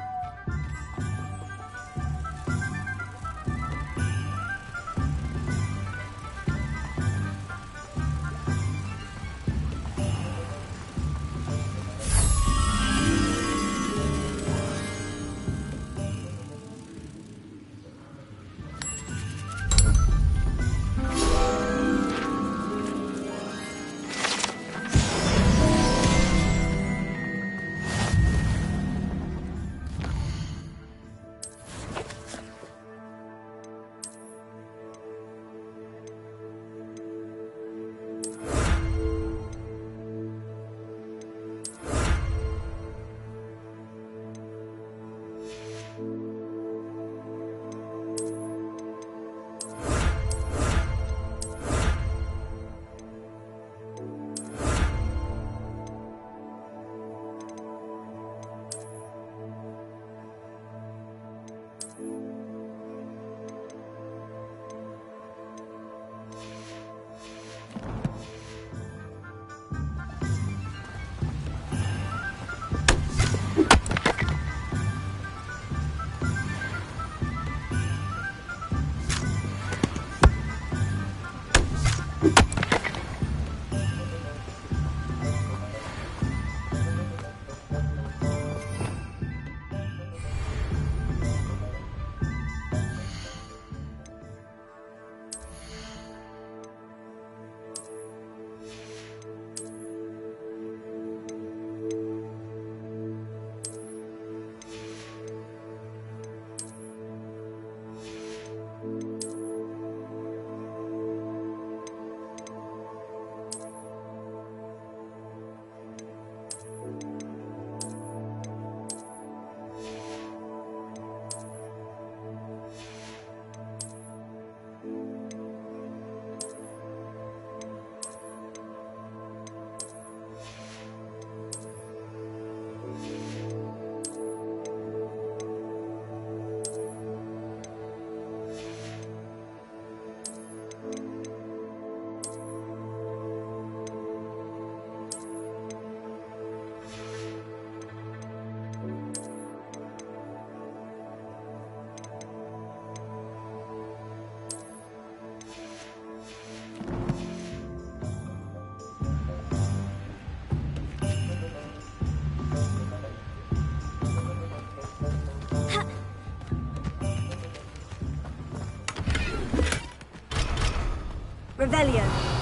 Revelio.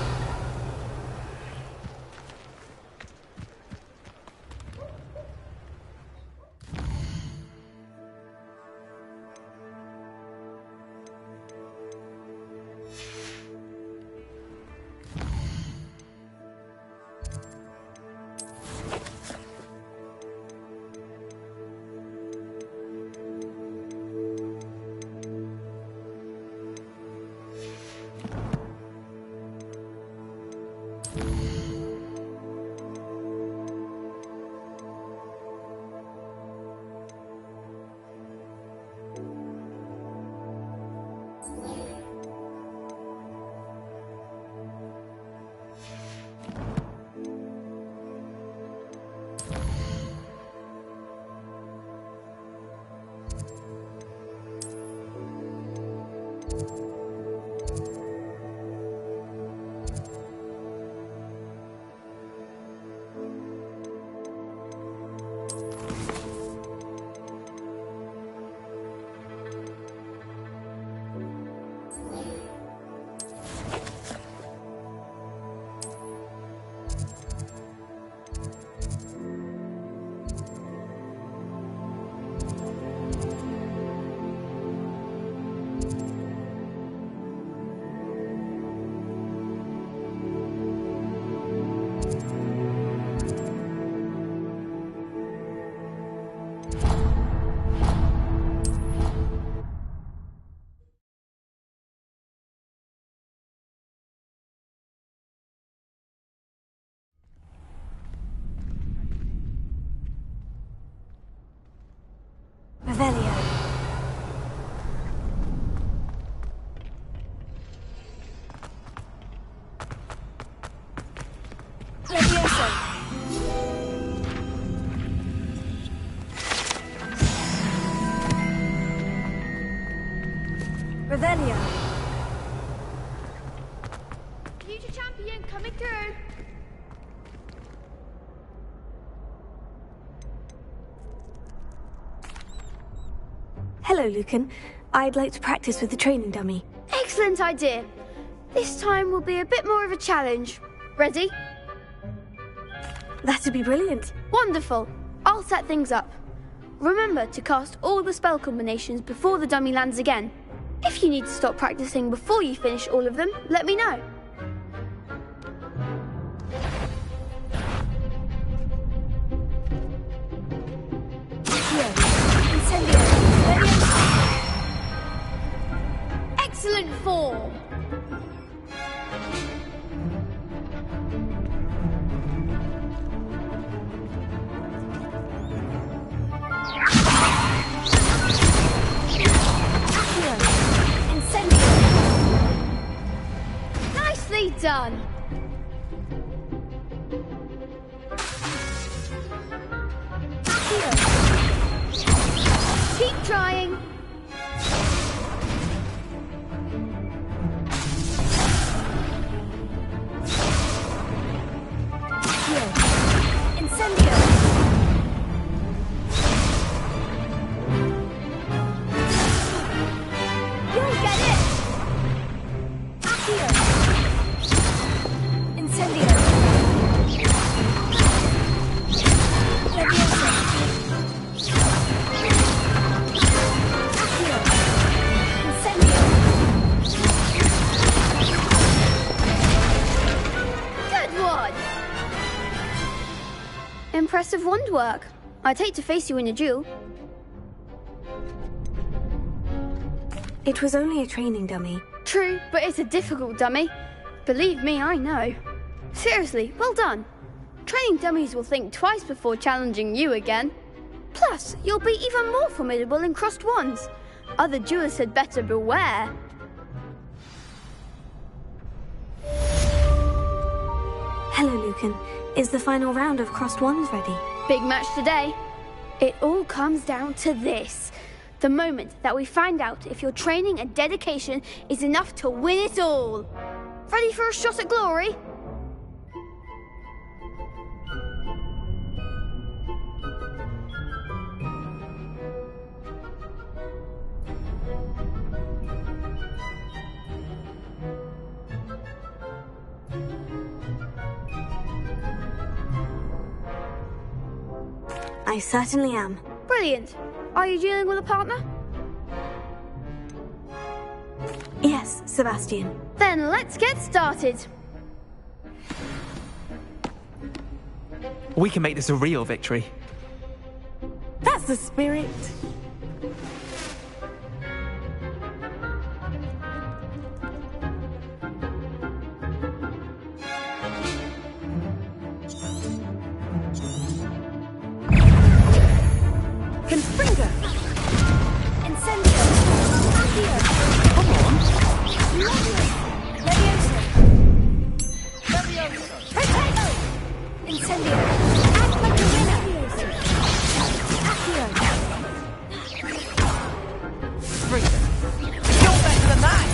Levioso! Revelio! Future champion coming through! Hello, Lucan. I'd like to practice with the training dummy. Excellent idea. This time will be a bit more of a challenge. Ready? That'd be brilliant. Wonderful. I'll set things up. Remember to cast all the spell combinations before the dummy lands again. If you need to stop practicing before you finish all of them, let me know. Excellent form! Nicely done! Keep trying! Incendio! You'll get it! Accio! Incendio! Levioso! Accio! Incendio! Good one! Impressive wand work. I'd hate to face you in a duel. It was only a training dummy. True, but it's a difficult dummy. Believe me, I know. Seriously, well done. Training dummies will think twice before challenging you again. Plus, you'll be even more formidable in crossed wands. Other duelists had better beware. Hello, Lucan. Is the final round of crossed wands ready? Big match today. It all comes down to this. The moment that we find out if your training and dedication is enough to win it all. Ready for a shot at glory? I certainly am. Brilliant. Are you dealing with a partner? Yes, Sebastian. Then let's get started. We can make this a real victory. That's the spirit. Confringo! Incendio! Accio! Come on! Levioso! Levioso! Potato! Incendio! Act like a winner! Accio! Freedom. You're better than that!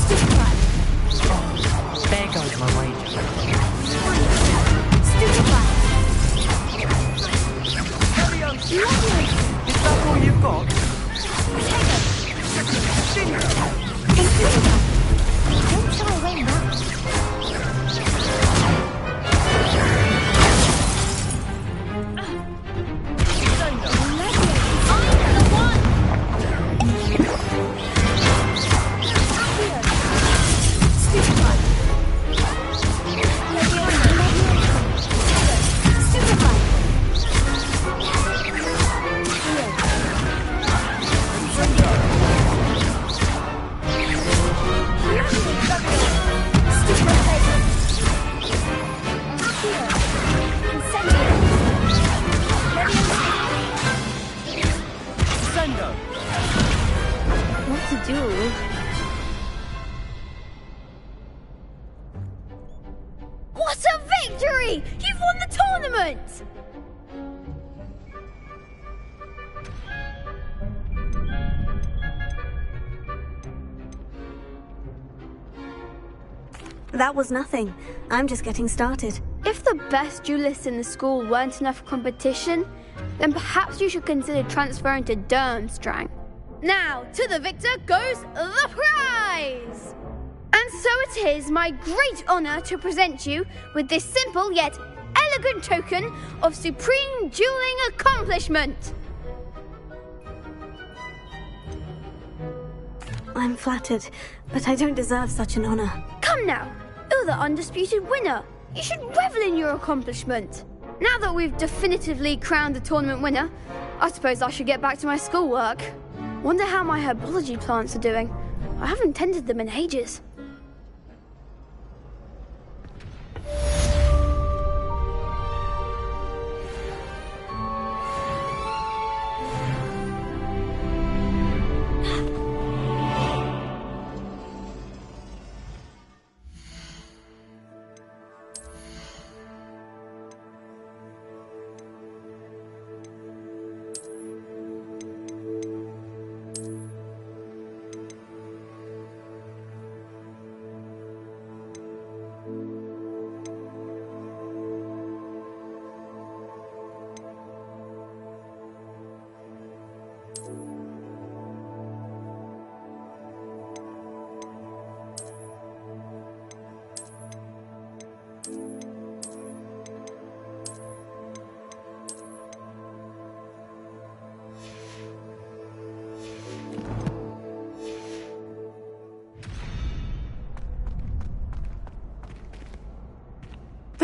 Stick plan! notes. That was nothing. I'm just getting started. If the best duelists in the school weren't enough competition, then perhaps you should consider transferring to Durmstrang. Now, to the victor goes the prize! And so it is my great honor to present you with this simple yet elegant token of supreme dueling accomplishment. I'm flattered, but I don't deserve such an honor. Come now, you're the undisputed winner. You should revel in your accomplishment. Now that we've definitively crowned the tournament winner, I suppose I should get back to my schoolwork. Wonder how my herbology plants are doing. I haven't tended them in ages.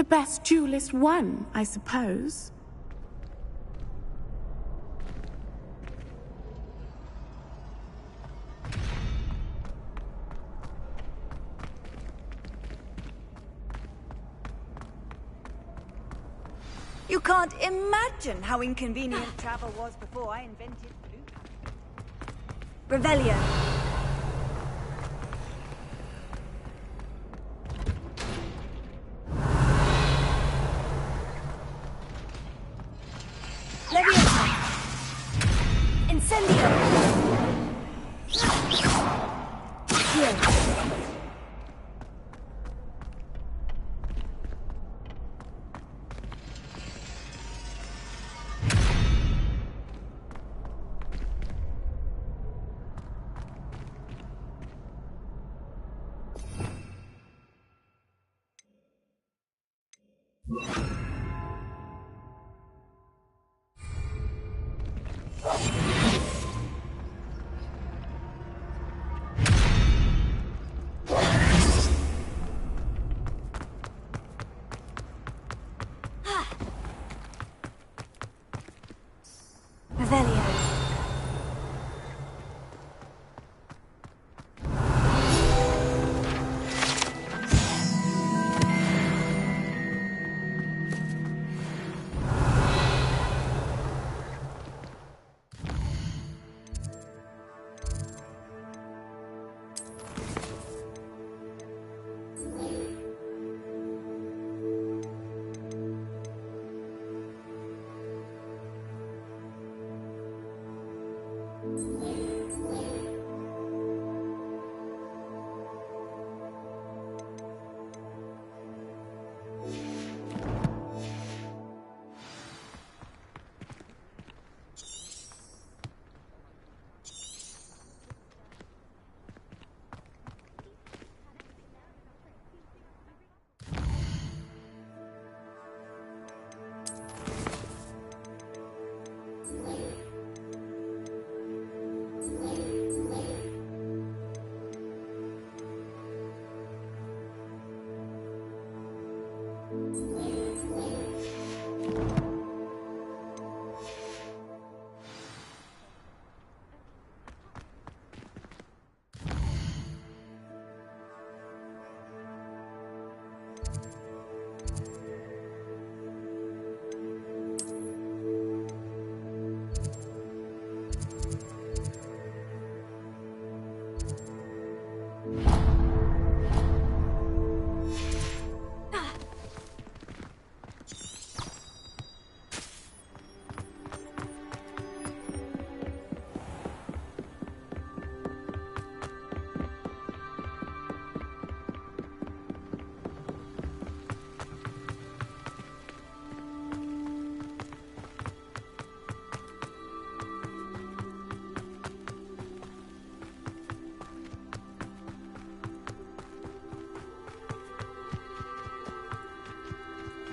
The best duelist won, I suppose. You can't imagine how inconvenient travel was before I invented blue. Revelio.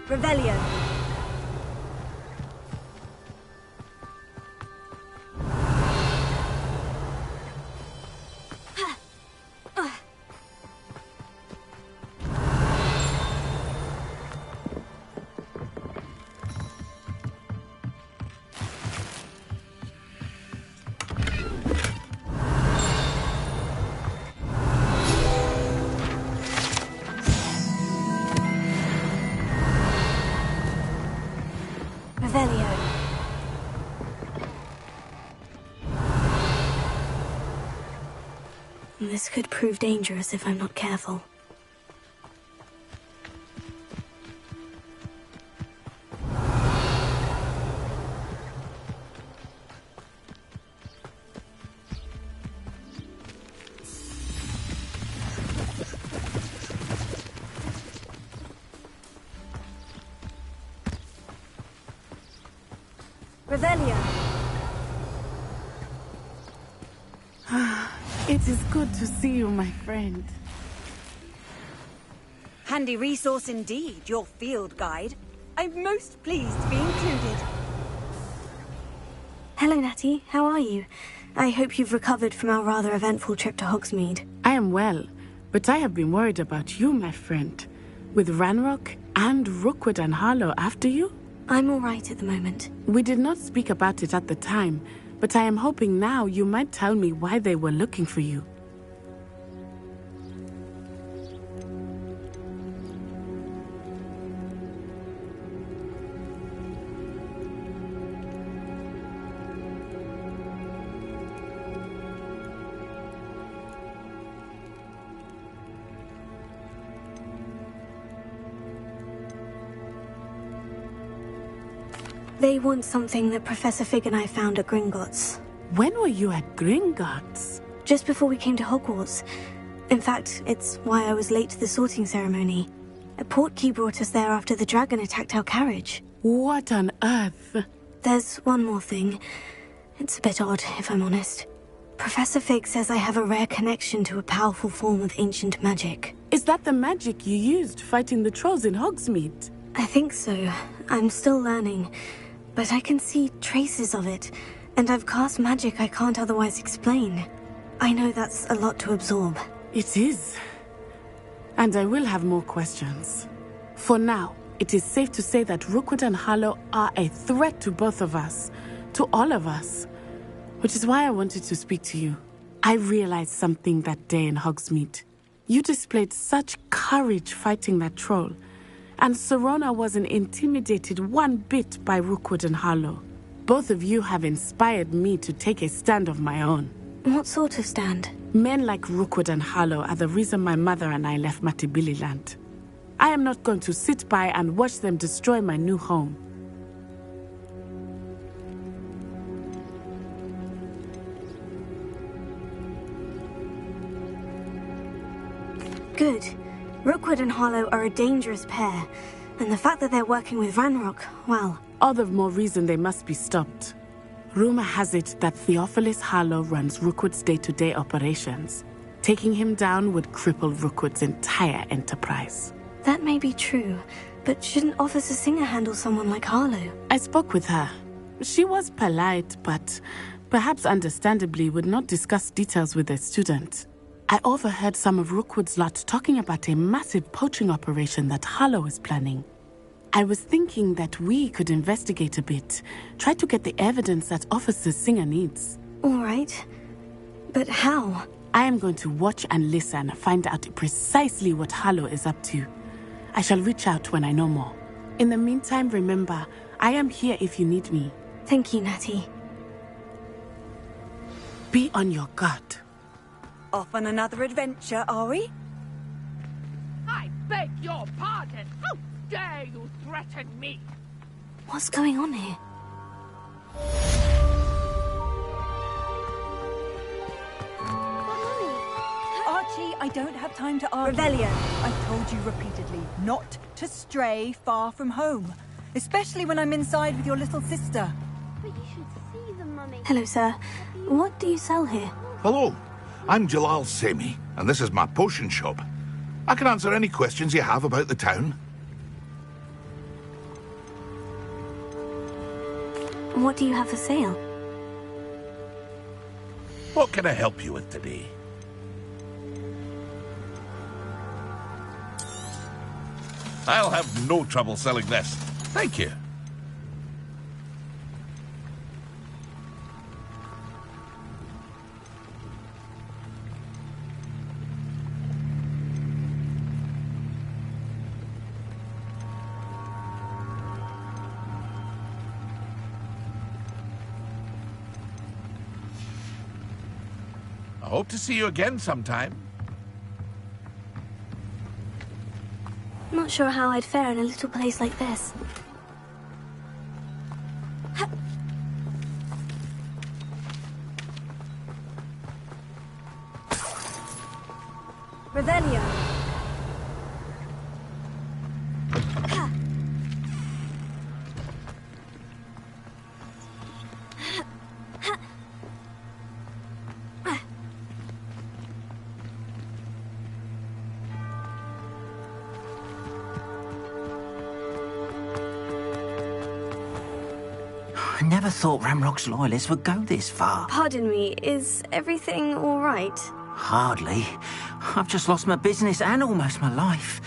Revelio. Revelio. This could prove dangerous if I'm not careful. Revelio. It is good to see you, my friend. Handy resource indeed, your field guide. I'm most pleased to be included. Hello, Natty. How are you? I hope you've recovered from our rather eventful trip to Hogsmeade. I am well, but I have been worried about you, my friend. With Ranrock and Rookwood and Harlow after you? I'm all right at the moment. We did not speak about it at the time, but I am hoping now you might tell me why they were looking for you. They want something that Professor Fig and I found at Gringotts. When were you at Gringotts? Just before we came to Hogwarts. In fact, it's why I was late to the sorting ceremony. A portkey brought us there after the dragon attacked our carriage. What on earth? There's one more thing. It's a bit odd, if I'm honest. Professor Fig says I have a rare connection to a powerful form of ancient magic. Is that the magic you used fighting the trolls in Hogsmeade? I think so. I'm still learning. But I can see traces of it, and I've cast magic I can't otherwise explain. I know that's a lot to absorb. It is. And I will have more questions. For now, it is safe to say that Rookwood and Harlow are a threat to both of us, to all of us. Which is why I wanted to speak to you. I realized something that day in Hogsmeade. You displayed such courage fighting that troll. And Sirona wasn't intimidated one bit by Rookwood and Harlow. Both of you have inspired me to take a stand of my own. What sort of stand? Men like Rookwood and Harlow are the reason my mother and I left Matabeleland. I am not going to sit by and watch them destroy my new home. Good. Rookwood and Harlow are a dangerous pair, and the fact that they're working with Ranrock, well... All the more reason they must be stopped. Rumor has it that Theophilus Harlow runs Rookwood's day-to-day operations. Taking him down would cripple Rookwood's entire enterprise. That may be true, but shouldn't Officer Singer handle someone like Harlow? I spoke with her. She was polite, but perhaps understandably would not discuss details with a student. I overheard some of Rookwood's lot talking about a massive poaching operation that Harlow is planning. I was thinking that we could investigate a bit, try to get the evidence that Officer Singer needs. All right. But how? I am going to watch and listen, find out precisely what Harlow is up to. I shall reach out when I know more. In the meantime, remember, I am here if you need me. Thank you, Natty. Be on your guard. Off on another adventure, are we? I beg your pardon. How dare you threaten me? What's going on here? Archie, I don't have time to argue. Revelio. I've told you repeatedly not to stray far from home. Especially when I'm inside with your little sister. But you should see them, Mummy. Hello, sir. What do you sell here? Hello. I'm Jalal Semi, and this is my potion shop. I can answer any questions you have about the town. What do you have for sale? What can I help you with today? I'll have no trouble selling this. Thank you. I hope to see you again sometime. Not sure how I'd fare in a little place like this. Revelio. I never thought Ranrock's loyalists would go this far. Pardon me, is everything all right? Hardly. I've just lost my business and almost my life.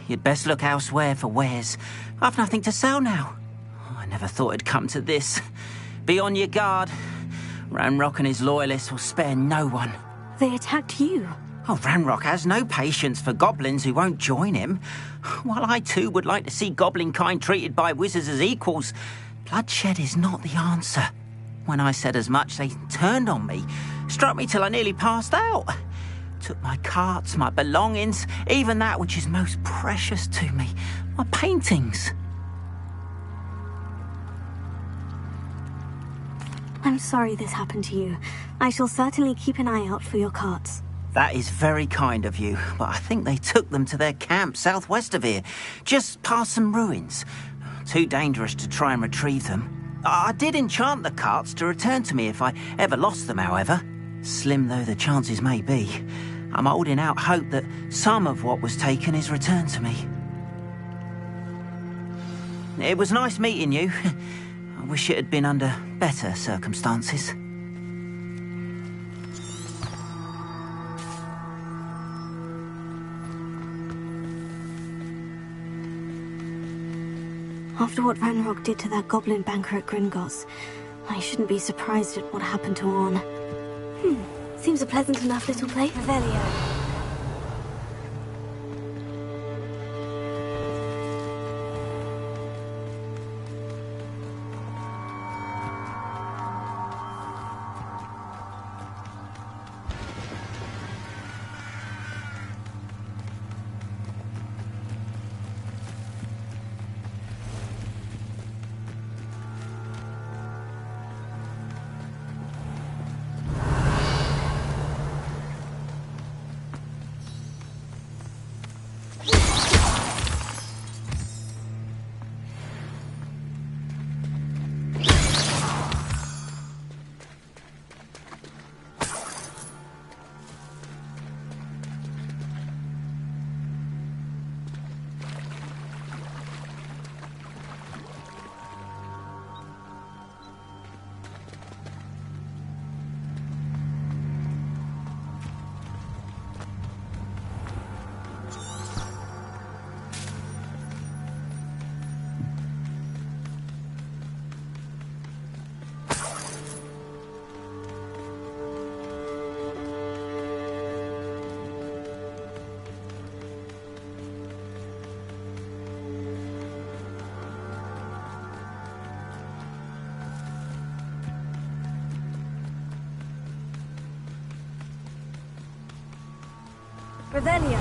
You'd best look elsewhere for wares. I've nothing to sell now. I never thought it'd come to this. Be on your guard. Ranrock and his loyalists will spare no one. They attacked you. Oh, Ranrock has no patience for goblins who won't join him. While I too would like to see goblin kind treated by wizards as equals, bloodshed is not the answer. When I said as much, they turned on me, struck me till I nearly passed out. Took my carts, my belongings, even that which is most precious to me, my paintings. I'm sorry this happened to you. I shall certainly keep an eye out for your carts. That is very kind of you, but I think they took them to their camp southwest of here, just past some ruins. Too dangerous to try and retrieve them. I did enchant the carts to return to me if I ever lost them, however. Slim though the chances may be, I'm holding out hope that some of what was taken is returned to me. It was nice meeting you. I wish it had been under better circumstances. After what Ranrock did to that goblin banker at Gringotts, I shouldn't be surprised at what happened to Orn. Seems a pleasant enough little place. Revelio. Revelio.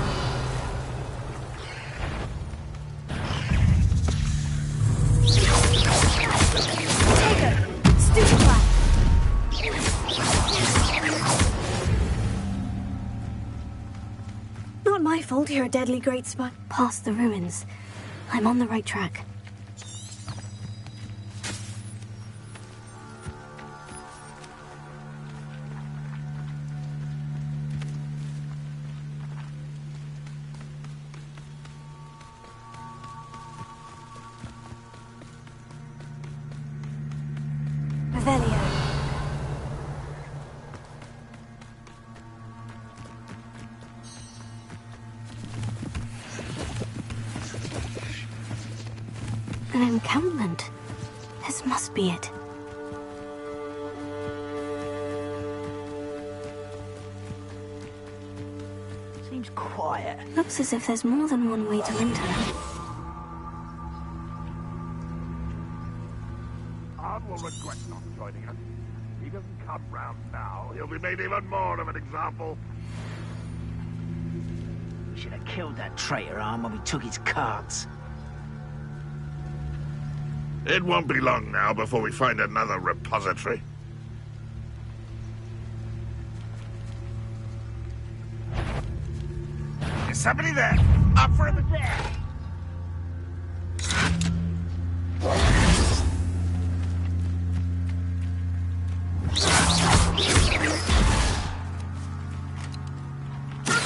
Not my fault you're a deadly great spot. Past the ruins. I'm on the right track. Revelio. An encampment. This must be it. Seems quiet. Looks as if there's more than one way to enter. Ard will regret not joining us. If he doesn't come round now, he'll be made even more of an example. We should have killed that traitor Arm when we took his carts. It won't be long now before we find another repository. Is somebody there? Up for the there!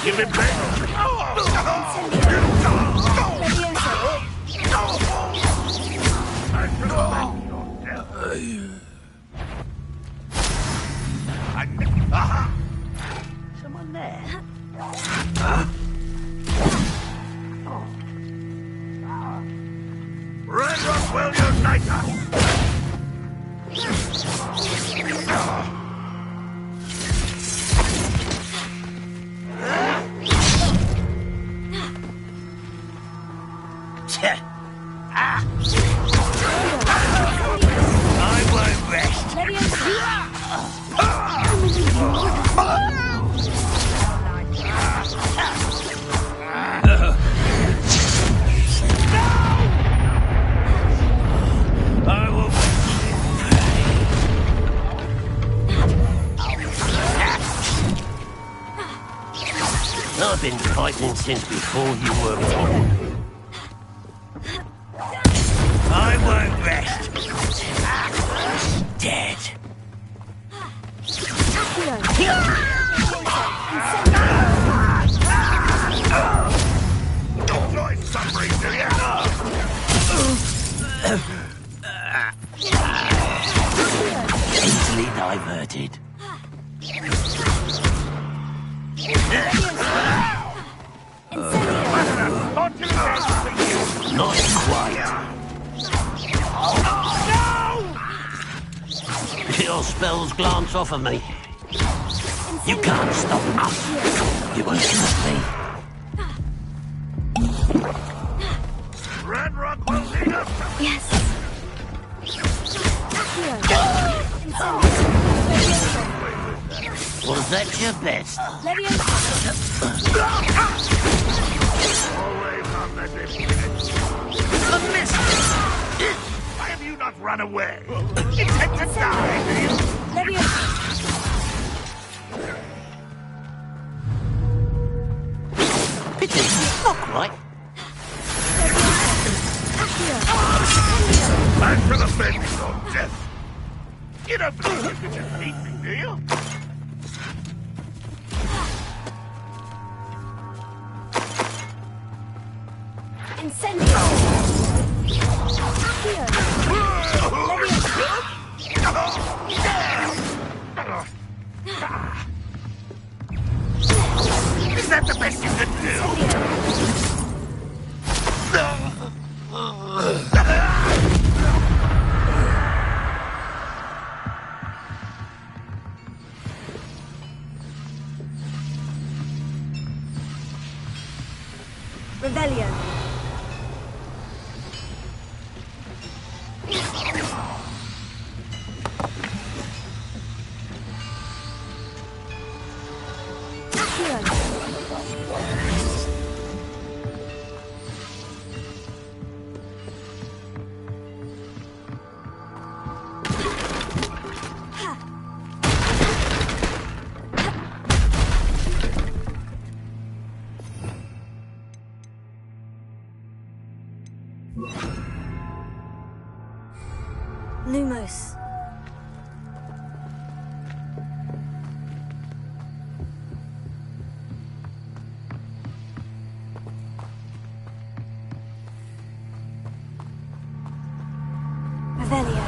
Give him Someone there? Red Rockwell Uniter! I won't rest. I will. I've been fighting since before you were born. I won't rest. Dead. Enjoy suffering, do you? Easily diverted. Not quite. Your spells glance off of me. You can't stop us. You won't stop me. Red Rock will lead us. Yes. Was that your best? Always on the defense. The mistress! Why have you not run away? Intend to die, do you? Pity, not quite. Back to the bed before death. You don't believe you could just eat me, do you? Is that the best you can do? Revelio. Lumos. Revelio.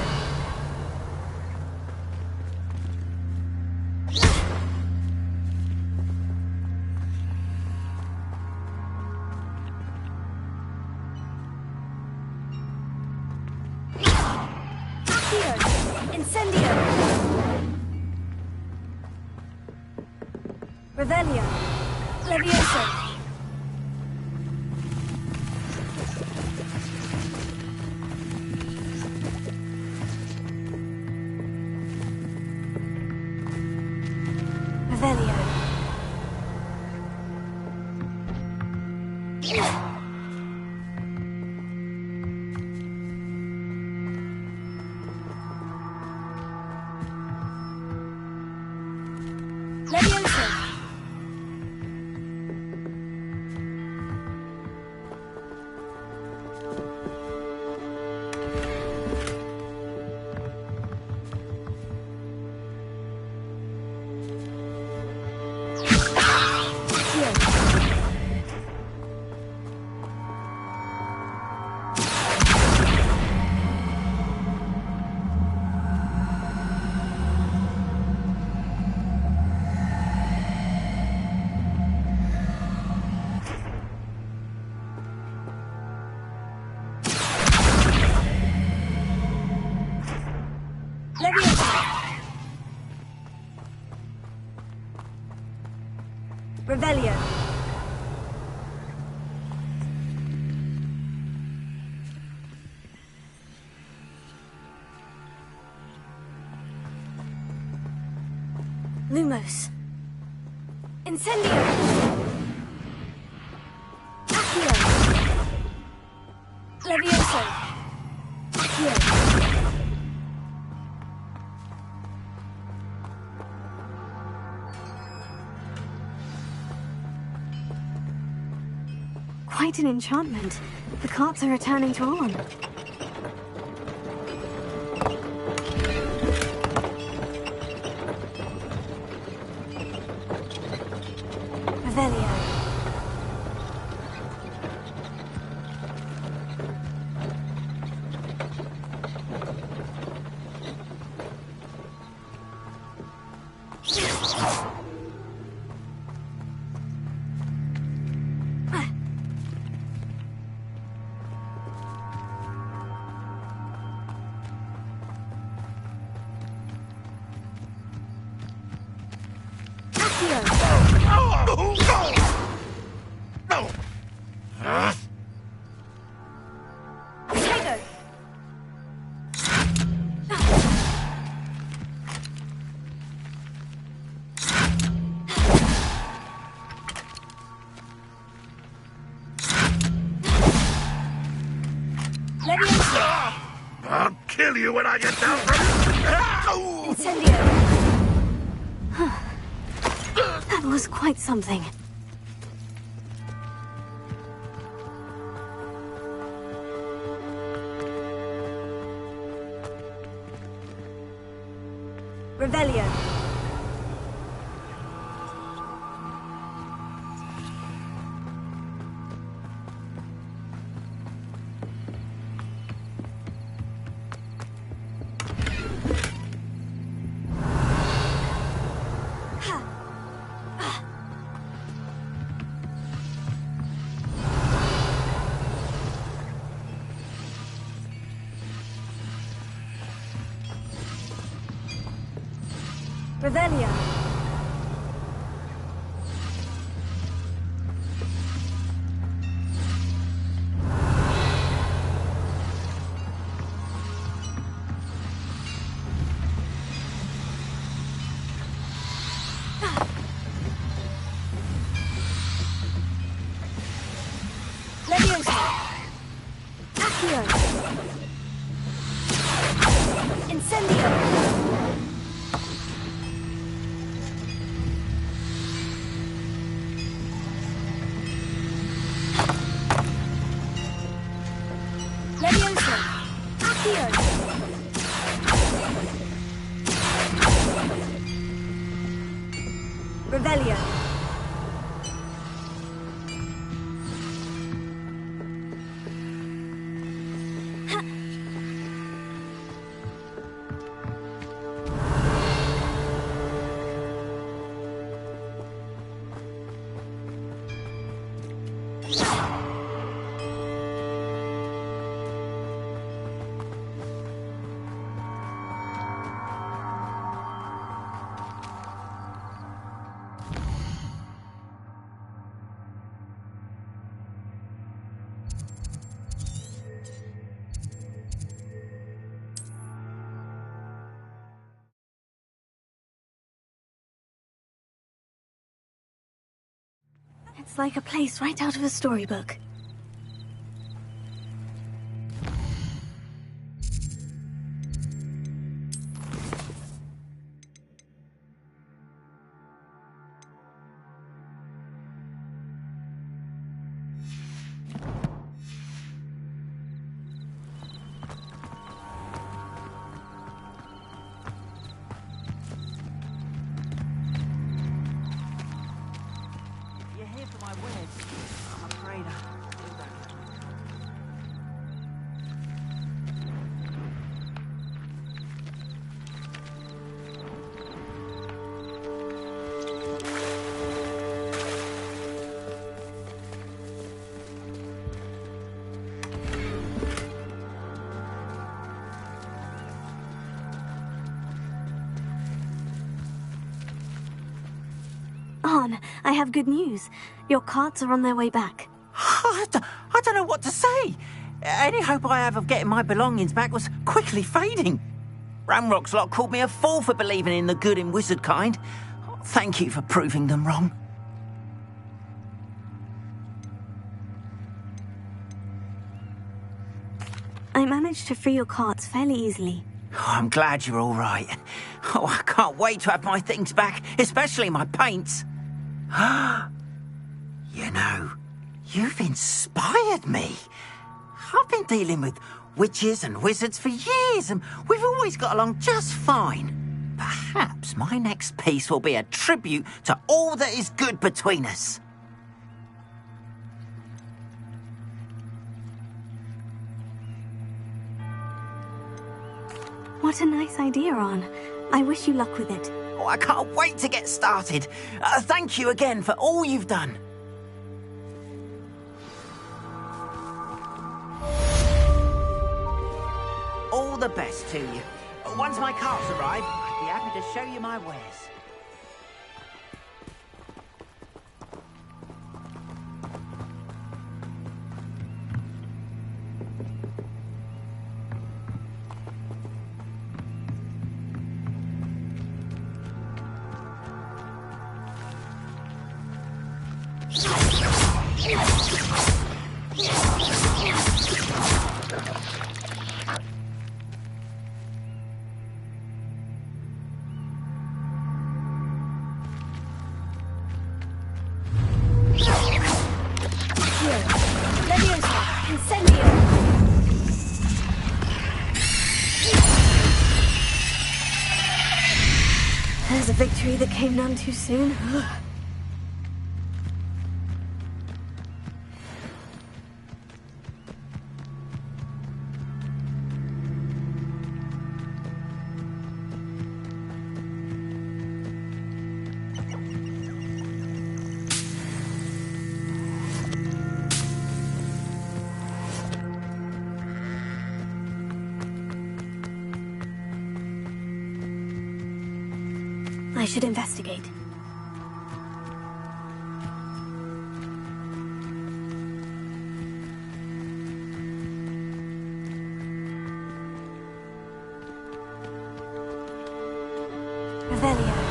Incendio! Revelio! Levioso! Revelio! Revelio. Lumos. Incendio. Accio. Levioso. Accio. Quite an enchantment. The carts are returning to Arn. Revelio. I'll kill you when I get down from... Incendio. That was quite something. Revelio. Revelio. Levioso. Accio. Incendio. Revelio. Looks like a place right out of a storybook. Arn, I have good news. Your carts are on their way back. I don't know what to say. Any hope I have of getting my belongings back was quickly fading. Ramrock's lot called me a fool for believing in the good in wizard kind. Thank you for proving them wrong. I managed to free your carts fairly easily. Oh, I'm glad you're all right. Oh, I can't wait to have my things back, especially my paints. You know, you've inspired me. I've been dealing with witches and wizards for years, and we've always got along just fine. Perhaps my next piece will be a tribute to all that is good between us. What a nice idea, Arn. I wish you luck with it. Oh, I can't wait to get started. Thank you again for all you've done. All the best to you. Once my carts arrive, I'd be happy to show you my wares. There's a victory that came none too soon. I should investigate. Revelio.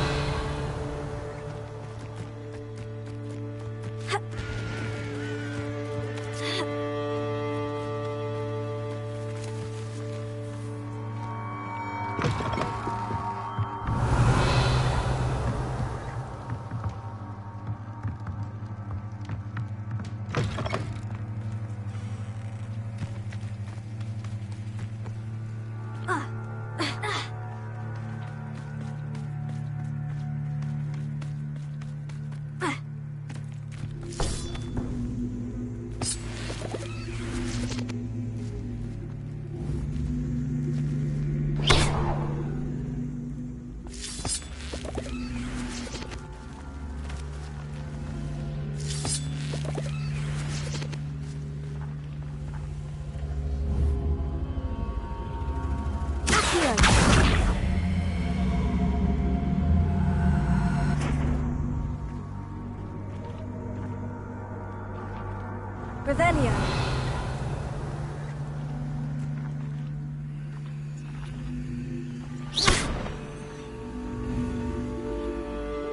Revelio.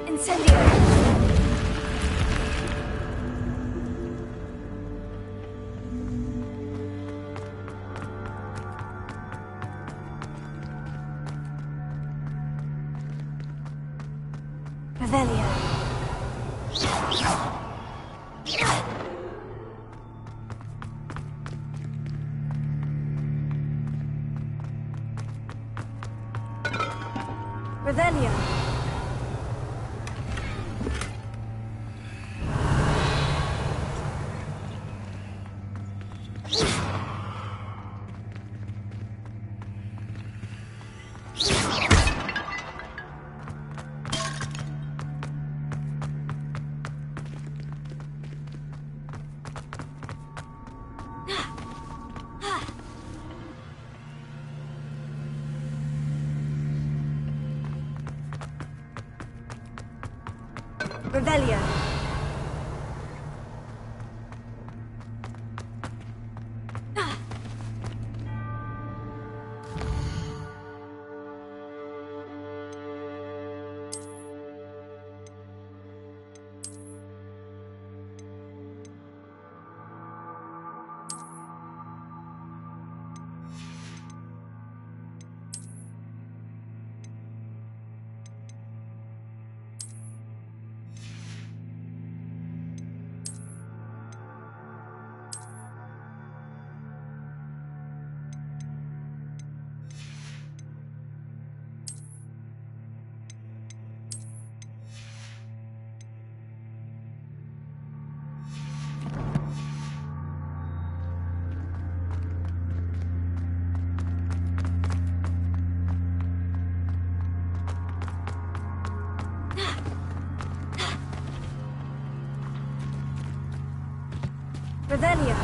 Incendio. Revelio. Revelio. Revelio. Revelio.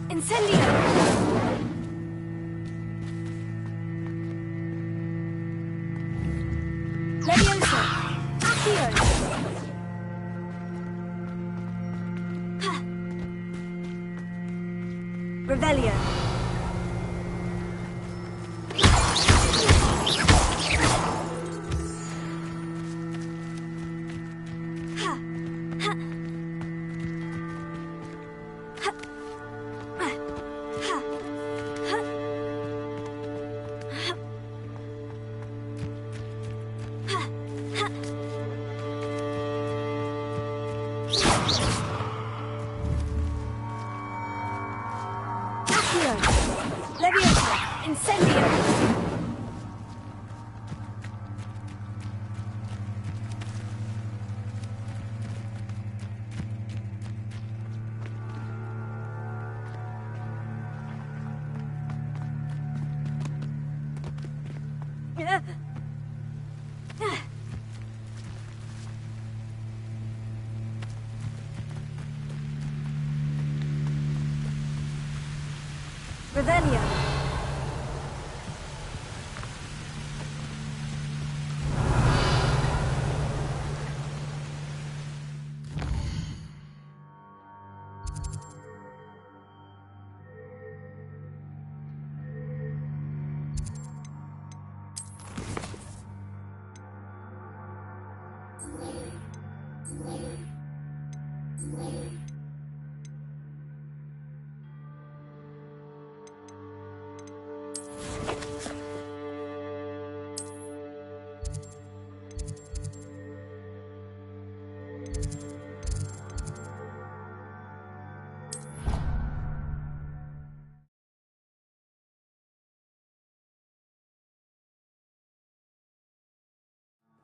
Incendio. Leviosa. Accio. Revelio. Leviosa. Incendio. Revelio.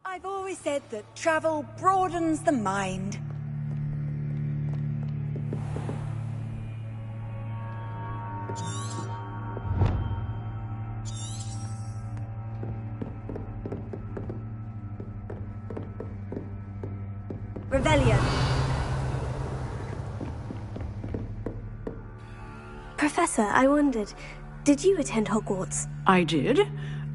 I've always said that travel broadens the mind. Revelio. Professor, I wondered, did you attend Hogwarts? I did.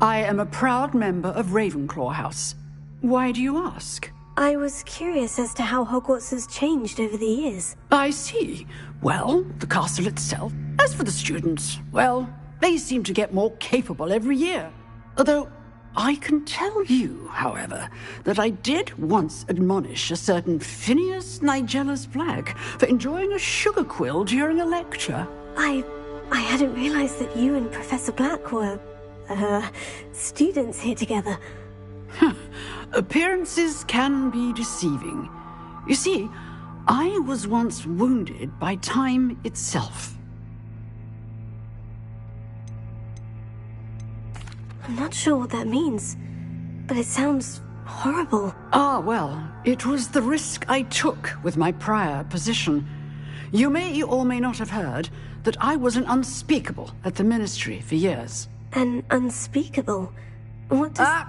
I am a proud member of Ravenclaw House. Why do you ask? I was curious as to how Hogwarts has changed over the years. I see. Well, the castle itself. As for the students, well, they seem to get more capable every year. Although, I can tell you, however, that I did once admonish a certain Phineas Nigellus Black for enjoying a sugar quill during a lecture. I hadn't realized that you and Professor Black were, students here together. Appearances can be deceiving. You see, I was once wounded by time itself. I'm not sure what that means, but it sounds horrible. Ah, well, it was the risk I took with my prior position. You may or may not have heard that I was an unspeakable at the Ministry for years. An unspeakable? What does...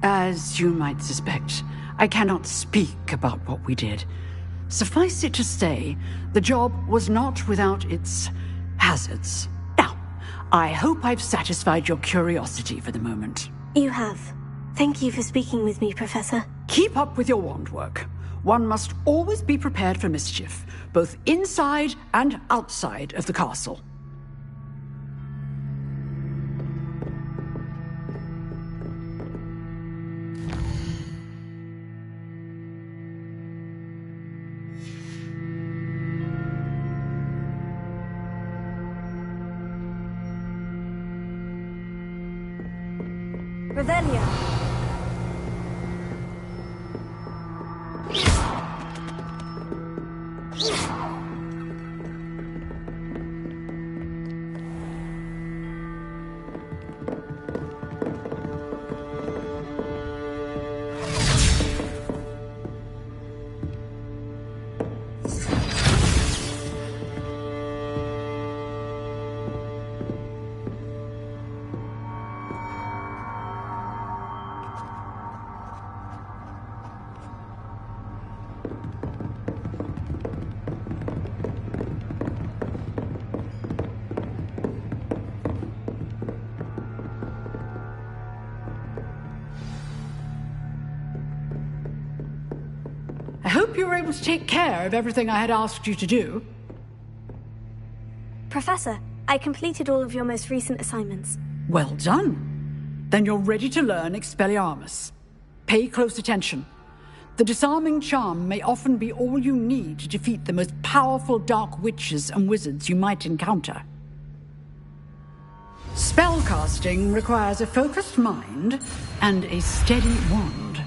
As you might suspect, I cannot speak about what we did. Suffice it to say, the job was not without its hazards. Now, I hope I've satisfied your curiosity for the moment. You have. Thank you for speaking with me, Professor. Keep up with your wand work. One must always be prepared for mischief, both inside and outside of the castle. Revelio. I hope you were able to take care of everything I had asked you to do. Professor, I completed all of your most recent assignments. Well done. Then you're ready to learn Expelliarmus. Pay close attention. The disarming charm may often be all you need to defeat the most powerful dark witches and wizards you might encounter. Spellcasting requires a focused mind and a steady wand.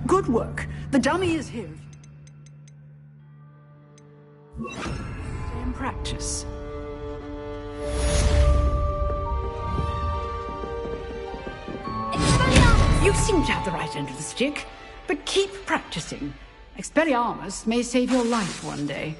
Good work. The dummy is here. Stay in practice. You seem to have the right end of the stick, but keep practicing. Expelliarmus may save your life one day.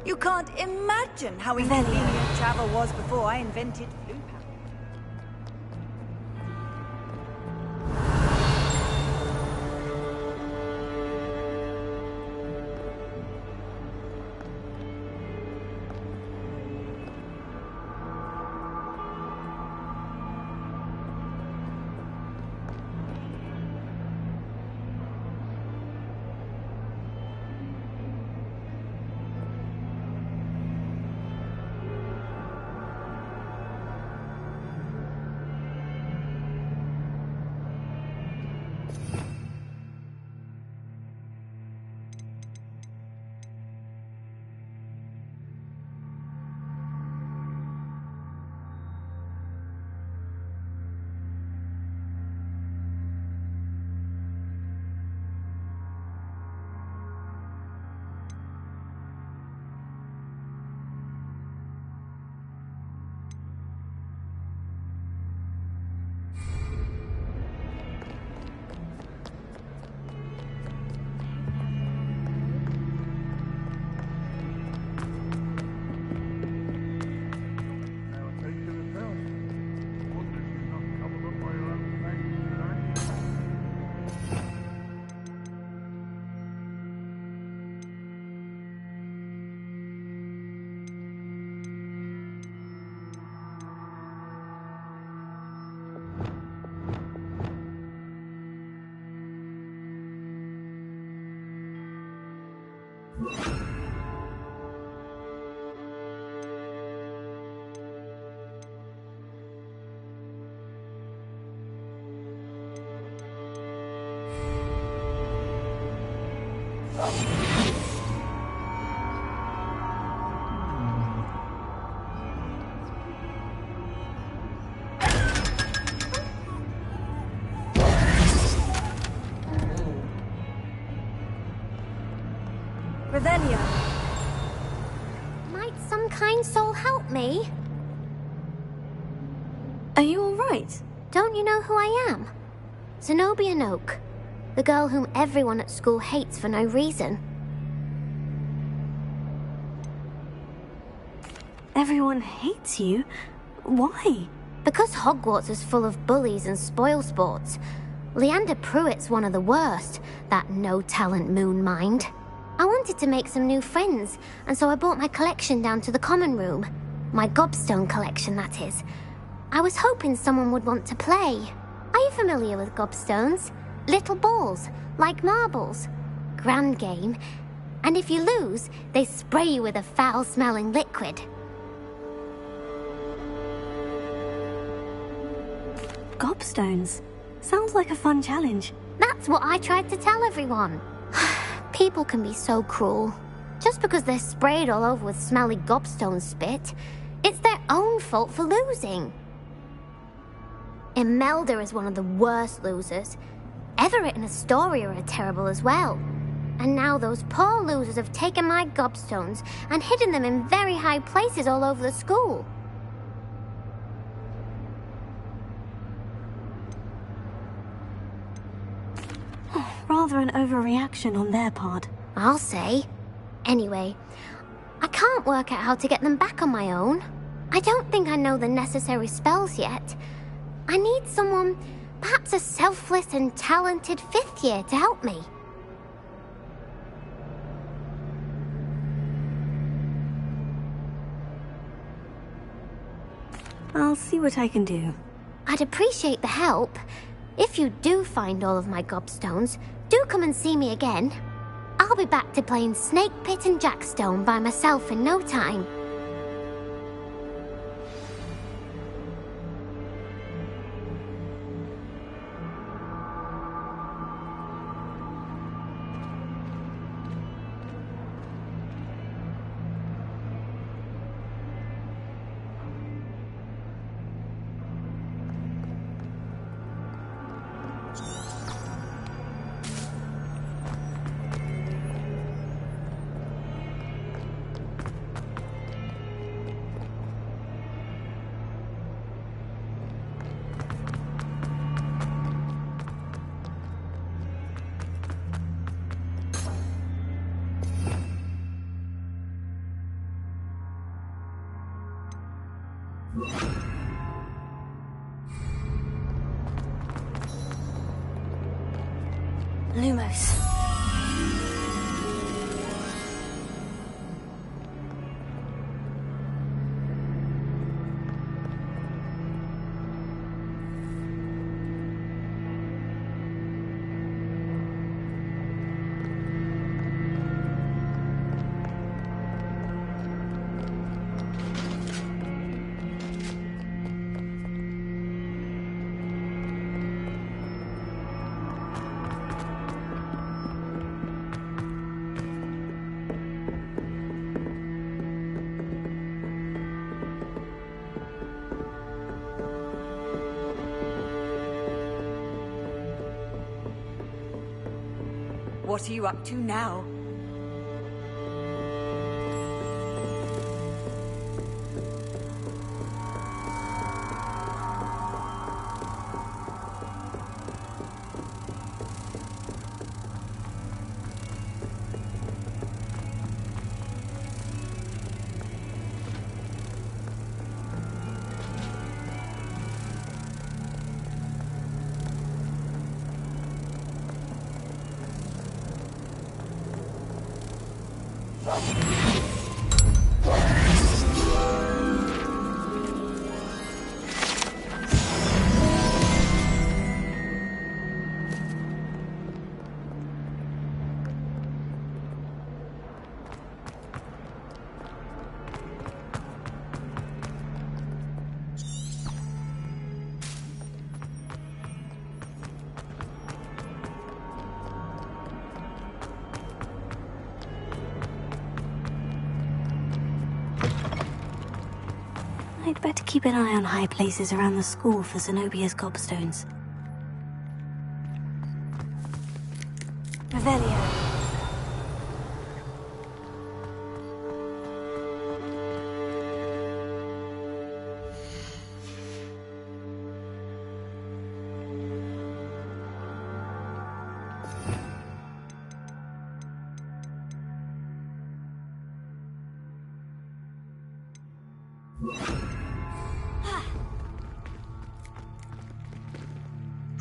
You can't imagine how inconvenient travel was before I invented flu powder. Revelio. Might some kind soul help me? Are you alright? Don't you know who I am? Zenobia Noak, the girl whom everyone at school hates for no reason. Everyone hates you? Why? Because Hogwarts is full of bullies and spoilsports. Leander Pruitt's one of the worst, that no-talent moon mind. I wanted to make some new friends, and so I brought my collection down to the common room. My gobstone collection, that is. I was hoping someone would want to play. Are you familiar with gobstones? Little balls, like marbles. Grand game. And if you lose, they spray you with a foul-smelling liquid. Gobstones? Sounds like a fun challenge. That's what I tried to tell everyone. People can be so cruel. Just because they're sprayed all over with smelly gobstone spit, it's their own fault for losing. Imelda is one of the worst losers. Everett and Astoria are terrible as well. And now those poor losers have taken my gobstones and hidden them in very high places all over the school. Rather an overreaction on their part. I'll say. Anyway, I can't work out how to get them back on my own. I don't think I know the necessary spells yet. I need someone, perhaps a selfless and talented 5th year to help me. I'll see what I can do. I'd appreciate the help. If you do find all of my gobstones, do come and see me again. I'll be back to playing Snake Pit and Jackstone by myself in no time. Lumos. What are you up to now? I'd better keep an eye on high places around the school for Zenobia's gobstones. Revelio.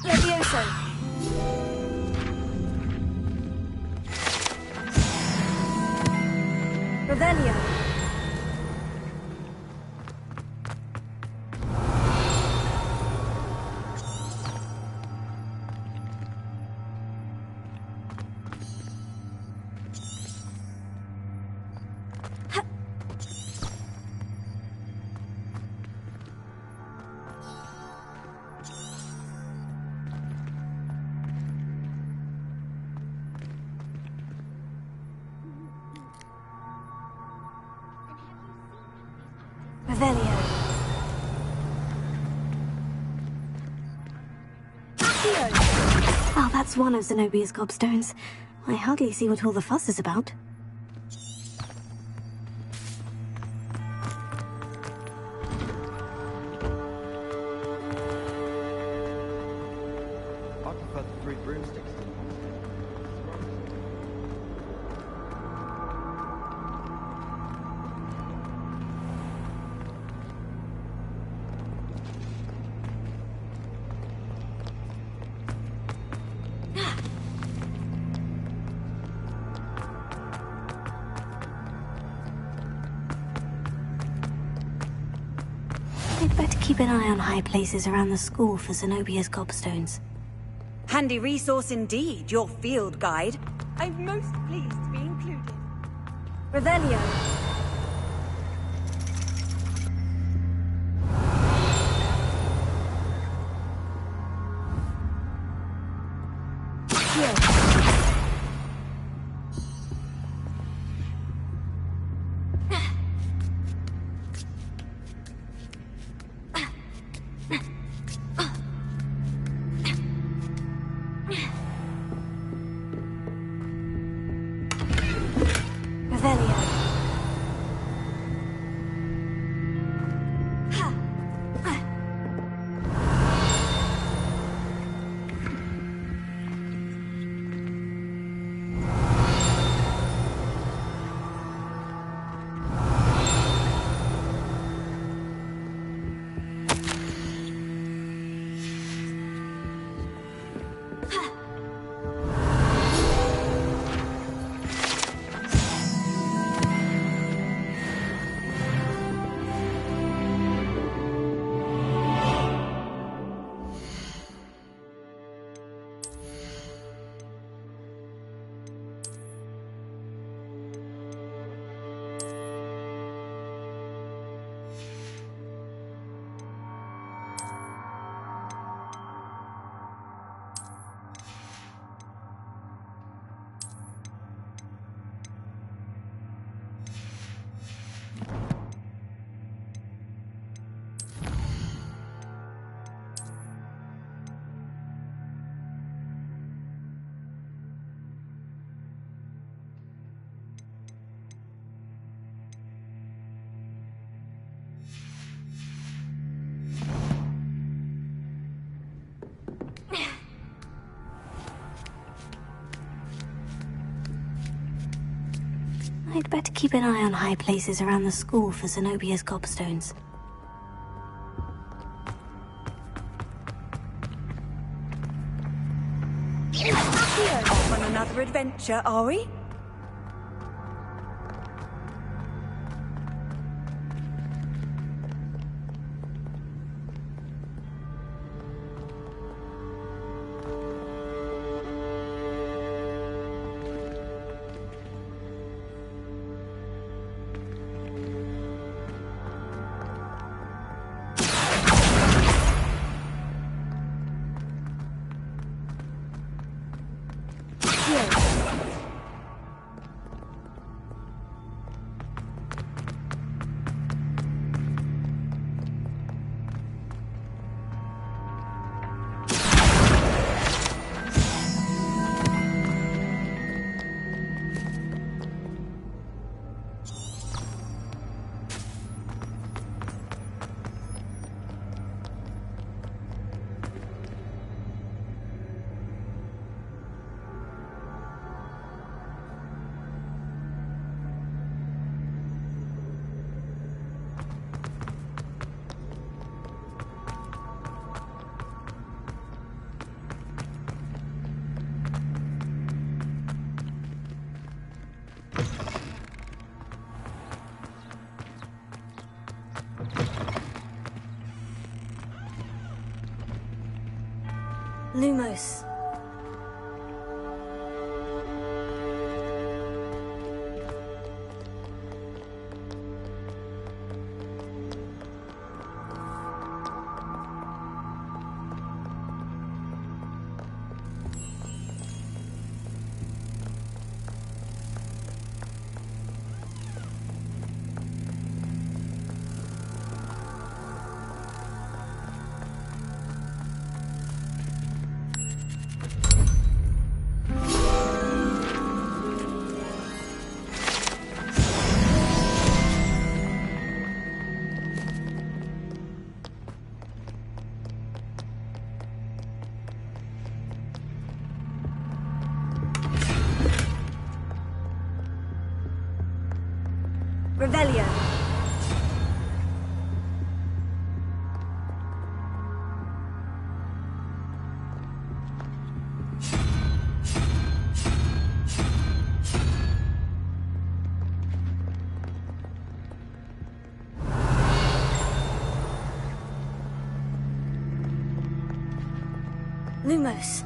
Levioso! Revelio! Revelio. Oh, that's one of Zenobia's gobstones. I hardly see what all the fuss is about. I prefer the 3 broomsticks to the I'd better keep an eye on high places around the school for Zenobia's gobstones. Handy resource indeed, your field guide. I'm most pleased to be included. Revelio. I'd better keep an eye on high places around the school for Zenobia's gobstones. Off on another adventure, are we? Lumos. Revelio. Lumos.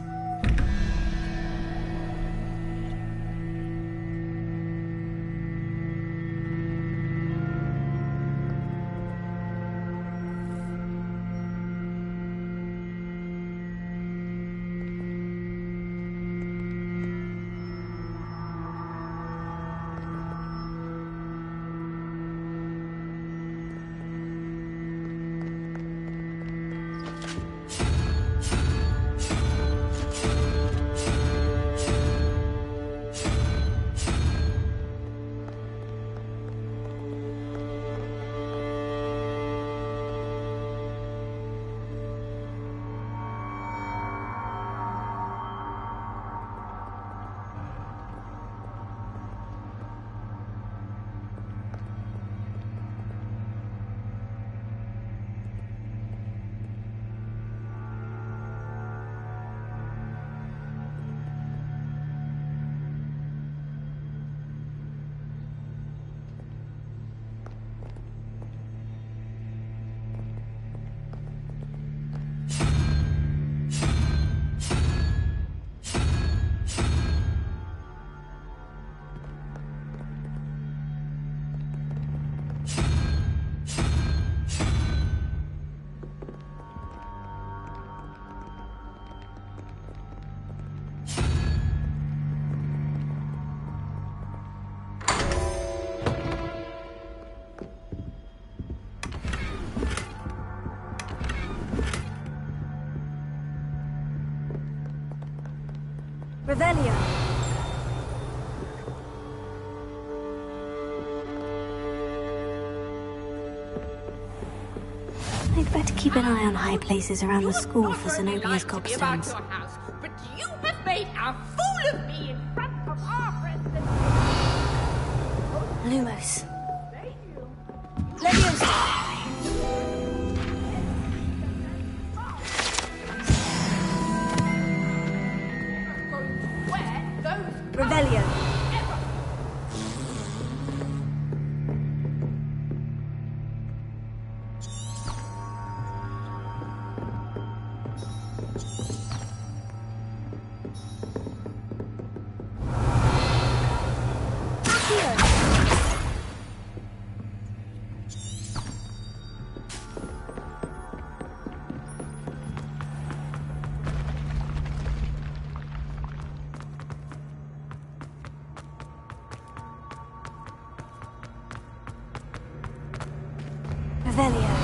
Revelio. I'd better keep an eye on high places around the school for Zenobia's gobstones. But you have made a fool of me in front of our friends and... Lumos. Leviosa! Revelio. Revelio.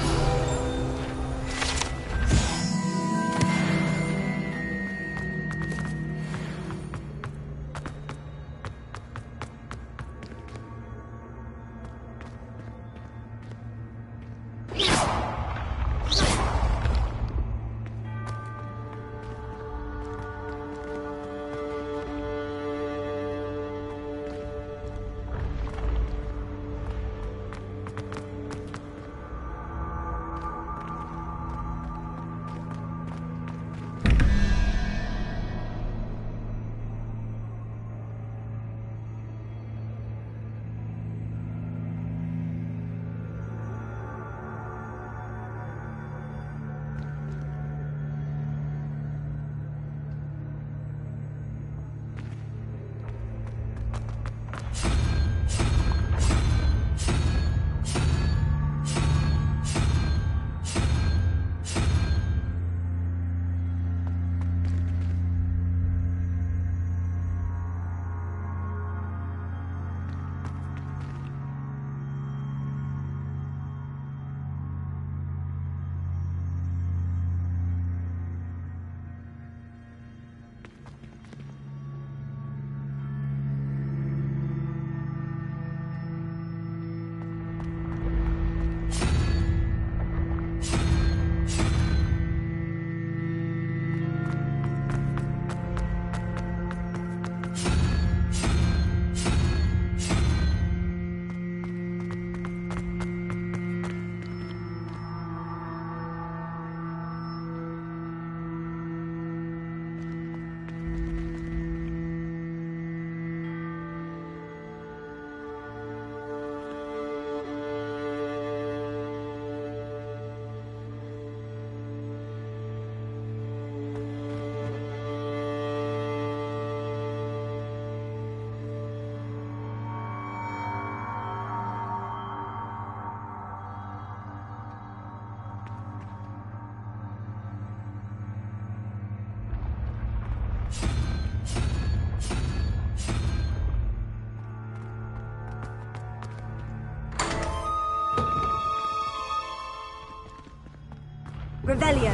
Revelio.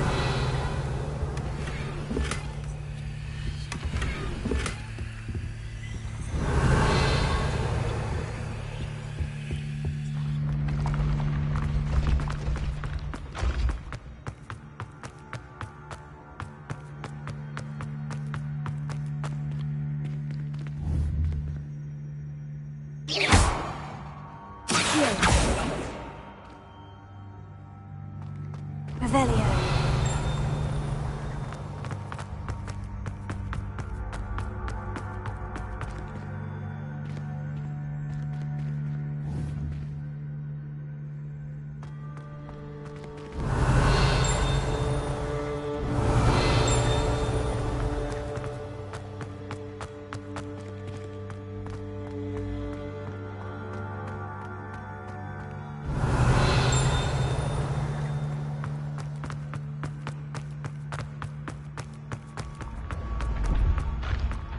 Revelio.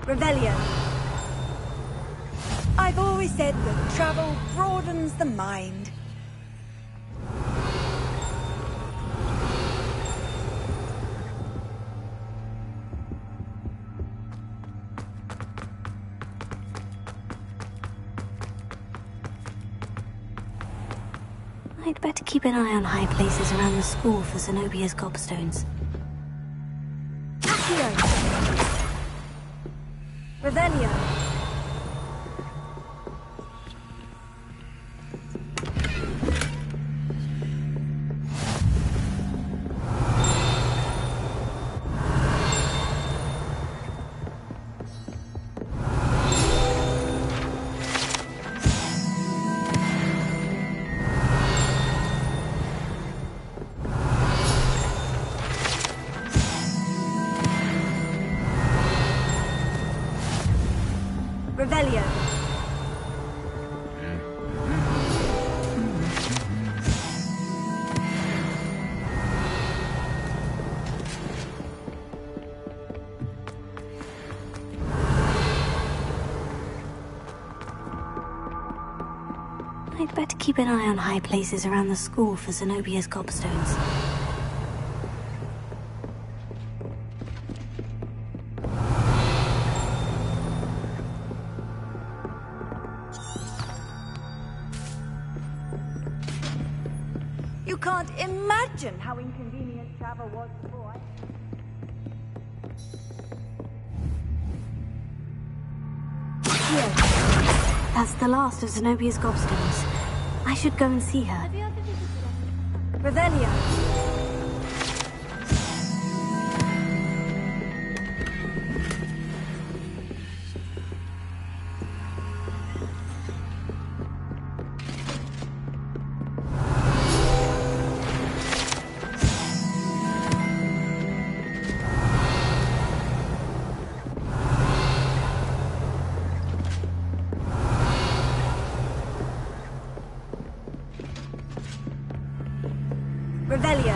Revelio. I've always said that travel broadens the mind. I'd better keep an eye on high places around the school for Zenobia's gobstones. Accio. Revelio. Revelio. I'd better keep an eye on high places around the school for Zenobia's gobstones. You can't imagine how inconvenient travel was before Here. That's the last of Zenobia's gobstones. I should go and see her. Revelio. Revelio.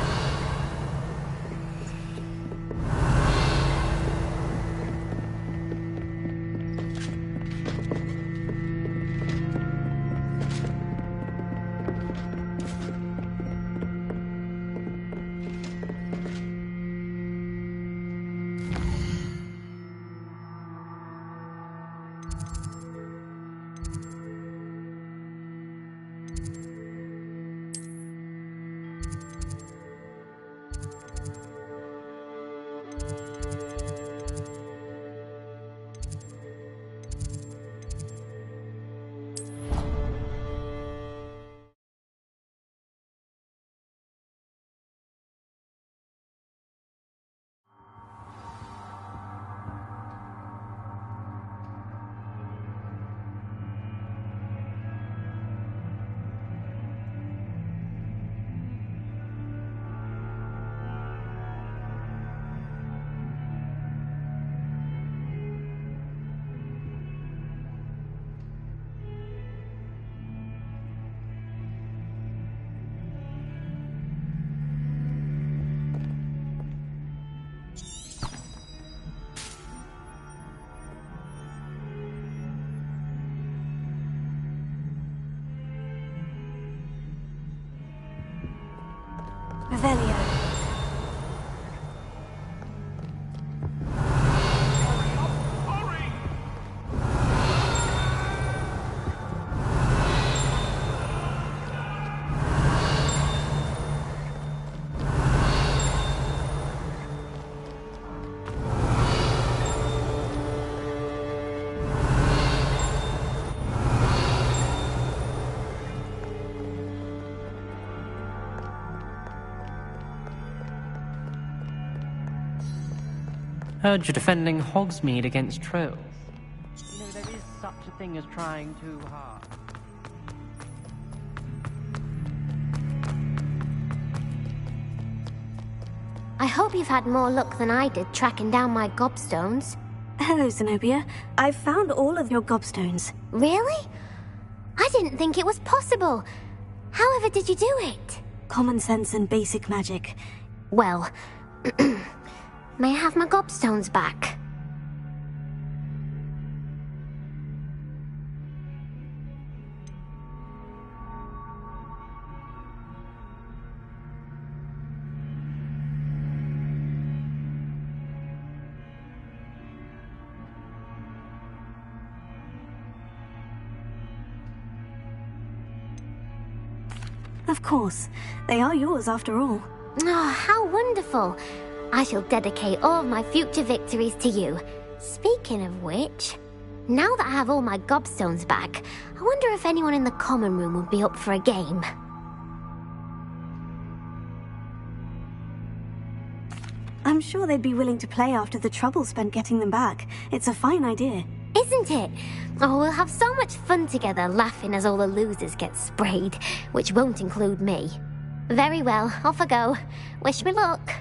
Revelio. Heard you're defending Hogsmeade against trolls. You know, there is such a thing as trying too hard. I hope you've had more luck than I did tracking down my gobstones. Hello, Zenobia. I've found all of your gobstones. Really? I didn't think it was possible. However did you do it? Common sense and basic magic. Well, may I have my gobstones back? Of course. They are yours after all. Oh, how wonderful. I shall dedicate all of my future victories to you. Speaking of which, now that I have all my gobstones back, I wonder if anyone in the common room would be up for a game. I'm sure they'd be willing to play after the trouble spent getting them back. It's a fine idea. Isn't it? Oh, we'll have so much fun together, laughing as all the losers get sprayed, which won't include me. Very well, off I go. Wish me luck.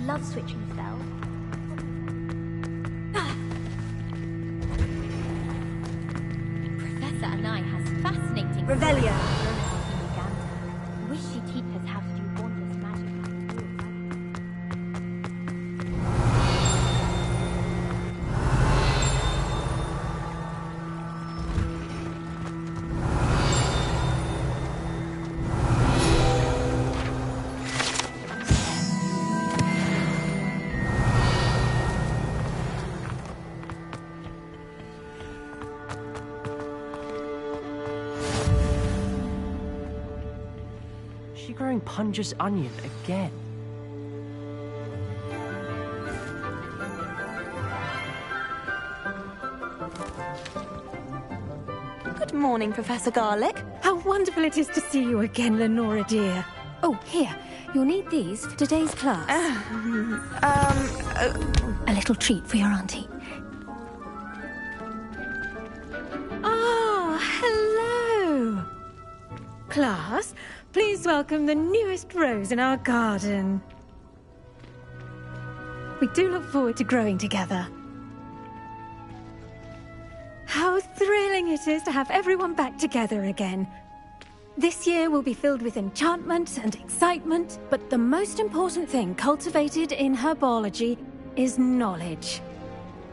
love switching spells. Professor Anai has fascinating... Revelio! Wish she'd teach us how to do wondrous magic. She growing Punja's onion again. Good morning, Professor Garlick. How wonderful it is to see you again, Lenora dear. Oh, here. You'll need these for today's class. A little treat for your auntie. Ah, hello. Class, please welcome the newest rose in our garden. We do look forward to growing together. How thrilling it is to have everyone back together again. This year will be filled with enchantment and excitement, but the most important thing cultivated in herbology is knowledge.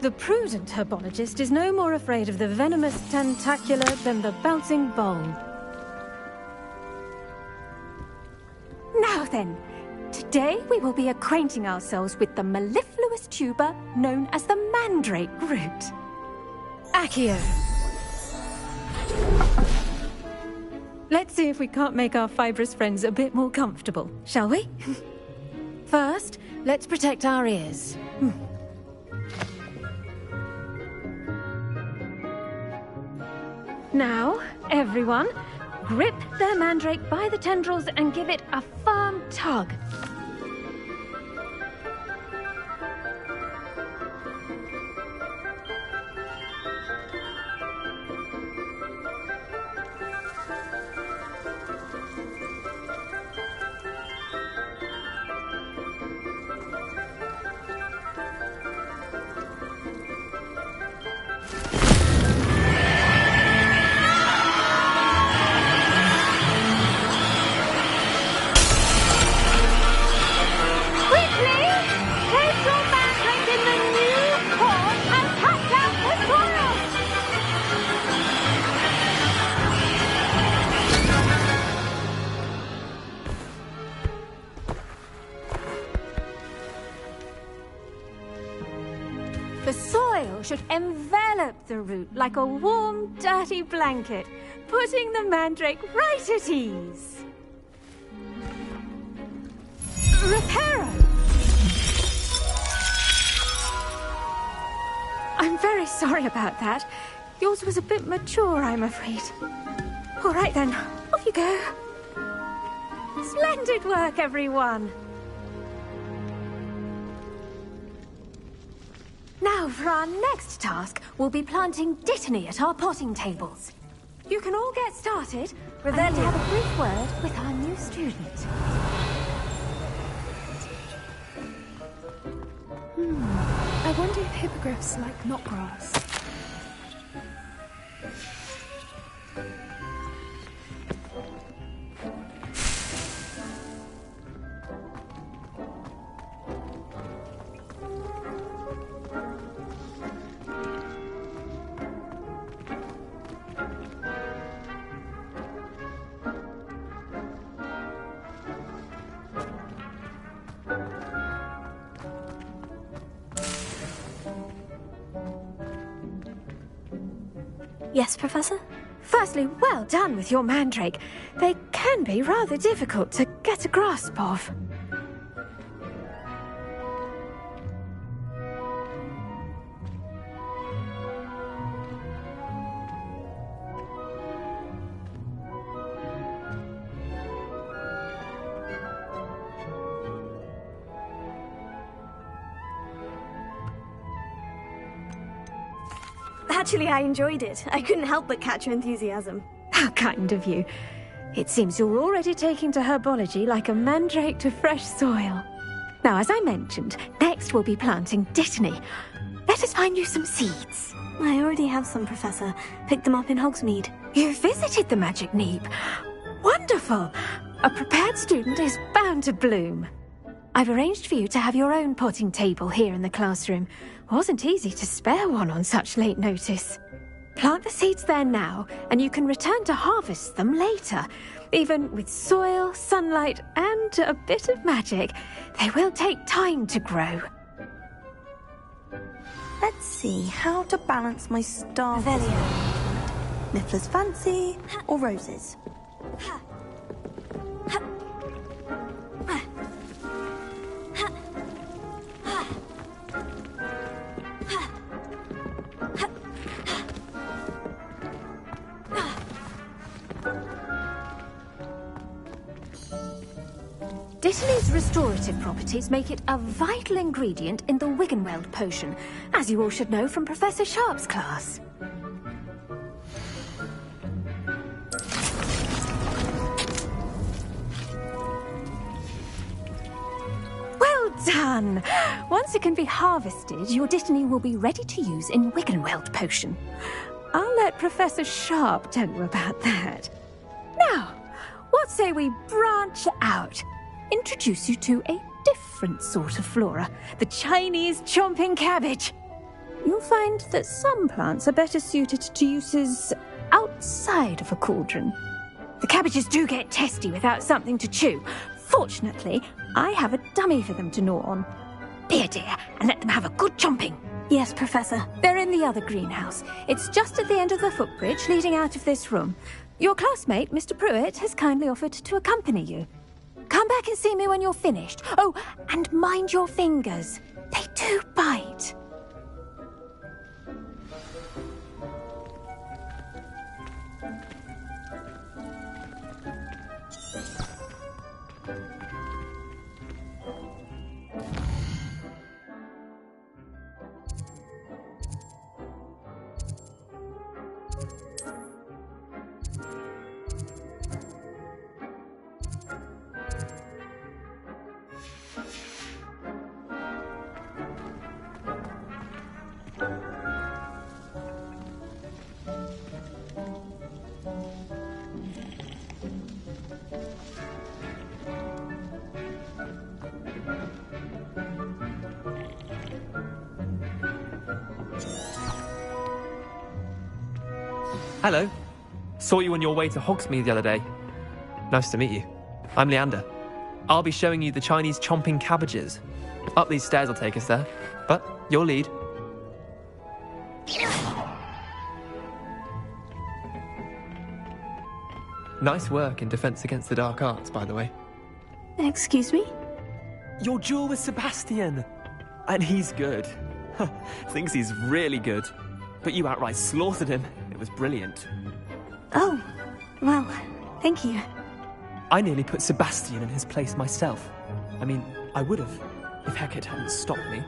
The prudent herbologist is no more afraid of the venomous tentacular than the bouncing vole. Now then, today we will be acquainting ourselves with the mellifluous tuber known as the mandrake root. Accio. Let's see if we can't make our fibrous friends a bit more comfortable, shall we? First, let's protect our ears. Now, everyone, grip their mandrake by the tendrils and give it a firm tug. The soil should envelop the root like a warm, dirty blanket, putting the mandrake right at ease. Reparo! I'm very sorry about that. Yours was a bit mature, I'm afraid. All right then, off you go. Splendid work, everyone. Now, for our next task, we'll be planting Dittany at our potting tables. You can all get started. We're going to have a brief word with our new student. I wonder if hippogriffs like knotgrass. Yes, Professor? Firstly, well done with your mandrake. They can be rather difficult to get a grasp of. Actually, I enjoyed it. I couldn't help but catch your enthusiasm. How kind of you. It seems you're already taking to herbology like a mandrake to fresh soil. Now, as I mentioned, next we'll be planting Dittany. Let us find you some seeds. I already have some, Professor. Picked them up in Hogsmeade. You visited the Magic Neep. Wonderful! A prepared student is bound to bloom. I've arranged for you to have your own potting table here in the classroom. Wasn't easy to spare one on such late notice. Plant the seeds there now, and you can return to harvest them later. Even with soil, sunlight, and a bit of magic, they will take time to grow. Let's see how to balance my star Revelio. Niffler's Fancy or Roses? Dittany's restorative properties make it a vital ingredient in the Wiggenweld potion, as you all should know from Professor Sharp's class. Well done! Once it can be harvested, your Dittany will be ready to use in Wiggenweld potion. I'll let Professor Sharp tell you about that. Now, what say we branch out? Introduce you to a different sort of flora, the Chinese chomping cabbage. You'll find that some plants are better suited to uses outside of a cauldron. The cabbages do get testy without something to chew. Fortunately, I have a dummy for them to gnaw on. Be a dear and let them have a good chomping. Yes, Professor. They're in the other greenhouse. It's just at the end of the footbridge leading out of this room. Your classmate, Mr. Pruitt, has kindly offered to accompany you. Come back and see me when you're finished. Oh, and mind your fingers. They do bite. Hello. Saw you on your way to Hogsmeade the other day. Nice to meet you. I'm Leander. I'll be showing you the Chinese chomping cabbages. Up these stairs will take us there, but your lead. Nice work in Defense Against the Dark Arts, by the way. Excuse me? Your duel with Sebastian! And he's good. Thinks he's really good. But you outright slaughtered him. It was brilliant. Oh, well, thank you. I nearly put Sebastian in his place myself. I mean, I would have, if Hecate hadn't stopped me.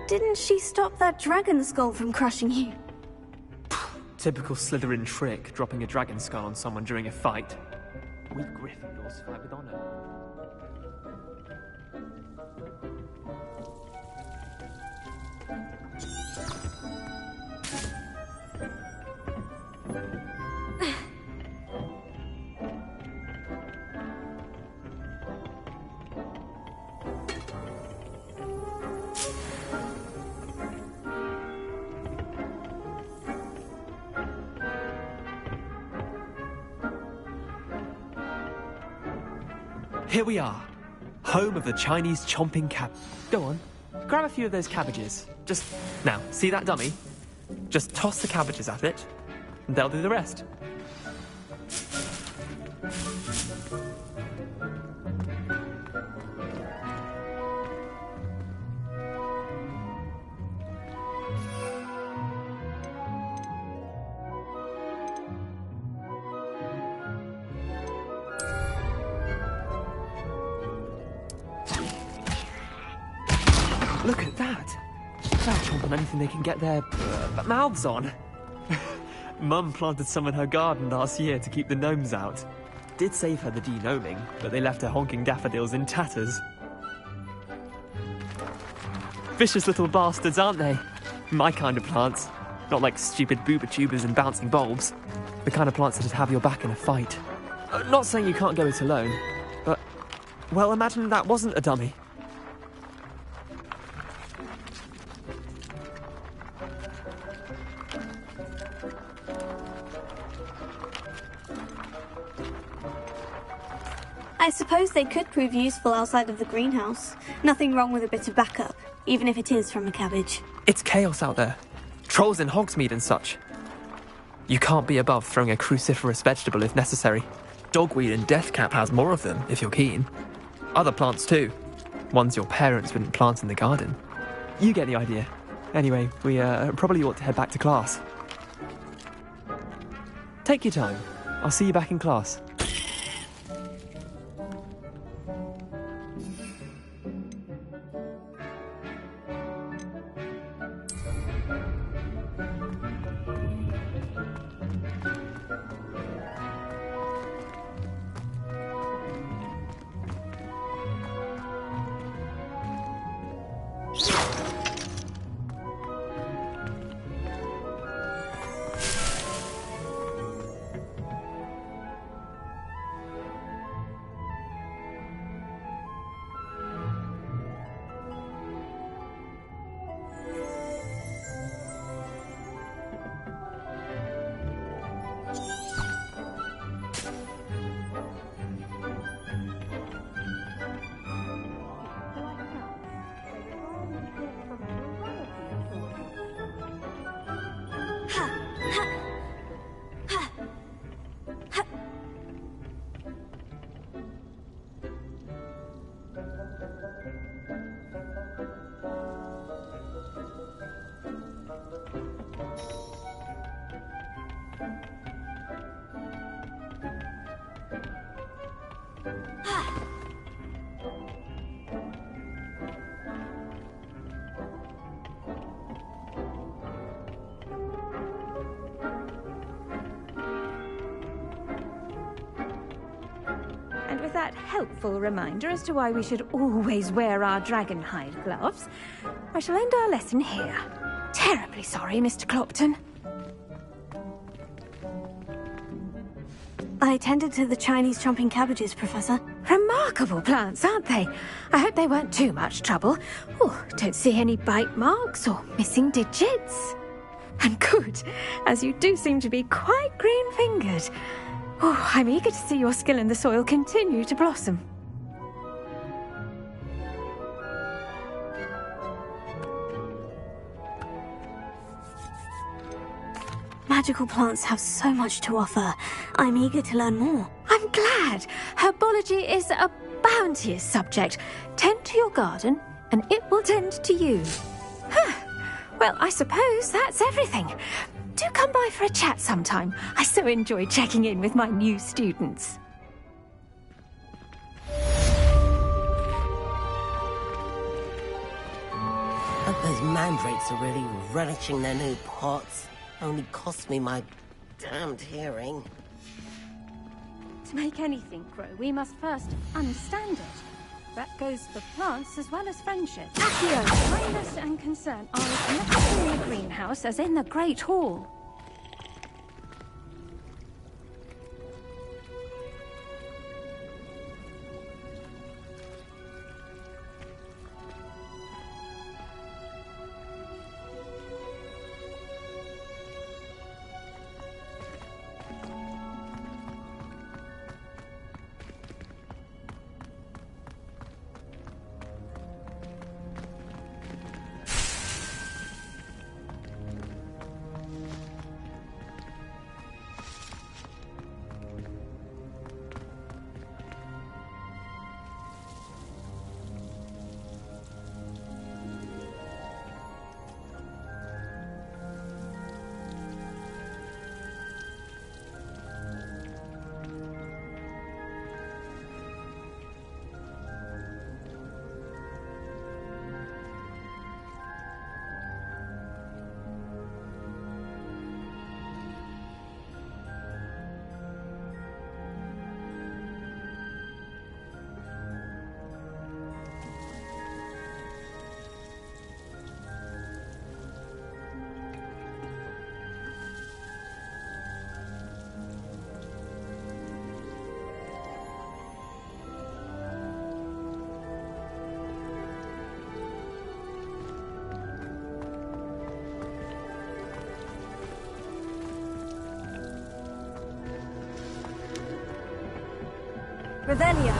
Didn't she stop that dragon skull from crushing you? Typical Slytherin trick, dropping a dragon skull on someone during a fight. We Gryffindors fight with honor. Here we are, home of the Chinese chomping cab. Go on, grab a few of those cabbages. Just, now, see that dummy? Just toss the cabbages at it, and they'll do the rest. Look at that! They'll chomp on anything they can get their mouths on. Mum planted some in her garden last year to keep the gnomes out. Did save her the de-gnoming, but they left her honking daffodils in tatters. Vicious little bastards, aren't they? My kind of plants. Not like stupid booba tubers and bouncing bulbs. The kind of plants that'd have your back in a fight. Not saying you can't go it alone, but, well, imagine that wasn't a dummy. I suppose they could prove useful outside of the greenhouse. Nothing wrong with a bit of backup, even if it is from a cabbage. It's chaos out there. Trolls in Hogsmeade and such. You can't be above throwing a cruciferous vegetable if necessary. Dogweed and deathcap has more of them, if you're keen. Other plants too. Ones your parents wouldn't plant in the garden. You get the idea. Anyway, we probably ought to head back to class. Take your time. I'll see you back in class. With that helpful reminder as to why we should always wear our dragonhide gloves, I shall end our lesson here. Terribly sorry, Mr. Clopton. I tended to the Chinese chomping cabbages, Professor. Remarkable plants, aren't they? I hope they weren't too much trouble. Oh, don't see any bite marks or missing digits. And good, as you do seem to be quite green-fingered. Oh, I'm eager to see your skill in the soil continue to blossom. Magical plants have so much to offer. I'm eager to learn more. I'm glad. Herbology is a bounteous subject. Tend to your garden, and it will tend to you. Well, I suppose that's everything. Do come by for a chat sometime. I so enjoy checking in with my new students. Hope those mandrakes are really relishing their new pots. Only cost me my damned hearing. To make anything grow, we must first understand it. That goes for plants as well as friendship. Accio, kindness and concern are as much in the greenhouse as in the Great Hall. Revelio.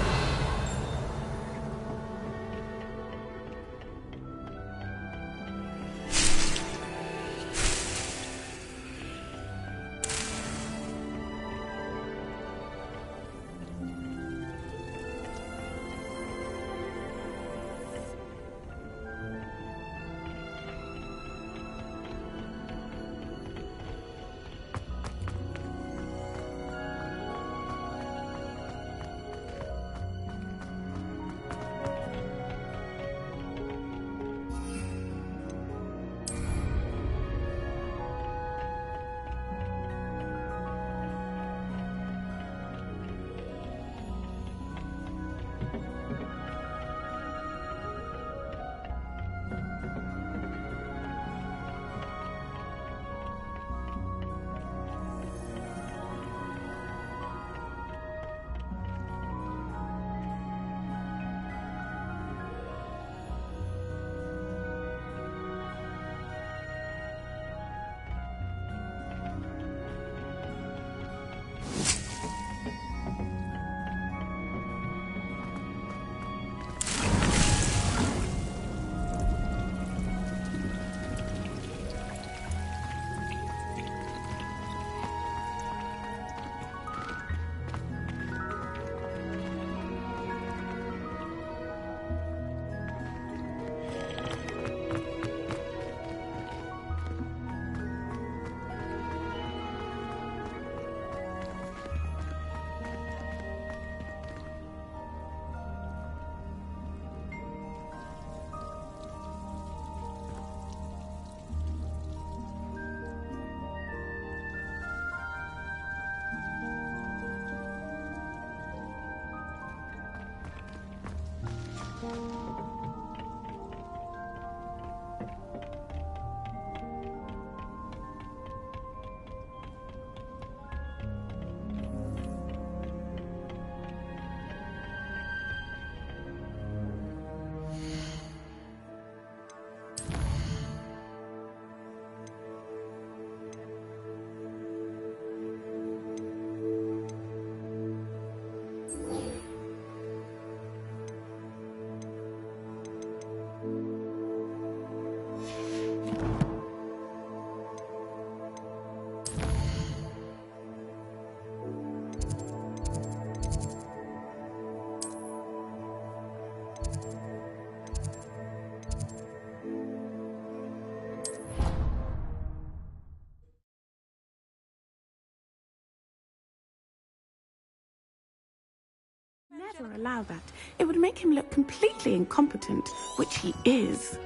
Never allow that. It would make him look completely incompetent, which he is.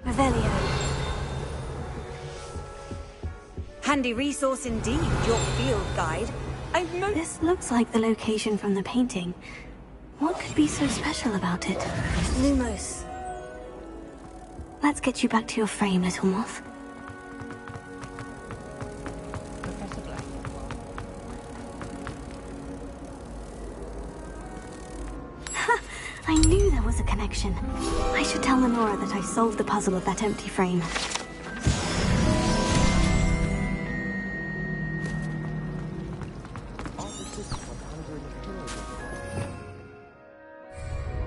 Revelio. Handy resource indeed, your field guide. This looks like the location from the painting. What could be so special about it? Lumos. Let's get you back to your frame, little moth. I knew there was a connection. I should tell Lenora that I solved the puzzle of that empty frame.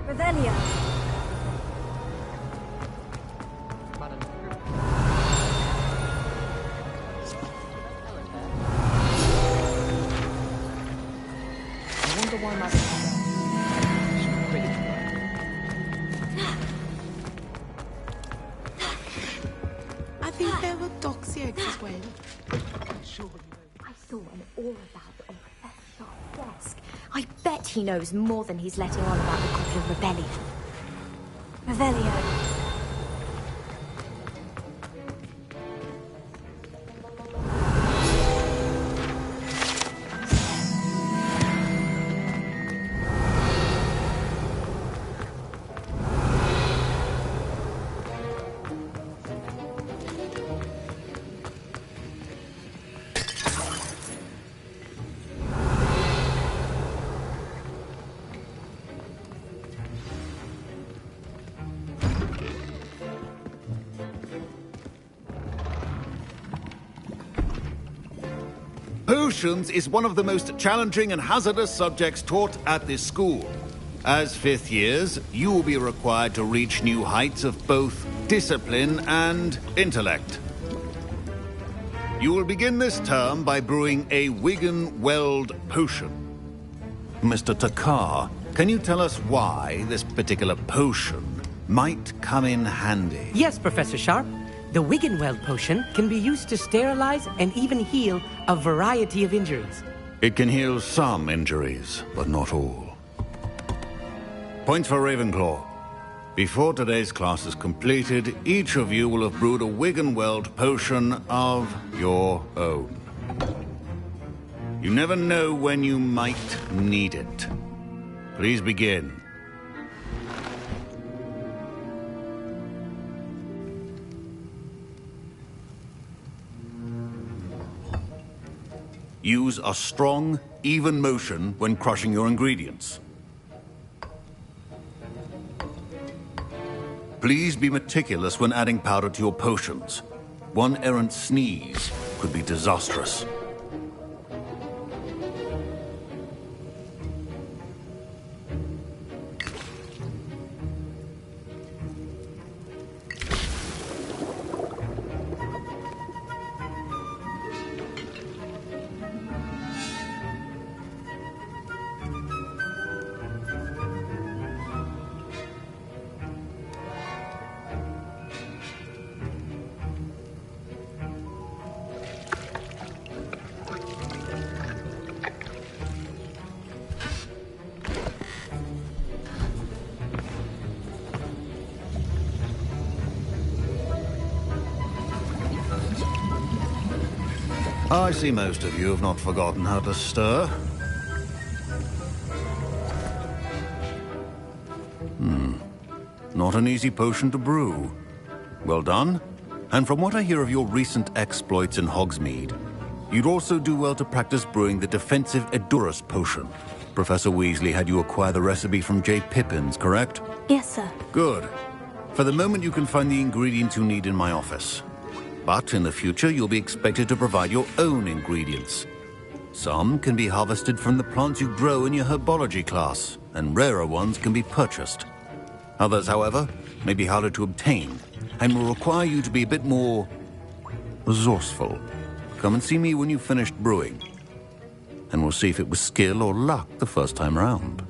Revelio. I wonder why my... I think there were doxy eggs as well. I saw an aura bag on Professor Sharp's desk. I bet he knows more than he's letting on about the Goblin Rebellion. Revelio. Potions is one of the most challenging and hazardous subjects taught at this school. As fifth years, you will be required to reach new heights of both discipline and intellect. You will begin this term by brewing a Wiggenweld potion. Mr. Takar, can you tell us why this particular potion might come in handy? Yes, Professor Sharp. The Wiggenweld potion can be used to sterilize and even heal a variety of injuries. It can heal some injuries, but not all. Points for Ravenclaw. Before today's class is completed, each of you will have brewed a Wiggenweld potion of your own. You never know when you might need it. Please begin. Use a strong, even motion when crushing your ingredients. Please be meticulous when adding powder to your potions. One errant sneeze could be disastrous. I see most of you have not forgotten how to stir. Not an easy potion to brew. Well done. And from what I hear of your recent exploits in Hogsmeade, you'd also do well to practice brewing the defensive Edurus potion. Professor Weasley had you acquire the recipe from J. Pippins, correct? Yes, sir. Good. For the moment, you can find the ingredients you need in my office. But in the future, you'll be expected to provide your own ingredients. Some can be harvested from the plants you grow in your herbology class, and rarer ones can be purchased. Others, however, may be harder to obtain, and will require you to be a bit more resourceful. Come and see me when you've finished brewing, and we'll see if it was skill or luck the first time round.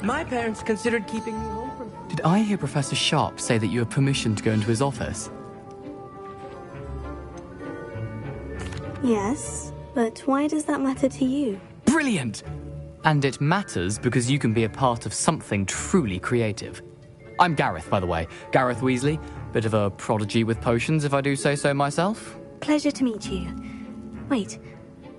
My parents considered keeping me home from... Did I hear Professor Sharp say that you have permission to go into his office? Yes, but why does that matter to you? Brilliant! And it matters because you can be a part of something truly creative. I'm Gareth, by the way. Gareth Weasley. Bit of a prodigy with potions, if I do say so myself. Pleasure to meet you. Wait,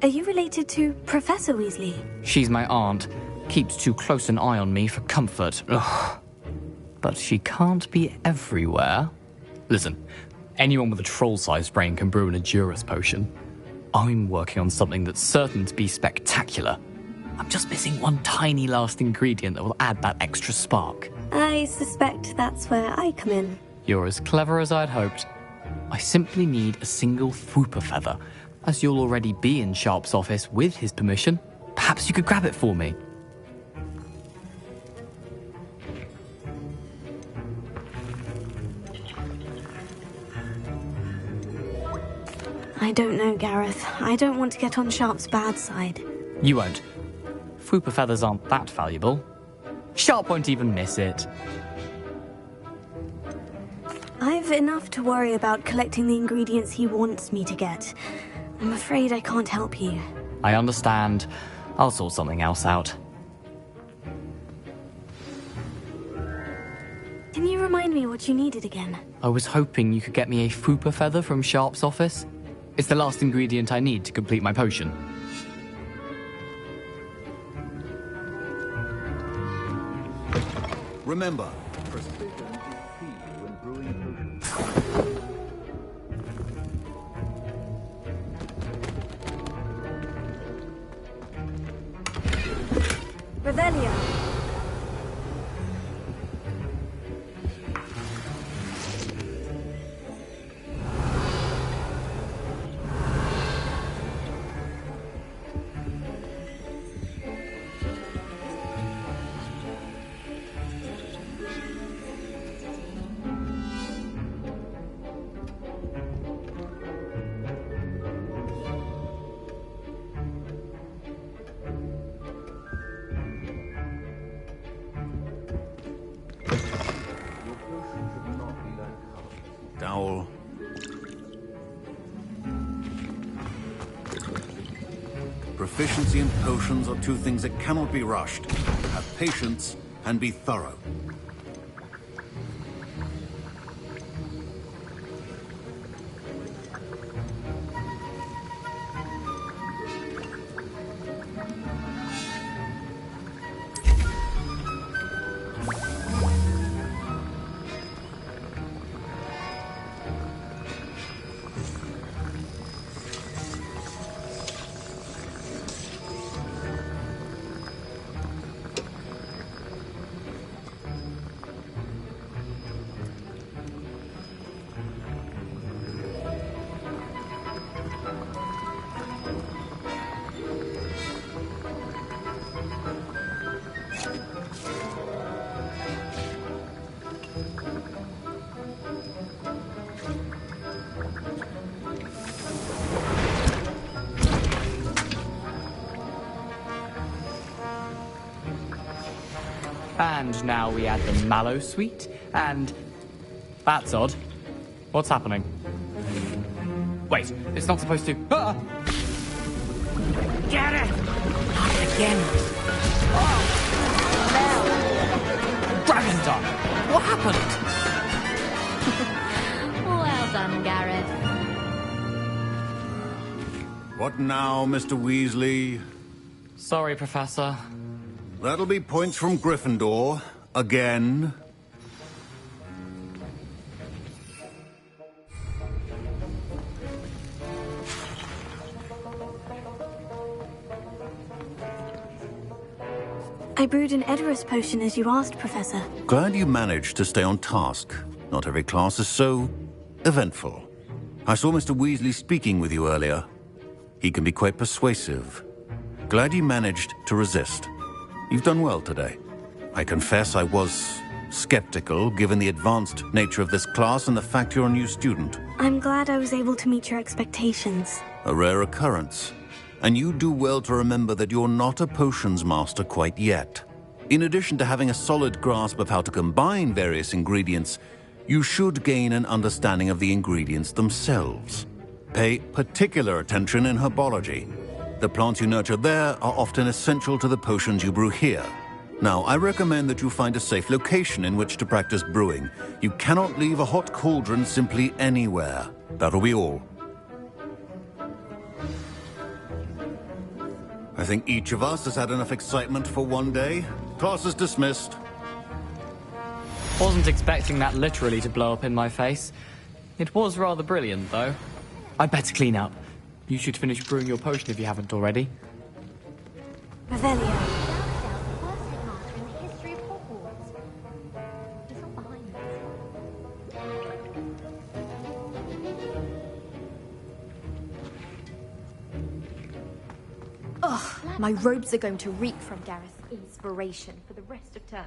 are you related to Professor Weasley? She's my aunt. Keeps too close an eye on me for comfort. Ugh. But she can't be everywhere. Listen, anyone with a troll-sized brain can brew an Edurus potion. I'm working on something that's certain to be spectacular. I'm just missing one tiny last ingredient that will add that extra spark. I suspect that's where I come in. You're as clever as I'd hoped. I simply need a single Fwooper feather. As you'll already be in Sharp's office with his permission, perhaps you could grab it for me. I don't know, Gareth. I don't want to get on Sharp's bad side. You won't. Fwooper feathers aren't that valuable. Sharp won't even miss it. I've enough to worry about collecting the ingredients he wants me to get. I'm afraid I can't help you. I understand. I'll sort something else out. Can you remind me what you needed again? I was hoping you could get me a Fwooper feather from Sharp's office. It's the last ingredient I need to complete my potion. Remember, precision is key when brewing potions. Revelio. Dowel. Proficiency and potions are two things that cannot be rushed. Have patience and be thorough. And now we add the Mallow Suite, and... That's odd. What's happening? Wait, it's not supposed to... Ah! Get it! Not again. Dragon Dog! What happened? Well done, Gareth. What now, Mr. Weasley? Sorry, Professor. That'll be points from Gryffindor. Again. I brewed an Edorus potion as you asked, Professor. Glad you managed to stay on task. Not every class is so eventful. I saw Mr. Weasley speaking with you earlier. He can be quite persuasive. Glad you managed to resist. You've done well today. I confess I was skeptical, given the advanced nature of this class and the fact you're a new student. I'm glad I was able to meet your expectations. A rare occurrence. And you do well to remember that you're not a potions master quite yet. In addition to having a solid grasp of how to combine various ingredients, you should gain an understanding of the ingredients themselves. Pay particular attention in herbology. The plants you nurture there are often essential to the potions you brew here. Now, I recommend that you find a safe location in which to practice brewing. You cannot leave a hot cauldron simply anywhere. That'll be all. I think each of us has had enough excitement for one day. Class is dismissed. Wasn't expecting that literally to blow up in my face. It was rather brilliant, though. I'd better clean up. You should finish brewing your potion if you haven't already. Revelio. Ugh, my robes are going to reek from Gareth's inspiration for the rest of term.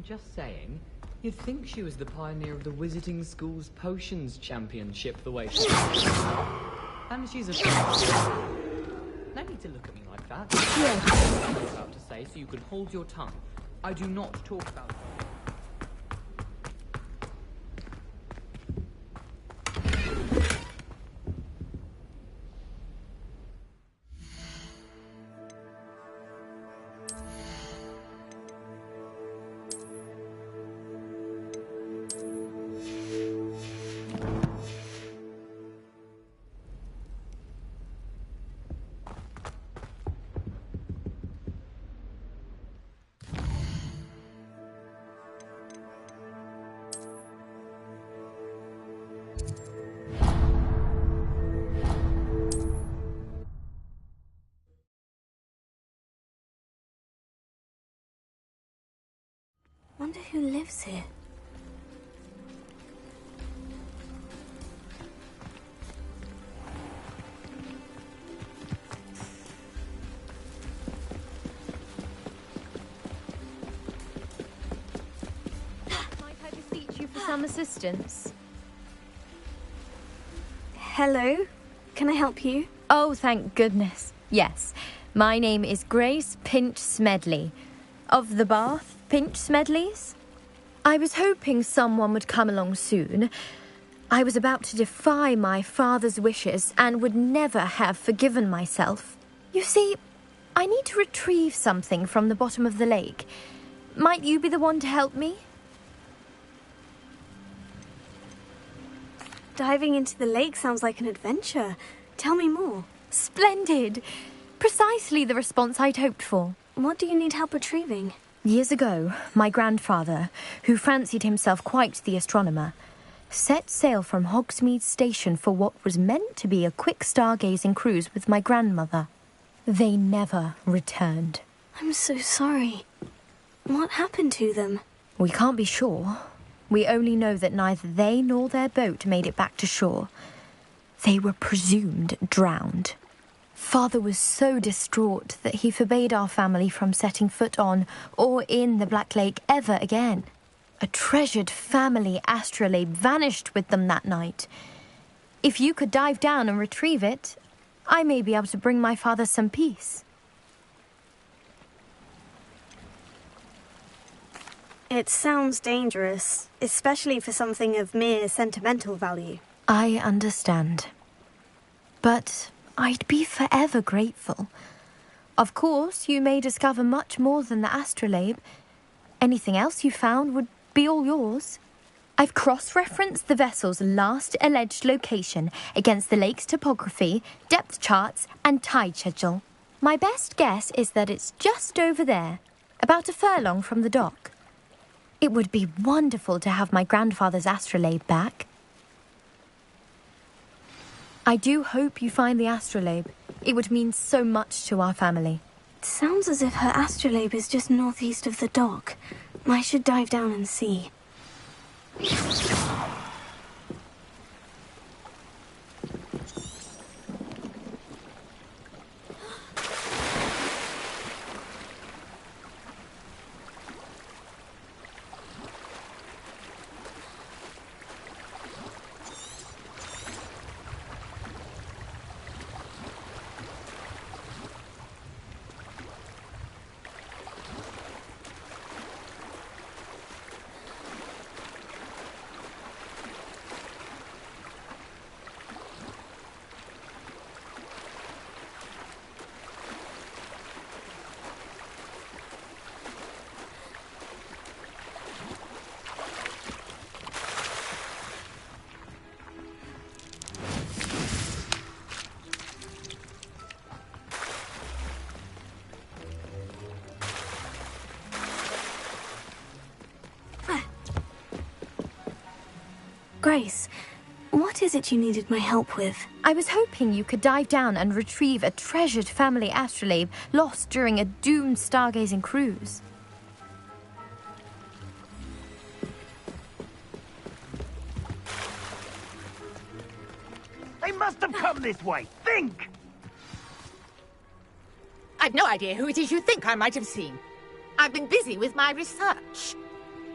Just saying, you'd think she was the pioneer of the Wizarding School's Potions Championship the way she... And she's a... No need to look at me like that. Yeah. I'm about to say, so you can hold your tongue. I do not talk about... wonder who lives here. Might I beseech you for some assistance? Hello? Can I help you? Oh, thank goodness. Yes. My name is Grace Pinch Smedley. Of the Bath Pinch Smedleys? I was hoping someone would come along soon. I was about to defy my father's wishes and would never have forgiven myself. You see, I need to retrieve something from the bottom of the lake. Might you be the one to help me? Diving into the lake sounds like an adventure. Tell me more. Splendid! Precisely the response I'd hoped for. What do you need help retrieving? Years ago, my grandfather, who fancied himself quite the astronomer, set sail from Hogsmeade Station for what was meant to be a quick stargazing cruise with my grandmother. They never returned. I'm so sorry. What happened to them? We can't be sure. We only know that neither they nor their boat made it back to shore. They were presumed drowned. Father was so distraught that he forbade our family from setting foot on or in the Black Lake ever again. A treasured family astrolabe vanished with them that night. If you could dive down and retrieve it, I may be able to bring my father some peace. It sounds dangerous, especially for something of mere sentimental value. I understand. But I'd be forever grateful. Of course, you may discover much more than the astrolabe. Anything else you found would be all yours. I've cross-referenced the vessel's last alleged location against the lake's topography, depth charts, and tide schedule. My best guess is that it's just over there, about a furlong from the dock. It would be wonderful to have my grandfather's astrolabe back. I do hope you find the astrolabe. It would mean so much to our family. It sounds as if her astrolabe is just northeast of the dock. I should dive down and see. Grace, what is it you needed my help with? I was hoping you could dive down and retrieve a treasured family astrolabe lost during a doomed stargazing cruise. They must have come this way. Think! I've no idea who it is you think I might have seen. I've been busy with my research.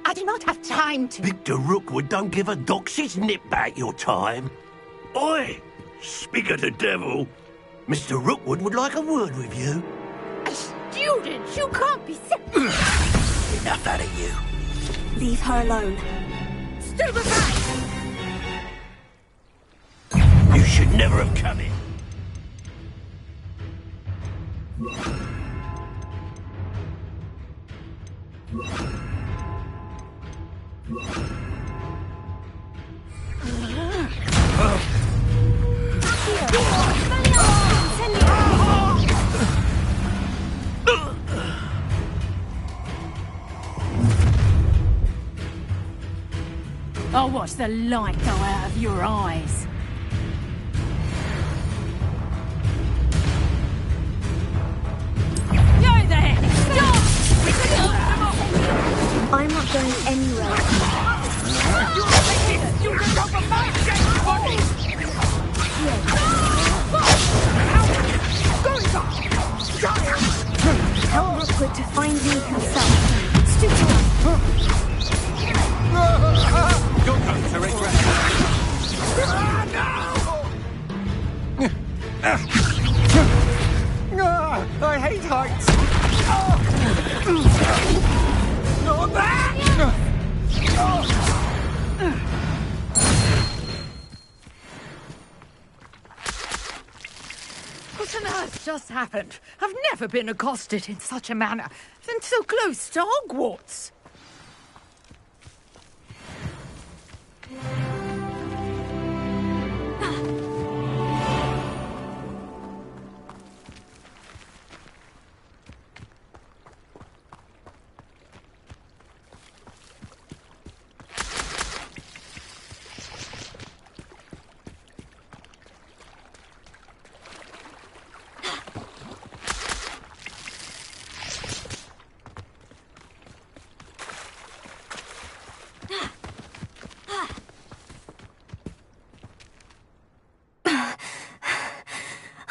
I do not have time to... Victor Rookwood don't give a doxy's nip back your time. Oi! Speak of the devil. Mr. Rookwood would like a word with you. A student? You can't be... Enough out of you. Leave her alone. Still behind! You should never have come in. I'll watch the light go out of your eyes. Go there! Stop! I'm not going anywhere. You can go for my dead body! Tell Rookwood to find me himself. Stoop down. Your turn to regret. I hate heights. Not that! What on earth just happened? I've never been accosted in such a manner, and so close to Hogwarts.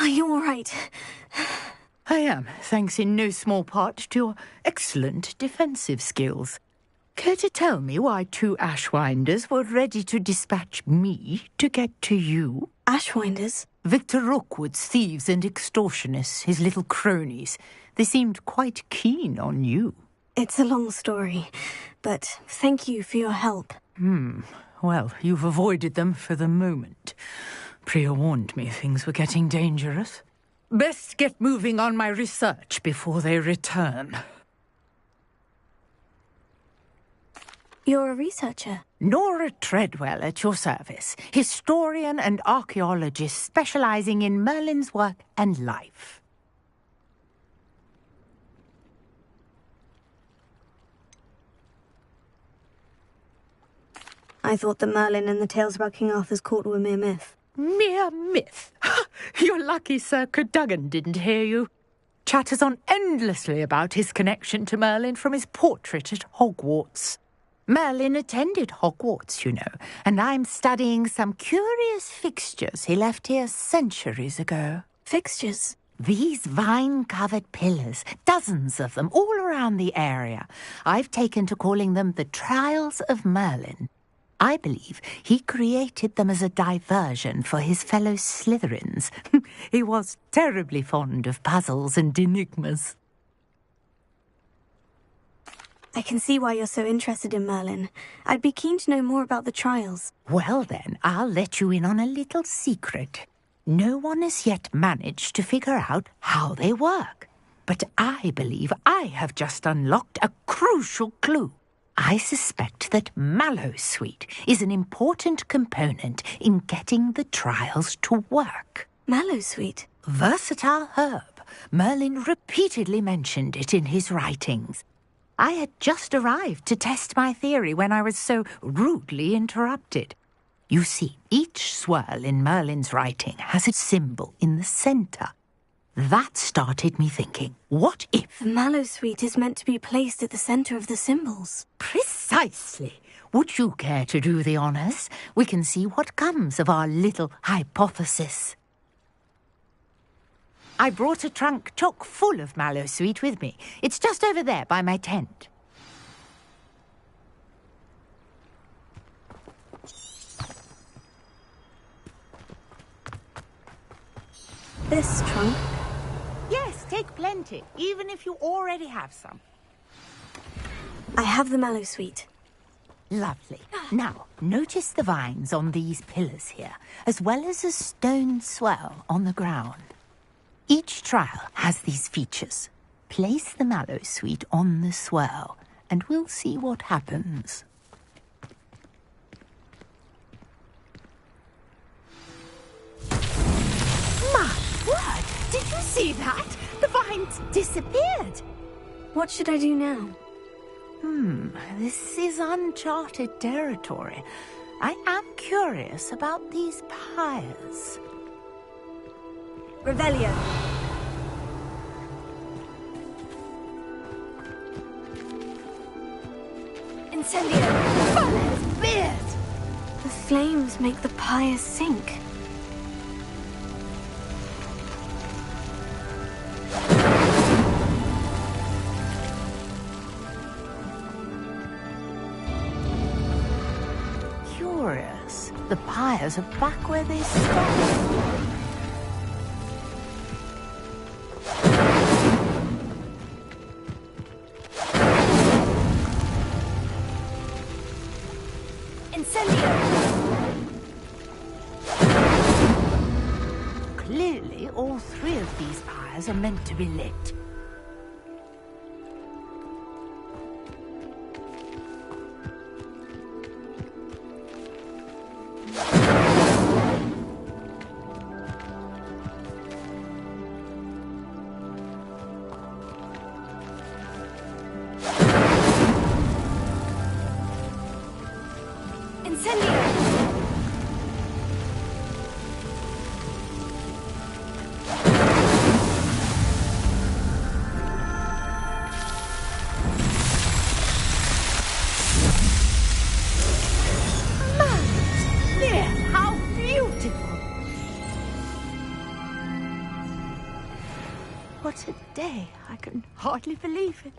Are you all right? I am, thanks in no small part to your excellent defensive skills. Care to tell me why 2 Ashwinders were ready to dispatch me to get to you? Ashwinders? Victor Rookwood's thieves and extortionists, his little cronies. They seemed quite keen on you. It's a long story, but thank you for your help. Well, you've avoided them for the moment. Priya warned me things were getting dangerous. Best get moving on my research before they return. You're a researcher? Nora Treadwell at your service, historian and archaeologist specializing in Merlin's work and life. I thought that Merlin and the tales about King Arthur's court were mere myth. Mere myth? You're lucky Sir Cadogan didn't hear you. Chatters on endlessly about his connection to Merlin from his portrait at Hogwarts. Merlin attended Hogwarts, you know, and I'm studying some curious fixtures he left here centuries ago. Fixtures? These vine-covered pillars, dozens of them, all around the area. I've taken to calling them the Trials of Merlin. I believe he created them as a diversion for his fellow Slytherins. He was terribly fond of puzzles and enigmas. I can see why you're so interested in Merlin. I'd be keen to know more about the trials. Well then, I'll let you in on a little secret. No one has yet managed to figure out how they work. But I believe I have just unlocked a crucial clue. I suspect that Mallowsweet is an important component in getting the trials to work. Mallowsweet? Versatile herb. Merlin repeatedly mentioned it in his writings. I had just arrived to test my theory when I was so rudely interrupted. You see, each swirl in Merlin's writing has a symbol in the centre. That started me thinking, what if... The Mallowsweet is meant to be placed at the centre of the symbols. Precisely. Would you care to do the honours? We can see what comes of our little hypothesis. I brought a trunk chock full of Mallowsweet with me. It's just over there by my tent. This trunk? Yes, take plenty, even if you already have some. I have the Mallowsweet. Lovely. Now, notice the vines on these pillars here, as well as a stone swell on the ground. Each trial has these features. Place the Mallowsweet on the swell, and we'll see what happens. My word! Did you see that? The vines disappeared. What should I do now? This is uncharted territory. I am curious about these pyres. Revelio. Incendio! Fire's beard! The flames make the pyres sink. Curious. The pyres are back where they started. Clearly, all three of these pyres are meant to be lit. What a day. I can hardly believe it.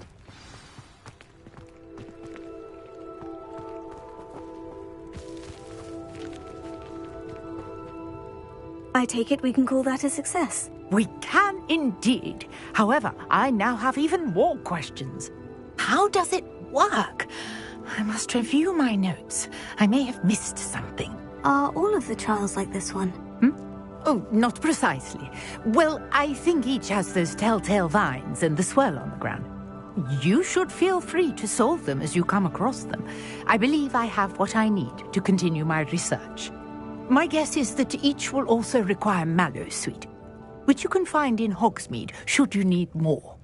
I take it we can call that a success. We can indeed. However, I now have even more questions. How does it work? I must review my notes. I may have missed something. Are all of the trials like this one? Oh, not precisely. Well, I think each has those telltale vines and the swirl on the ground. You should feel free to solve them as you come across them. I believe I have what I need to continue my research. My guess is that each will also require Mallowsweet, which you can find in Hogsmeade should you need more.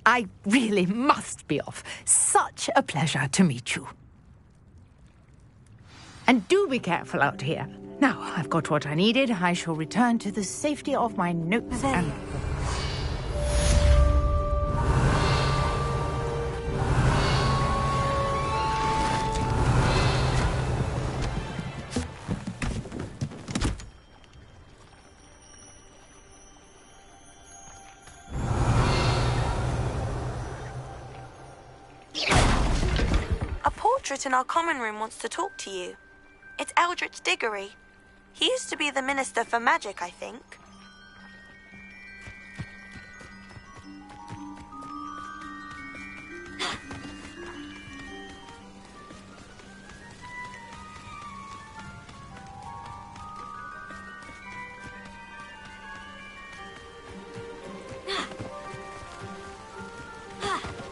I really must be off. Such a pleasure to meet you. And do be careful out here. Now, I've got what I needed. I shall return to the safety of my notes and... A portrait in our common room wants to talk to you. It's Eldritch Diggory. He used to be the Minister for Magic, I think.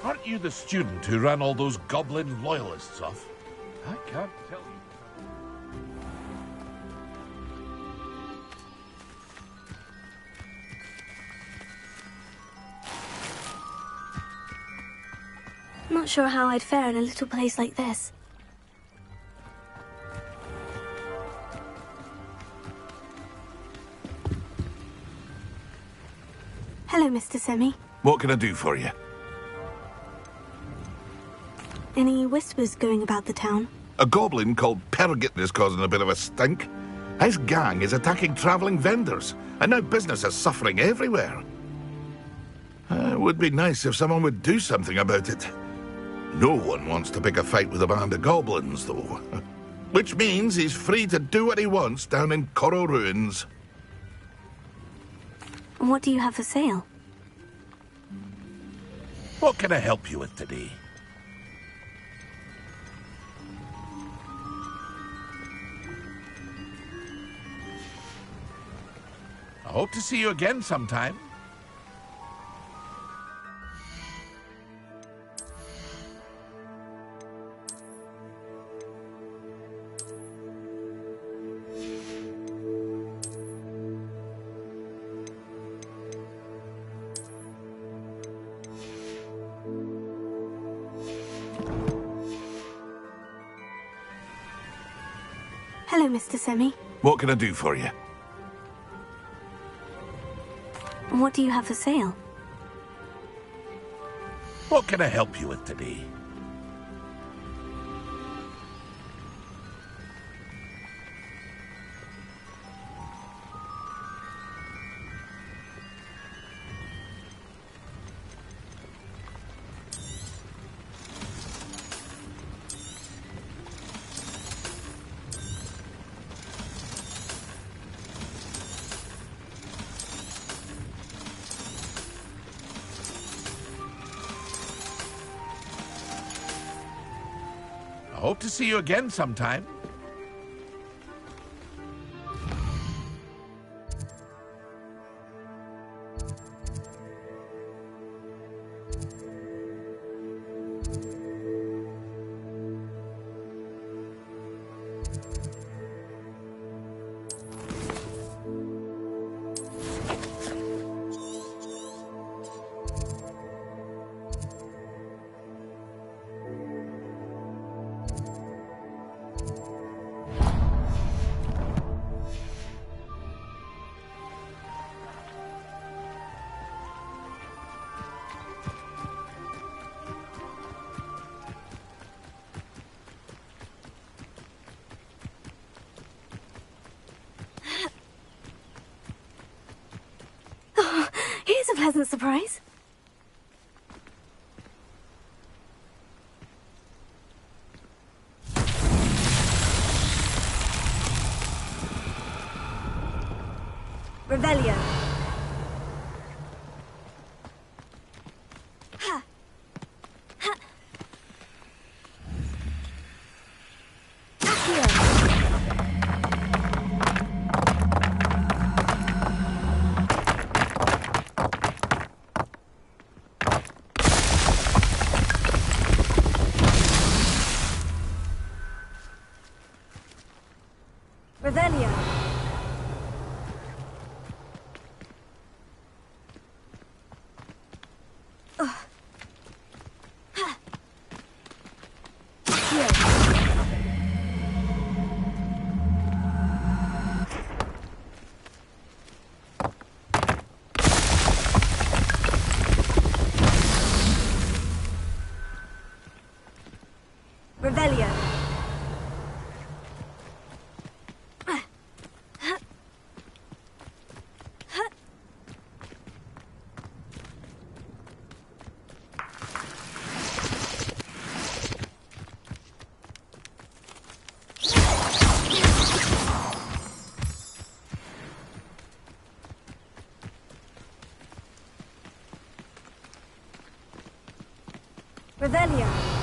Aren't you the student who ran all those goblin loyalists off? I can't tell you. Not sure how I'd fare in a little place like this. Hello, Mr. Semi. What can I do for you? Any whispers going about the town? A goblin called Pergit is causing a bit of a stink. His gang is attacking travelling vendors, and now business is suffering everywhere. It would be nice if someone would do something about it. No one wants to pick a fight with a band of goblins, though. Which means he's free to do what he wants down in Coral Ruins. And what do you have for sale? What can I help you with today? I hope to see you again sometime. Hello, Mr. Semi. What can I do for you? And what do you have for sale? What can I help you with today? Hope to see you again sometime. Here's a pleasant surprise. Revelio. Ha. Ha. Accio. Revelio. Revelio. Revelio.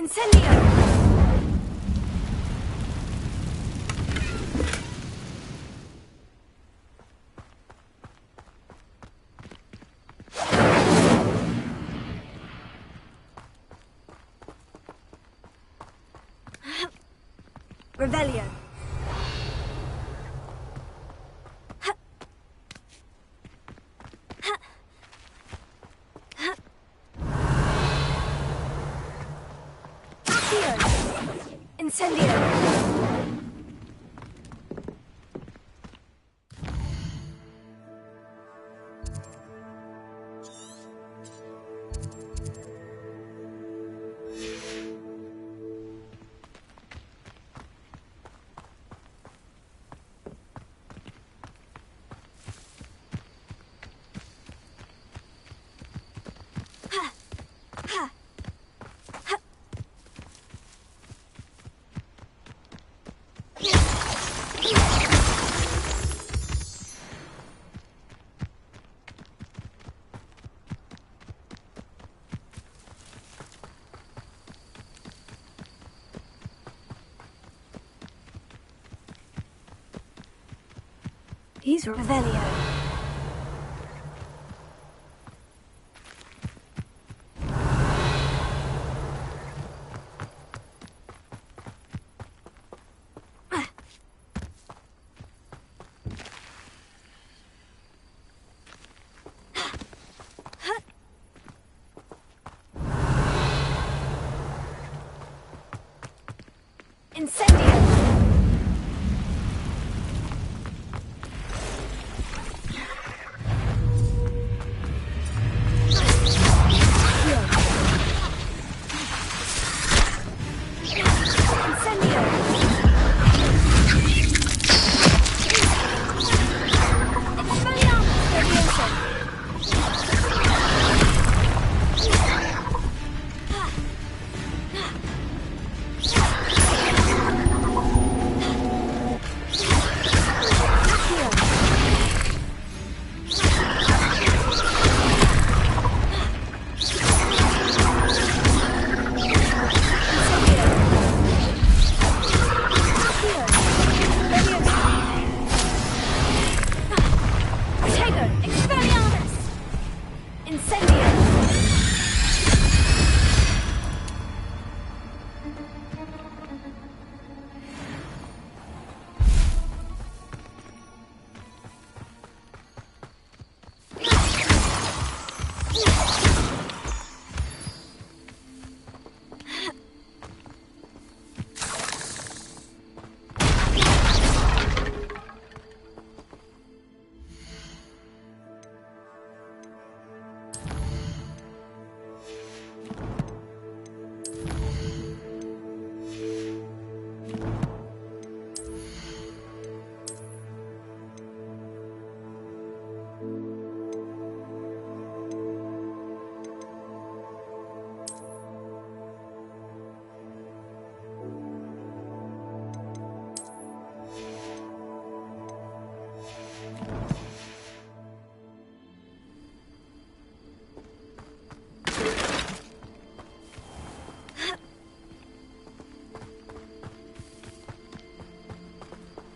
Incendio! Revelio. Incendio. He's Revelio. Incendio!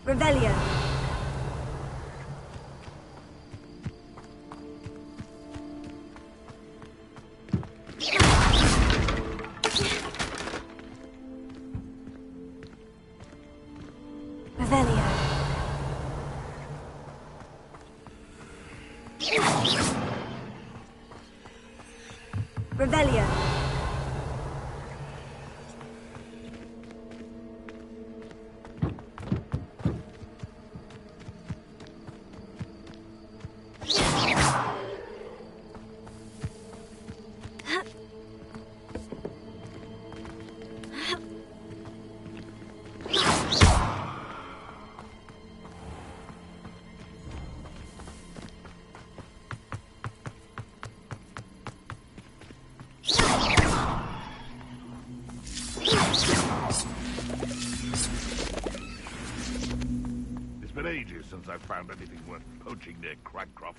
Revelio. Revelio. Revelio. It's been ages since I've found anything worth poaching near Cragcroft.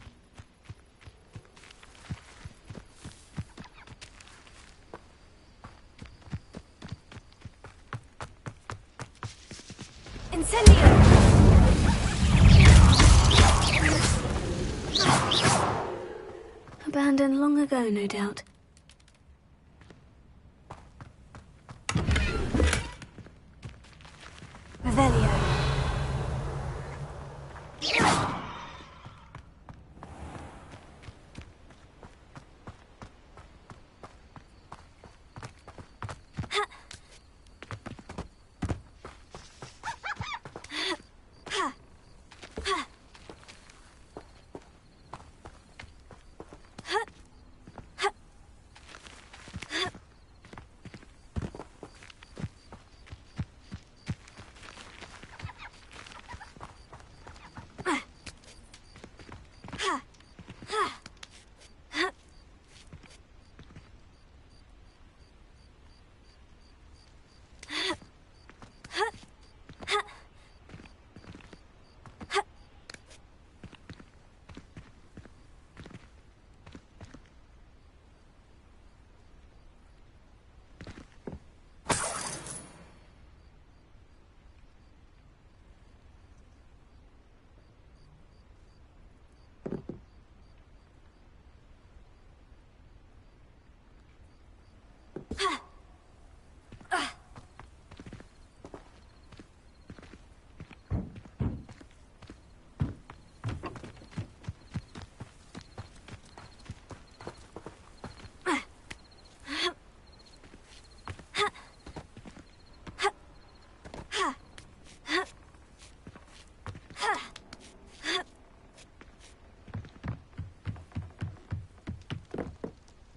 Abandoned long ago, no doubt. Revelio.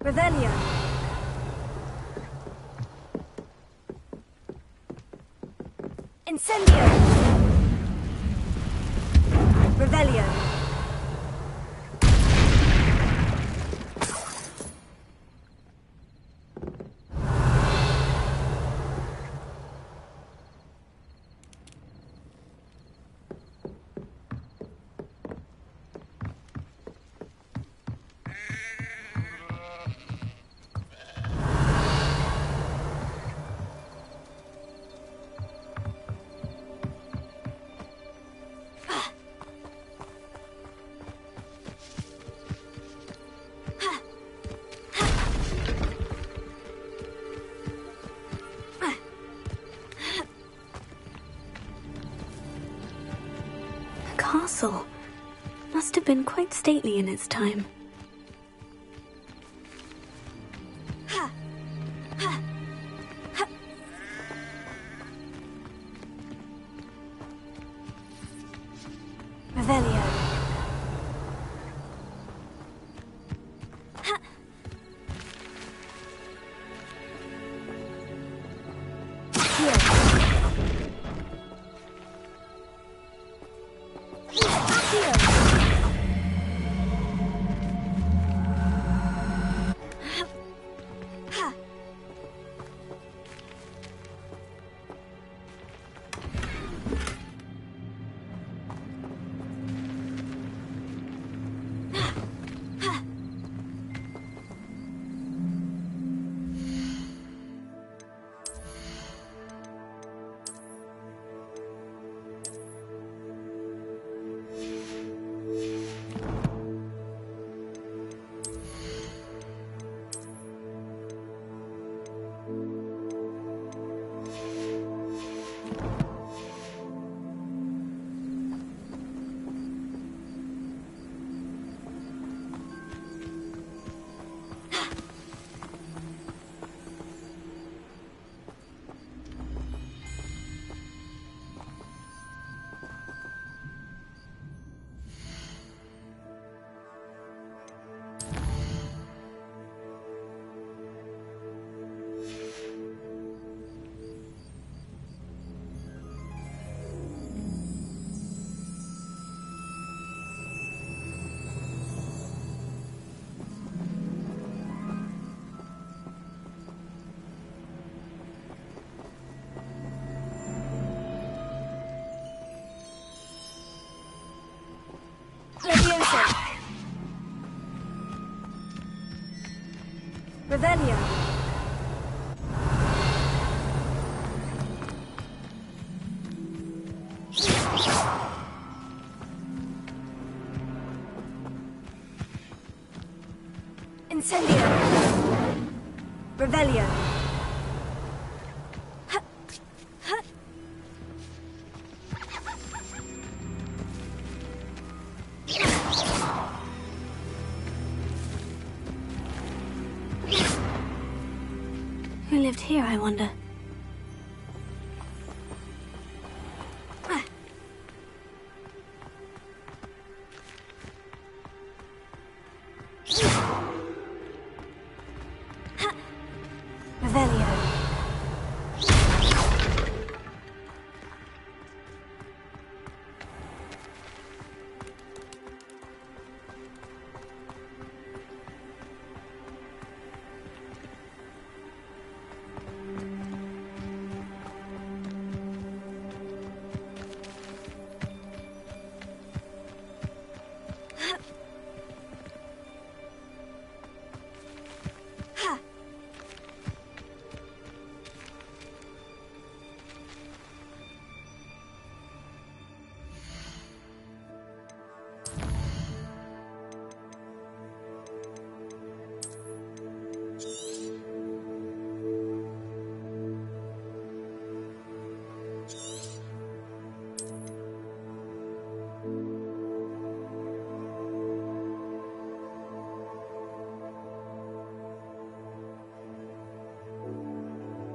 Revelio. Incendio. Revelio. Castle. Must have been quite stately in its time. Revelio. Revelio. Incendio. Revelio. Who lived here, I wonder?